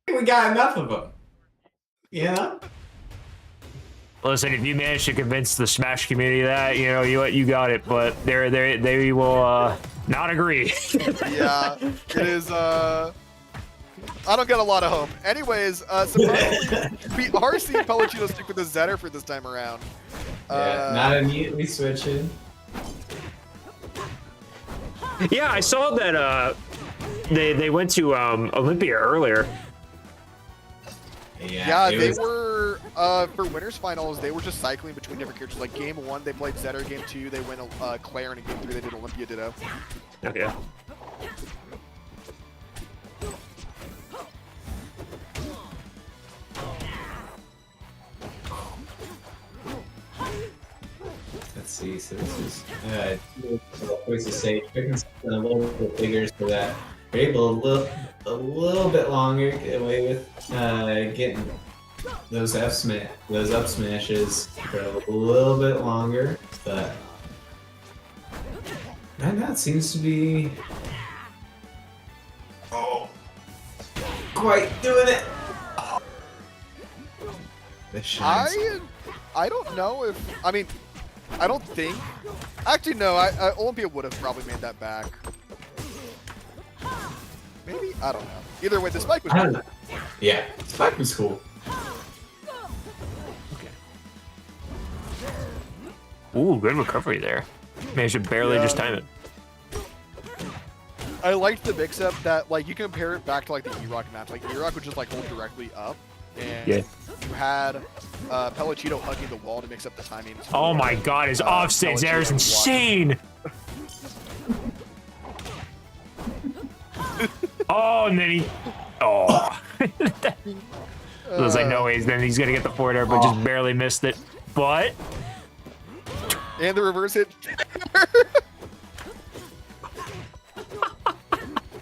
think we got enough of them. You know?
Listen, if you manage to convince the Smash community that, you know, you got it, but they will not agree.
Yeah, it is. I don't get a lot of hope. Anyways, supposedly we are seeing Pelagito stick with the Zetter for this time around.
Yeah, not immediately switching.
Yeah, I saw that they went to Olympia earlier.
Yeah,
it
they
was-
were for winners finals. They were just cycling between different characters. Like game 1, they played Zetter. Game 2, they went Claire, and in game 3, they did Olympia Ditto.
Okay.
Let's see. So this is choice to say picking something a little bit bigger so that we're able to a little bit longer get away with getting those up smashes for a little bit longer, but right now it seems to be quite doing it. The shines.
I don't know if I mean I don't think actually no. Olympia would have probably made that back. Maybe I don't know. Either way, the spike was
I don't
cool.
know. Yeah, Spike was cool.
Ooh, good recovery there. Managed to barely just time it.
I liked the mix-up that, like, you compare it back to, like, the E-Rock match. Like, E-Rock would just, like, hold directly up, and
Yeah.
you had Pellicito hugging the wall to mix up the timing.
Oh my god, his offstage there is insane! Oh, and then he... Oh. I was like, no ways, then he's gonna get the forward air, but just barely missed it. But...
And the reverse hit.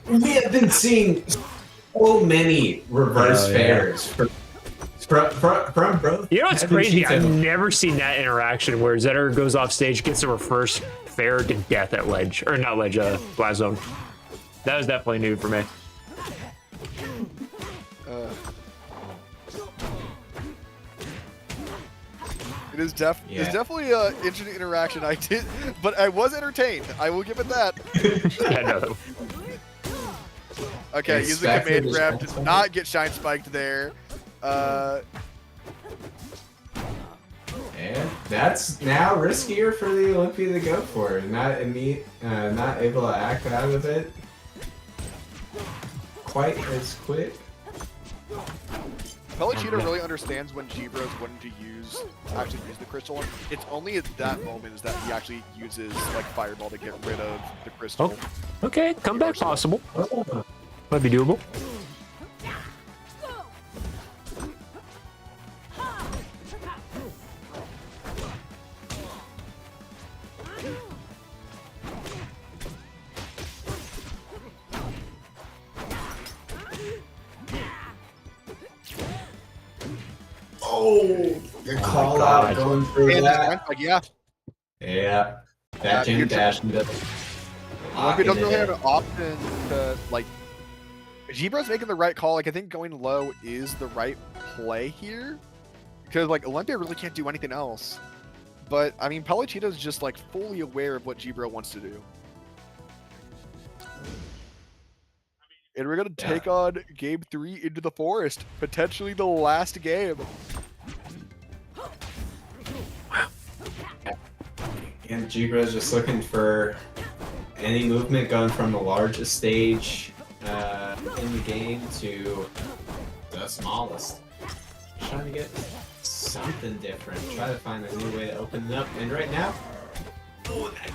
We have been seeing so many reverse fairs from both.
You know what's
Heavy
crazy?
Cheeto.
I've never seen that interaction where Zetter goes off stage, gets a reverse fair to death at ledge. Or not ledge, blast zone. That was definitely new for me.
It is it's definitely an interesting interaction. But I was entertained. I will give it that.
Yeah, no.
Okay, use the command grab to not get shine spiked there.
And that's now riskier for the Olympia to go for. Not able to act out of it quite as quick.
Pellicito really understands when G-Bros wanting to actually use the crystal. It's only at that moment is that he actually uses like Fireball to get rid of the crystal.
Oh, okay, comeback possible. Might be doable.
Oh, the call out going through
And
that.
like, yeah.
Yeah, that Jim Dash does.
Olympia doesn't really have an option to like. G-Bro's making the right call. Like I think going low is the right play here, because like Olympia really can't do anything else. But I mean, Pellicito's just like fully aware of what G-Bro wants to do. And we're gonna take on game 3 into the forest, potentially the last game.
And G-Bro's just looking for any movement going from the largest stage in the game to the smallest. Trying to get something different. Try to find a new way to open it up. And right now, oh, that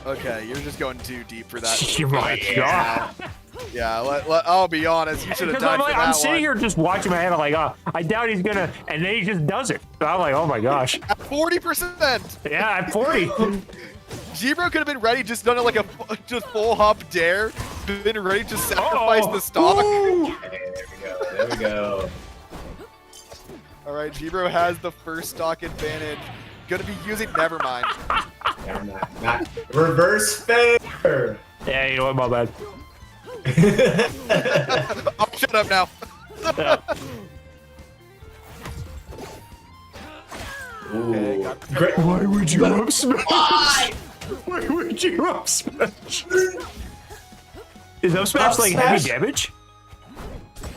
Okay, you're just going too deep for that.
Oh my god.
Yeah, I'll be honest. You should have
Because
died
I'm,
for
like,
that
I'm sitting
one.
here just watching my head. I'm like, oh, I doubt he's gonna, and then he just does it. So I'm like, oh my gosh.
At 40%.
Yeah, at 40.
G-Bro could have been ready, just done it like a just full hop dare, been ready to sacrifice the stock.
Ooh.
there we go. There we go.
All right, G-Bro has the first stock advantage. Gonna be using. Never mind.
Not reverse fair.
Yeah, you know what, my bad.
Oh, shut up now.
Yeah.
Okay, got the
Great.
Why would you up smash? Why would you up smash? Is up smash
Up
like
smash?
heavy damage?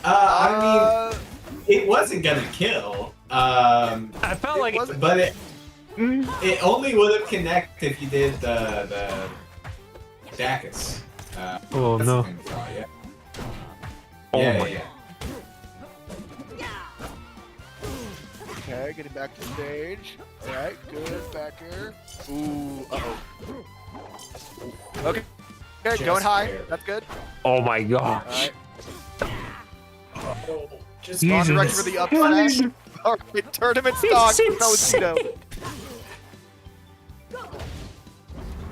I mean, it wasn't gonna kill.
I felt like
wasn't-
But it only would have connected if you did the Dacus.
Oh,
that's
no.
the thing, yeah.
Oh
Yeah,
my-
yeah.
Okay, getting back to stage. All right, good back here. Ooh, uh-oh. Okay,
Just
going high.
barely.
That's good.
Oh my
All
gosh.
right,
Just
wrong
Jesus.
direction for the up smash. All right, tournament stock.
It's
Pellicito.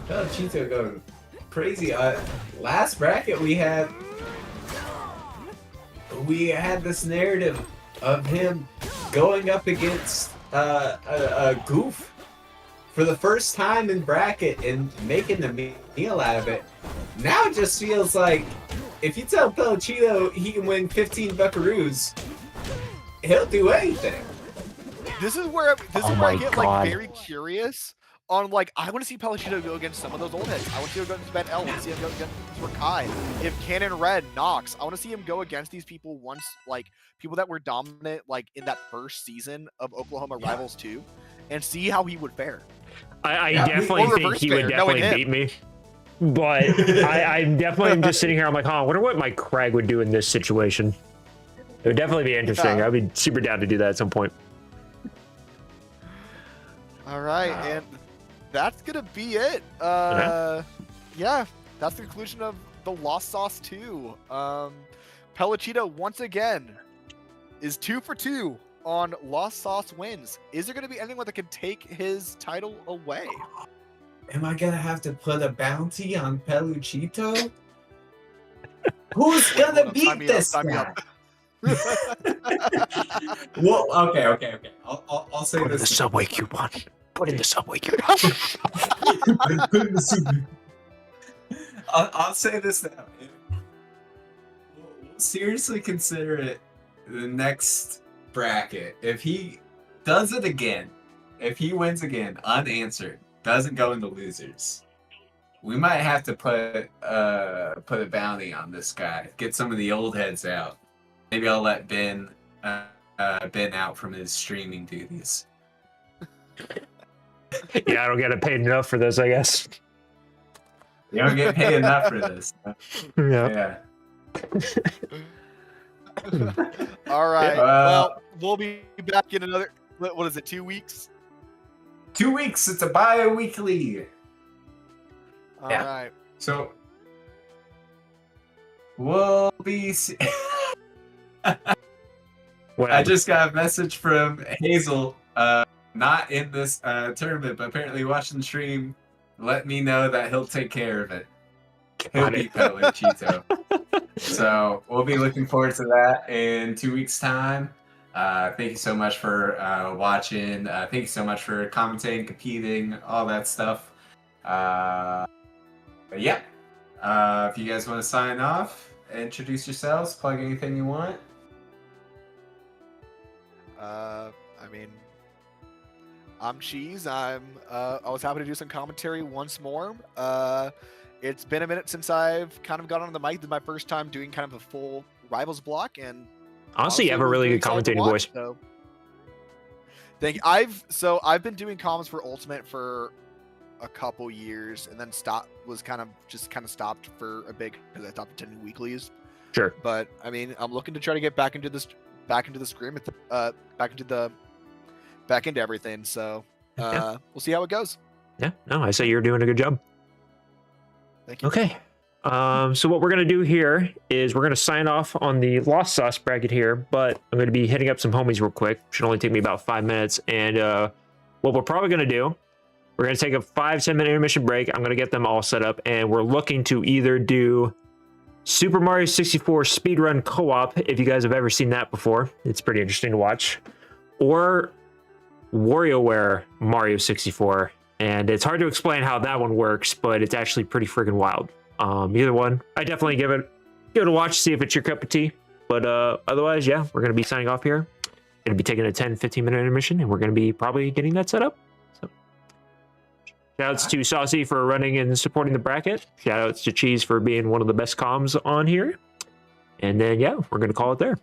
Cheeto going crazy. Last bracket we had this narrative of him going up against a goof for the first time in bracket and making a meal out of it. Now it just feels like if you tell Pellicito he can win 15 buckaroos, he'll do anything.
This is where
Oh
I
my
get
God.
like very curious on like I want to see Palutena go against some of those old heads. I want to see him go against Ben L. I want to see him go against Rakai. If Cannon Red, Nox, I want to see him go against these people once, like people that were dominant like in that first season of Oklahoma Rivals 2, and see how he would fare.
I definitely think he would definitely beat me. But I'm definitely just sitting here. I'm like, I wonder what my Crag would do in this situation. It would definitely be interesting. I'd be super down to do that at some point.
All right, and that's gonna be it. Yeah, that's the conclusion of the Lost Sauce 2. Pelachita once again is 2 for 2 on Lost Sauce wins. Is there gonna be anyone that can take his title away?
Am I gonna have to put a bounty on Peluchito? Who's gonna beat this guy? Well, okay. I'll say
Put in
this.
the subway coupon. Put in the subway coupon.
I'll say this now. We'll seriously consider it the next bracket. If he does it again, if he wins again, unanswered, doesn't go into losers, we might have to put a bounty on this guy. Get some of the old heads out. Maybe I'll let Ben out from his streaming duties.
Yeah, I don't get paid enough for this, I guess.
You don't get paid enough for this.
Yeah.
All right. Well, we'll be back in another. What is it? 2 weeks.
2 weeks. It's a bi-weekly.
All right.
So we'll be. I just got a message from Hazel. Not in this tournament, but apparently watching the stream. Let me know that he'll take care of it. He'll beat Peluchito. So we'll be looking forward to that in 2 weeks' time. Thank you so much for watching. Thank you so much for commenting, competing, all that stuff. But yeah. If you guys want to sign off, introduce yourselves, plug anything you want.
I mean, I'm Cheese. I was happy to do some commentary once more. It's been a minute since I've kind of got on the mic. This is my first time doing kind of a full Rivals block, and
honestly, you have a really good commentating voice.
So. Thank you. I've been doing comms for Ultimate for a couple years, and then stopped for a bit because I stopped attending weeklies.
Sure.
But I mean, I'm looking to try to get back into the scrim, back into everything. So we'll see how it goes.
Yeah. No, I say you're doing a good job.
Thank you.
Okay. So what we're going to do here is we're going to sign off on the Lost Sauce bracket here, but I'm going to be hitting up some homies real quick. Should only take me about 5 minutes. And what we're probably going to do, we're going to take a 5-10 minute intermission break. I'm going to get them all set up, and we're looking to either do Super Mario 64 speedrun co-op, if you guys have ever seen that before. It's pretty interesting to watch. Or WarioWare Mario 64. And it's hard to explain how that one works, but it's actually pretty freaking wild. Either one, I definitely give it a watch, see if it's your cup of tea. But otherwise, yeah, we're going to be signing off here. Going to be taking a 10-15 minute intermission, and we're going to be probably getting that set up. So, shoutouts to Saucy for running and supporting the bracket. Shoutouts to Cheese for being one of the best comms on here. And then, yeah, we're going to call it there.